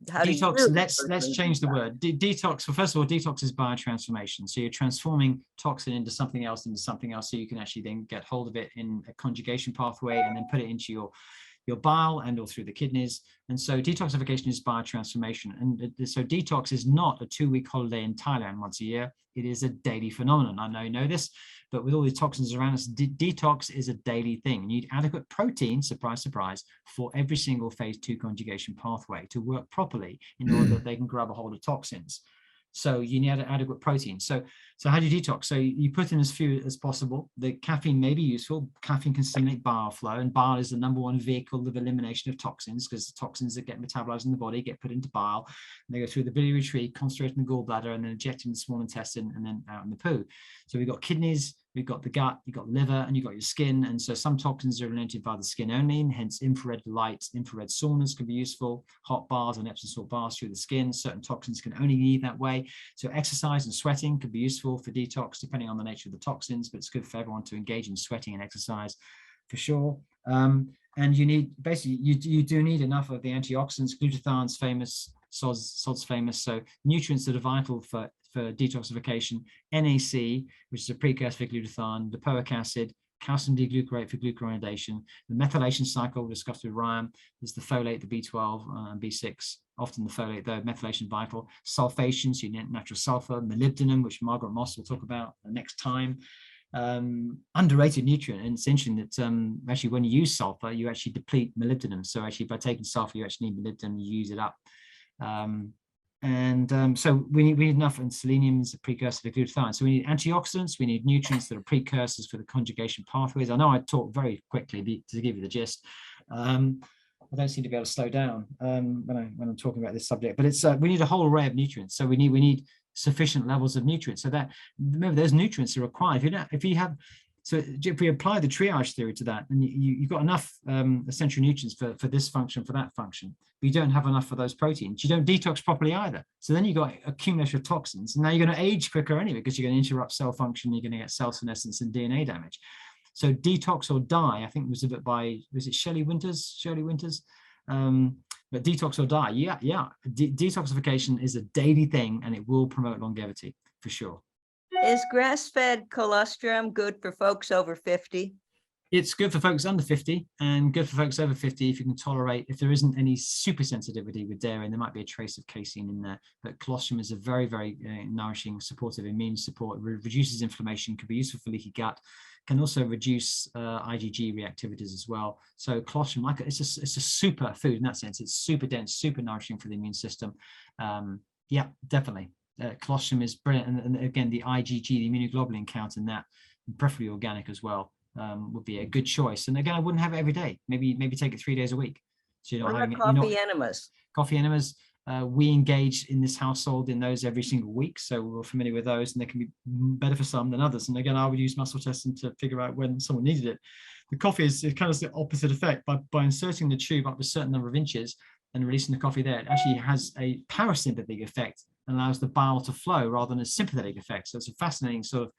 Detox, let's change the word. Detox, well, first of all, detox is biotransformation. So you're transforming toxin into something else, so you can actually then get hold of it in a conjugation pathway and then put it into your bile and or through the kidneys. And so detoxification is biotransformation. And so detox is not a 2-week holiday in Thailand once a year. It is a daily phenomenon. I know you know this, but with all these toxins around us, detox is a daily thing. You need adequate protein, surprise, surprise, for every single phase 2 conjugation pathway to work properly in order that they can grab a hold of toxins. So you need adequate protein. So how do you detox? So you put in as few as possible. The caffeine may be useful. Caffeine can stimulate bile flow, and bile is the #1 vehicle of elimination of toxins, because the toxins that get metabolized in the body get put into bile, and they go through the biliary tree, concentrate in the gallbladder, and then eject in the small intestine, and then out in the poo. So we've got kidneys, we've got the gut, you've got the liver, and you've got your skin. And so some toxins are eliminated by the skin only, and hence infrared light, infrared saunas can be useful. Hot baths and Epsom salt baths through the skin. Certain toxins can only leave that way. So exercise and sweating could be useful for detox, depending on the nature of the toxins, but it's good for everyone to engage in sweating and exercise for sure. And you need, basically, you do need enough of the antioxidants. Glutathione's famous, SOD's famous. So nutrients that are vital for detoxification: NAC, which is a precursor for glutathione, lipoic acid, calcium D-glucarate for glucuronidation, the methylation cycle discussed with Ryan. There's the folate, the B12 and B6, often the folate, though methylation vital. Sulfations, you need natural sulfur, molybdenum, which Margaret Moss will talk about next time. Underrated nutrient, and it's interesting that actually when you use sulfur, you actually deplete molybdenum. So actually by taking sulfur, you actually need molybdenum, you use it up. So we need enough, and selenium is a precursor to glutathione. So we need antioxidants, we need nutrients that are precursors for the conjugation pathways. I know I talk very quickly to give you the gist. I don't seem to be able to slow down when I'm talking about this subject, but it's we need a whole array of nutrients. So we need sufficient levels of nutrients. So that, remember, those nutrients are required. If we apply the triage theory to that, and you've got enough essential nutrients for this function, for that function, but you don't have enough for those proteins, you don't detox properly either. So then you've got accumulation of toxins, and now you're going to age quicker anyway, because you're going to interrupt cell function, you're going to get cell senescence and DNA damage. So detox or die, I think it was a bit by, was it Shirley Winters? But detox or die, yeah. Detoxification is a daily thing, and it will promote longevity for sure. Is grass-fed colostrum good for folks over 50? It's good for folks under 50 and good for folks over 50 if you can tolerate, if there isn't any super sensitivity with dairy, and there might be a trace of casein in there. But colostrum is a very, very nourishing, supportive immune support. It reduces inflammation, can be useful for leaky gut, can also reduce IgG reactivities as well. So colostrum, it's a super food in that sense. It's super dense, super nourishing for the immune system. Yeah, definitely. Colostrum is brilliant, and again, the IgG, the immunoglobulin count in that, preferably organic as well, would be a good choice. And again, I wouldn't have it every day. Maybe take it 3 days a week. So you're not having coffee enemas. Coffee enemas. We engage in this household in those every single week, so we're familiar with those, and they can be better for some than others. And again, I would use muscle testing to figure out when someone needed it. The coffee is kind of the opposite effect. By inserting the tube up a certain number of inches and releasing the coffee there, it actually has a parasympathetic effect and allows the bile to flow rather than a sympathetic effect. So it's a fascinating sort of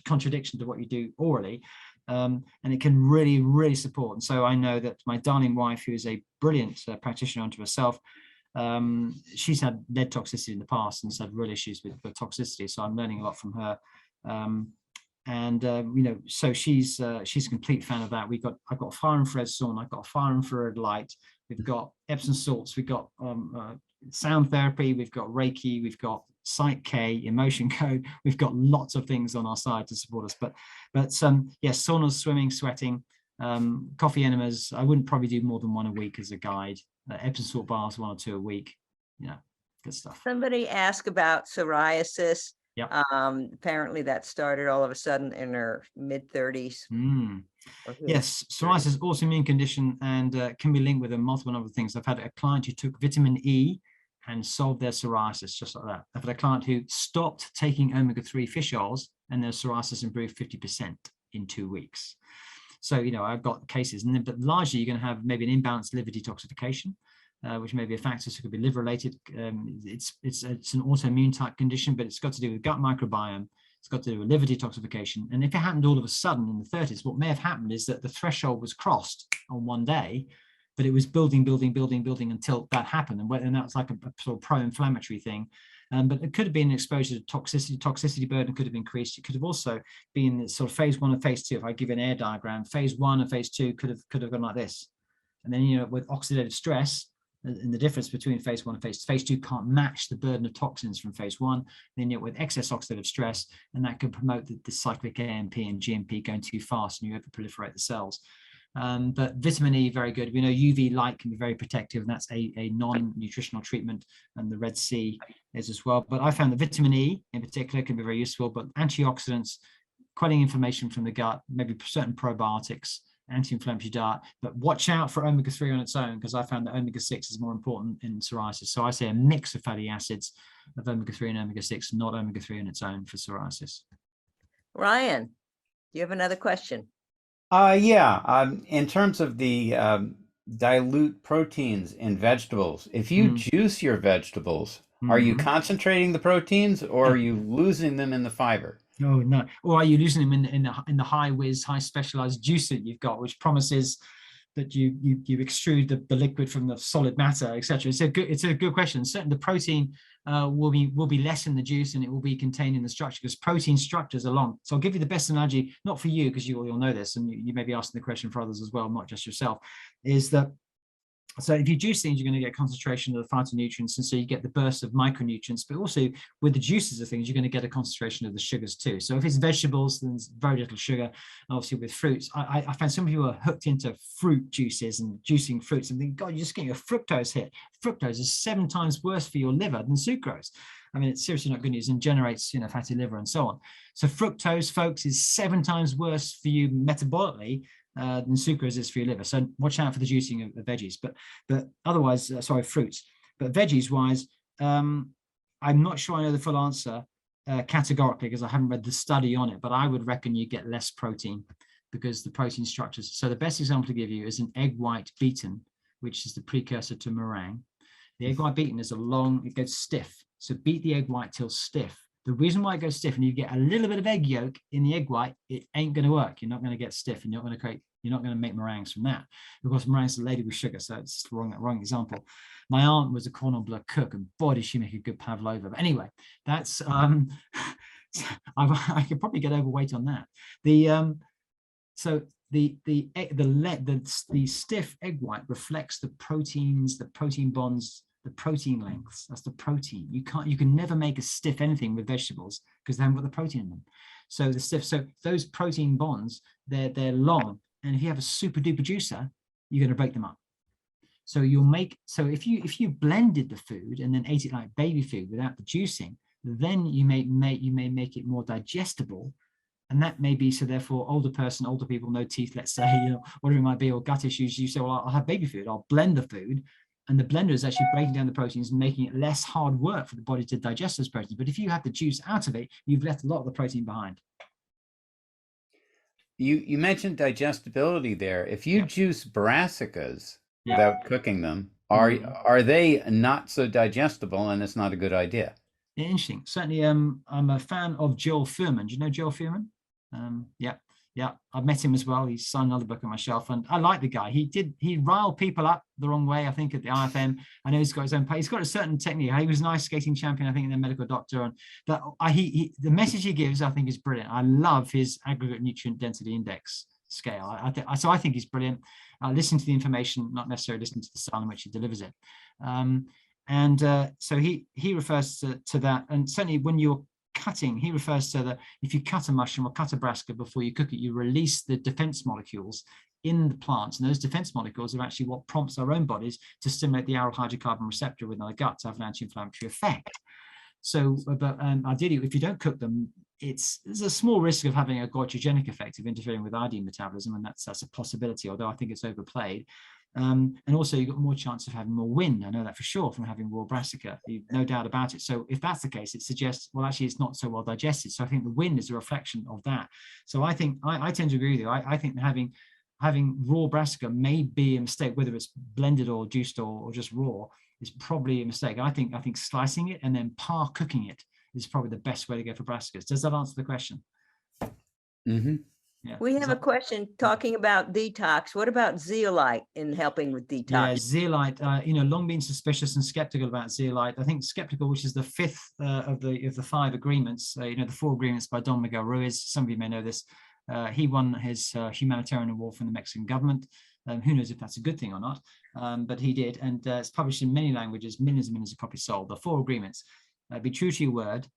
contradiction to what you do orally. And it can really, really support. And so I know that my darling wife, who is a brilliant practitioner unto herself, she's had lead toxicity in the past and has had real issues with toxicity. So I'm learning a lot from her. So she's a complete fan of that. I've got fire infrared sauna, I've got fire infrared light, we've got Epsom salts, we've got sound therapy, we've got Reiki, we've got Psych K, emotion code, we've got lots of things on our side to support us. But yes, saunas, swimming, sweating, coffee enemas. I wouldn't probably do more than 1 a week as a guide. Epsom salt baths, 1 or 2 a week. Yeah, good stuff. Somebody asked about psoriasis. Yep. Apparently that started all of a sudden in her mid-30s. Yes, psoriasis is also an autoimmune condition, and can be linked with a multiple number of things. I've had a client who took vitamin E and solved their psoriasis just like that. I've had a client who stopped taking omega-3 fish oils, and their psoriasis improved 50% in 2 weeks. So, I've got cases, but largely you're going to have maybe an imbalanced liver detoxification, which may be a factor. So it could be liver related. It's an autoimmune type condition, but it's got to do with gut microbiome, it's got to do with liver detoxification. And if it happened all of a sudden in the 30s, what may have happened is that the threshold was crossed on one day, but it was building until that happened. And that's like a sort of pro-inflammatory thing. But it could have been exposure to toxicity burden could have increased. It could have also been sort of phase 1 and phase 2. If I give an air diagram, phase 1 and phase 2 could have gone like this. And then, you know, with oxidative stress, and the difference between phase 1 and phase 2 can't match the burden of toxins from phase 1. Then you're with excess oxidative stress, and that can promote the cyclic AMP and GMP going too fast, and you overproliferate the cells. But vitamin E, very good. We know UV light can be very protective, and that's a non-nutritional treatment, and the Red Sea is as well. But I found that vitamin E in particular can be very useful, but antioxidants, quelling inflammation from the gut, maybe certain probiotics, anti-inflammatory diet, but watch out for omega-3 on its own, because I found that omega-6 is more important in psoriasis. So I say a mix of fatty acids of omega-3 and omega-6, not omega-3 on its own for psoriasis. Ryan, do you have another question? In terms of the dilute proteins in vegetables, if you juice your vegetables, are you concentrating the proteins, or are you losing them in the fiber? Oh no! Or are you losing them in the high specialized juicer you've got, which promises that you extrude the liquid from the solid matter, etc. It's a good question. Certainly, the protein will be less in the juice, and it will be contained in the structure, because protein structures are long. So I'll give you the best analogy, not for you, because you'll know this, and you may be asking the question for others as well, not just yourself. Is that so if you juice things, you're going to get concentration of the phytonutrients, and so you get the burst of micronutrients, but also with the juices of things, you're going to get a concentration of the sugars too. So if it's vegetables, then there's very little sugar. And obviously with fruits, I find some people are hooked into fruit juices and juicing fruits and think, God, you're just getting a fructose hit. Fructose is 7 times worse for your liver than sucrose. I mean, it's seriously not good news, and generates, you know, fatty liver and so on. So fructose, folks, is 7 times worse for you metabolically than sucrose is for your liver. So watch out for the juicing of veggies, but otherwise, sorry, fruits. But veggies wise, I'm not sure I know the full answer categorically, because I haven't read the study on it, but I would reckon you get less protein because the protein structures. So the best example to give you is an egg white beaten, which is the precursor to meringue. The egg white beaten is it goes stiff. So beat the egg white till stiff. The reason why it goes stiff, and you get a little bit of egg yolk in the egg white, it ain't going to work. You're not going to get stiff, and you're not going to make meringues from that. Of course, meringues are laden with sugar, so it's the wrong example. My aunt was a cordon bleu cook, and boy, did she make a good pavlova. But anyway, that's I could probably get overweight on that. The stiff egg white reflects the proteins, the protein bonds, the protein lengths. That's the protein. You can never make a stiff anything with vegetables because they haven't got the protein in them. So those protein bonds, they're long, and if you have a super duper juicer, you're going to break them up. So if you blended the food and then ate it like baby food without the juicing, then you may make it more digestible. And that may be, so therefore older people, no teeth, let's say, you know, whatever it might be, or gut issues, you say, well, I'll have baby food, I'll blend the food. And the blender is actually breaking down the proteins and making it less hard work for the body to digest those proteins. But if you have the juice out of it, you've left a lot of the protein behind. You mentioned digestibility there. If you juice brassicas without cooking them, are they not so digestible, and it's not a good idea? Interesting. Certainly, I'm a fan of Joel Fuhrman. Do you know Joel Fuhrman? Yeah, I've met him as well. He's signed another book on my shelf, and I like the guy. He riled people up the wrong way, I think, at the IFM. I know he's got his own. He's got a certain technique. He was an ice skating champion, I think, and a medical doctor. But the message he gives, I think, is brilliant. I love his aggregate nutrient density index scale. So I think he's brilliant. Listen to the information, not necessarily listen to the style in which he delivers it. So he refers to that, and certainly when you're cutting, he refers to if you cut a mushroom or cut a brassica before you cook it, you release the defense molecules in the plants, and those defense molecules are actually what prompts our own bodies to stimulate the aryl hydrocarbon receptor within our gut to have an anti-inflammatory effect. So, but ideally, if you don't cook them, there's a small risk of having a goitrogenic effect of interfering with iodine metabolism, and that's a possibility, although I think it's overplayed. And also you've got more chance of having more wind. I know that for sure from having raw brassica, no doubt about it. So if that's the case, it suggests, well, actually it's not so well digested. So I think the wind is a reflection of that. So I think I tend to agree with you. I think having raw brassica may be a mistake, whether it's blended or juiced or just raw, is probably a mistake. I think slicing it and then par cooking it is probably the best way to go for brassicas. Does that answer the question? Mm-hmm. Yeah. We have a question talking about detox. What about zeolite in helping with detox? Yeah, zeolite. Long been suspicious and skeptical about zeolite. I think skeptical, which is the fifth of the 5 agreements. The 4 agreements by Don Miguel Ruiz. Some of you may know this. He won his humanitarian award from the Mexican government. Who knows if that's a good thing or not? But he did, and it's published in many languages, millions and millions of copies sold. The 4 agreements: be true to your word,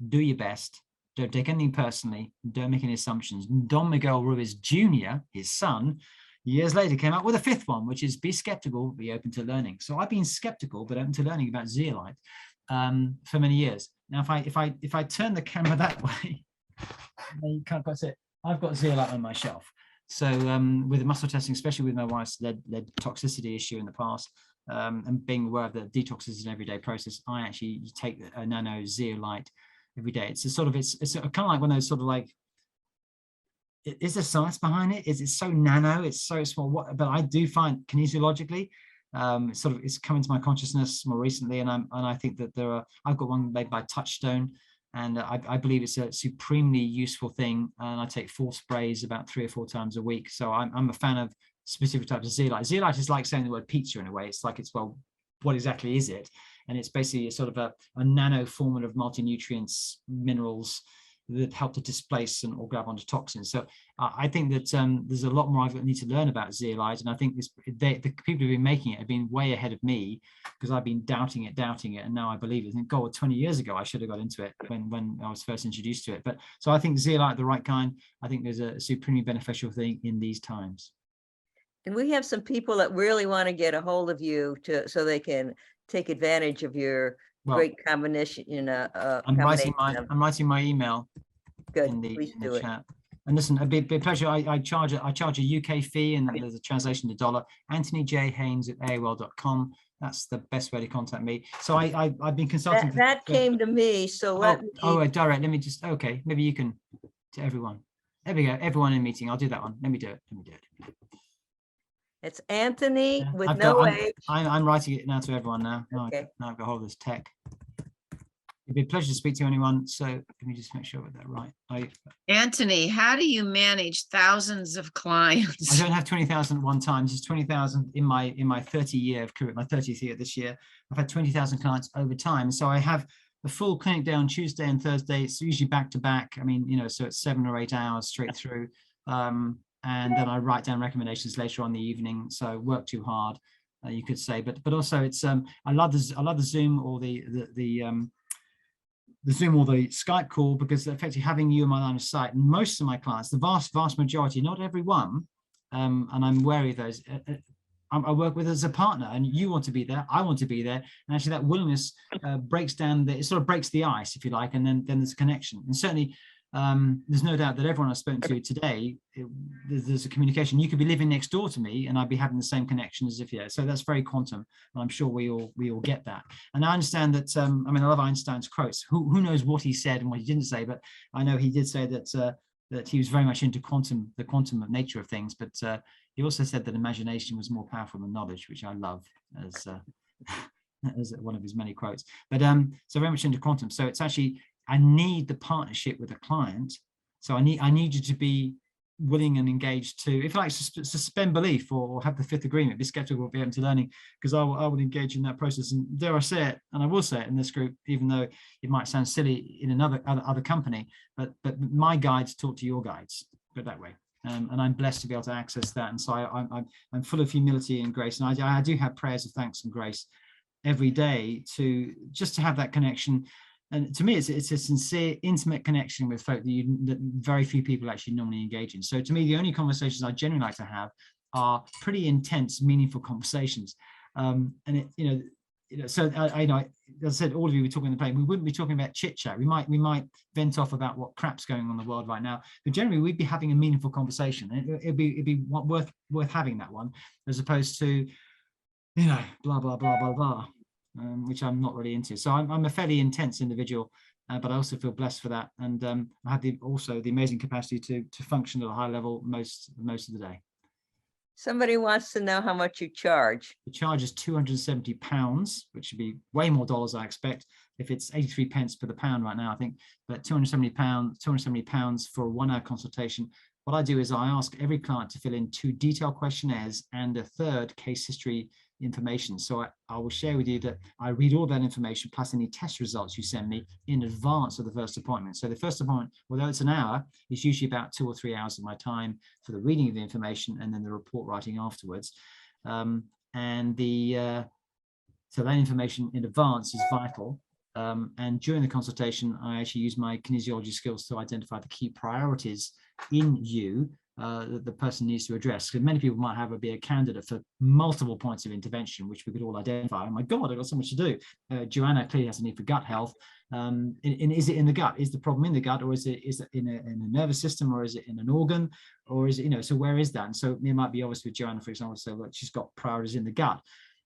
do your best, don't take anything personally, don't make any assumptions. Don Miguel Ruiz Jr., his son, years later came up with a 5th one, which is be skeptical, be open to learning. So I've been skeptical but open to learning about zeolite for many years. Now, if I turn the camera that way, you can't quite see it. I've got zeolite on my shelf. So with the muscle testing, especially with my wife's lead toxicity issue in the past, and being aware that detox is an everyday process, I actually take a nano zeolite every day. It's kind of like one of those sort of like, is there science behind it? Is it so nano? It's so small. But I do find kinesiologically, it's come into my consciousness more recently, and I think that I've got one made by Touchstone, and I believe it's a supremely useful thing. And I take 4 sprays about 3 or 4 times a week. So I'm a fan of specific types of zeolite. Zeolite is like saying the word pizza in a way. It's like, well, what exactly is it? And it's basically a sort of a nano formula of multi-nutrients, minerals that help to displace or grab onto toxins. So I think that there's a lot more I need to learn about zeolite, and I think the people who've been making it have been way ahead of me, because I've been doubting it, and now I believe it. I think, God, 20 years ago I should have got into it when I was first introduced to it. But so I think zeolite, the right kind, I think there's a supremely beneficial thing in these times. And we have some people that really want to get a hold of you so they can take advantage of your great combination. I'm writing my email. Good. in the Please do chat. And listen, a big pleasure. I charge a UK fee, and there's a translation to dollar. Antony J Haynes at AOL.com. That's the best way to contact me. So I've been consulting. That came to me. So direct. Let me just. Okay, maybe you can to everyone. There we go. Everyone in meeting. I'll do that one. Let me do it. It's Antony with I'm writing it now to everyone now. Okay. Now I've got hold of this tech. It'd be a pleasure to speak to anyone. So let me just make sure I got that right. Antony, how do you manage thousands of clients? I don't have 20,000 at one time. This is 20,000 in my 30-year of career, my 30th year this year. I've had 20,000 clients over time. So I have the full clinic day on Tuesday and Thursday. It's usually back to back. I mean, so it's 7 or 8 hours straight through. And then I write down recommendations later on in the evening. So work too hard, you could say. But also it's I love the Zoom or the Zoom or the Skype call, because effectively having you in my line of sight, and most of my clients, the vast majority, not everyone, and I'm wary of those, I work with as a partner, and you want to be there, I want to be there, and actually that willingness breaks down, it sort of breaks the ice, if you like, and then there's a connection. And certainly there's no doubt that everyone I've spoken to today, there's a communication. You could be living next door to me and I'd be having the same connection as if, so that's very quantum, and I'm sure we all get that. And I understand that, I love Einstein's quotes. Who knows what he said and what he didn't say, but I know he did say that that he was very much into the quantum of nature of things, but he also said that imagination was more powerful than knowledge, which I love as one of his many quotes. But so very much into quantum. So it's actually, I need the partnership with a client. So I need you to be willing and engaged to, if I like, suspend belief or have the 5th agreement, be skeptical, be open to learning, because I will engage in that process. And dare I say it, and I will say it in this group, even though it might sound silly in other company, but my guides talk to your guides, put it that way. And I'm blessed to be able to access that. And so I'm full of humility and grace. And I do have prayers of thanks and grace every day to just to have that connection. And to me, it's a sincere, intimate connection with folk that very few people actually normally engage in. So to me, the only conversations I generally like to have are pretty intense, meaningful conversations. And so as I said, all of you were talking on the plane. We wouldn't be talking about chit chat. We might vent off about what crap's going on in the world right now. But generally, we'd be having a meaningful conversation. It'd be worth having that one, as opposed to, blah blah blah blah blah. Which I'm not really into. So I'm a fairly intense individual, but I also feel blessed for that. And I have also the amazing capacity to function at a high level most of the day. Somebody wants to know how much you charge. The charge is £270, which would be way more dollars I expect, if it's 83 pence per the pound right now, I think, but 270 pounds for a 1 hour consultation. What I do is I ask every client to fill in 2 detailed questionnaires and a 3rd case history information. So I will share with you that I read all that information plus any test results you send me in advance of the first appointment. So the first appointment, although it's an hour, it's usually about 2 or 3 hours of my time for the reading of the information and then the report writing afterwards. So that information in advance is vital. And during the consultation, I actually use my kinesiology skills to identify the key priorities in you that the person needs to address. Because many people might be a candidate for multiple points of intervention, which we could all identify. Oh my God, I've got so much to do. Joanna clearly has a need for gut health. And is it in the gut? Is the problem in the gut, or is it in a nervous system, or is it in an organ, or is it, so where is that? And so it might be obvious with Joanna, for example, so look, she's got priorities in the gut.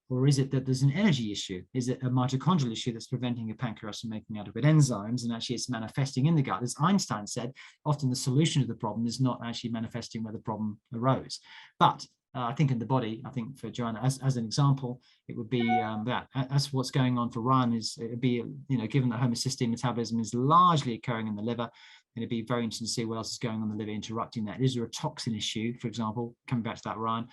Or is it that there's an energy issue? Is it a mitochondrial issue that's preventing your pancreas from making adequate enzymes, and actually it's manifesting in the gut? As Einstein said, often the solution to the problem is not actually manifesting where the problem arose. But I think in the body, I think for Joanna, as an example, it would be that. As what's going on for Ryan is, it would be, given that homocysteine metabolism is largely occurring in the liver, and it'd be very interesting to see what else is going on in the liver interrupting that. Is there a toxin issue, for example, coming back to that, Ryan?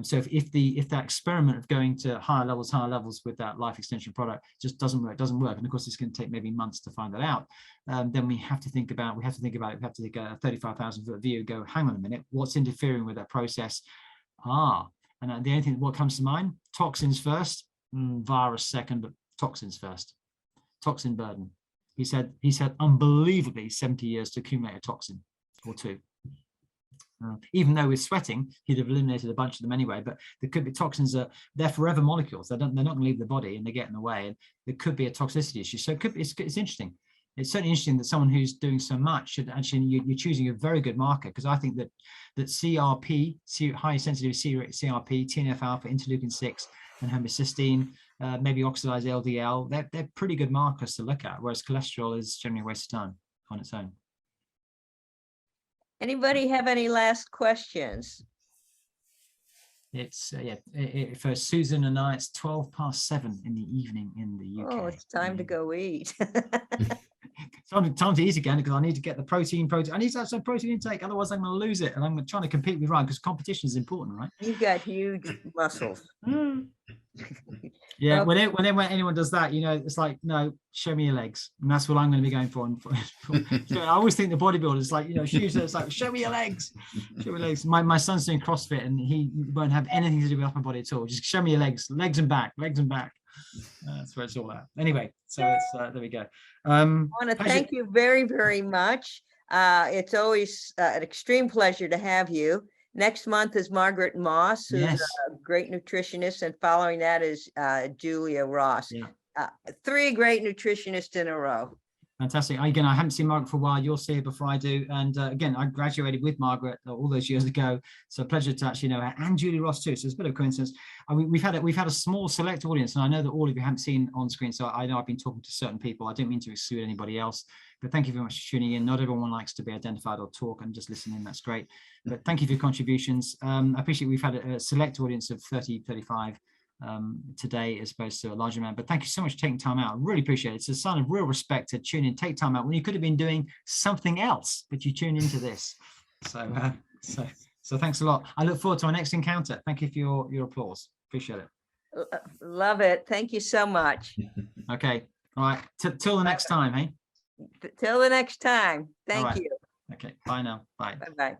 So if that experiment of going to higher levels with that life extension product just doesn't work, and of course it's going to take maybe months to find that out, then we have to take a 35,000 foot view, go, hang on a minute, what's interfering with that process? And the only thing, what comes to mind, toxins first, virus second, but toxins first. Toxin burden. He said unbelievably 70 years to accumulate a toxin or 2. Even though with sweating, he'd have eliminated a bunch of them anyway, but there could be toxins, they're forever molecules. They're not going to leave the body, and they get in the way, and there could be a toxicity issue. So it's interesting. It's certainly interesting that someone who's doing so much should actually, you're choosing a very good marker, because I think that CRP, high sensitivity CRP, TNF alpha, interleukin 6, and homocysteine, maybe oxidized LDL, they're pretty good markers to look at, whereas cholesterol is generally a waste of time on its own. Anybody have any last questions? It's for Susan and I, it's 7:12 in the evening in the UK. Oh, it's time to go eat. Time to eat again, because I need to get the protein. I need to have some protein intake, otherwise I'm going to lose it. And I'm trying to compete with Ryan, because competition is important, right? You've got huge muscles. Yeah, okay. Whenever anyone does that, it's like, no, show me your legs, and that's what I'm going to be going for. So I always think the bodybuilders, like, shoes, it's like, show me your legs, show me your legs. My son's doing CrossFit, and he won't have anything to do with upper body at all. Just show me your legs and back. That's where it's all at. Anyway, so it's there we go. I want to thank you very, very much. It's always an extreme pleasure to have you. Next month is Margaret Moss, who's a great nutritionist, and following that is Julia Ross. Yeah. 3 great nutritionists in a row. Fantastic. Again, I haven't seen Margaret for a while. You'll see her before I do. And again, I graduated with Margaret all those years ago. So a pleasure to actually know her, and Julie Ross too. So it's a bit of a coincidence. I mean, we've had a small select audience, and I know that all of you haven't seen on screen. So I know I've been talking to certain people. I don't mean to exclude anybody else, but thank you very much for tuning in. Not everyone likes to be identified or talk, and just listening. That's great. But thank you for your contributions. I appreciate we've had a select audience of 30, 35 today, as opposed to a larger amount. But thank you so much for taking time out. I really appreciate it. It's a sign of real respect to tune in, take time out when you could have been doing something else, but you tune into this. So thanks a lot. I look forward to our next encounter. Thank you for your applause. Appreciate it. Love it. Thank you so much. Okay. All right. Till the next time, hey? Till the next time. Thank you. Okay. Bye now. Bye. Bye-bye.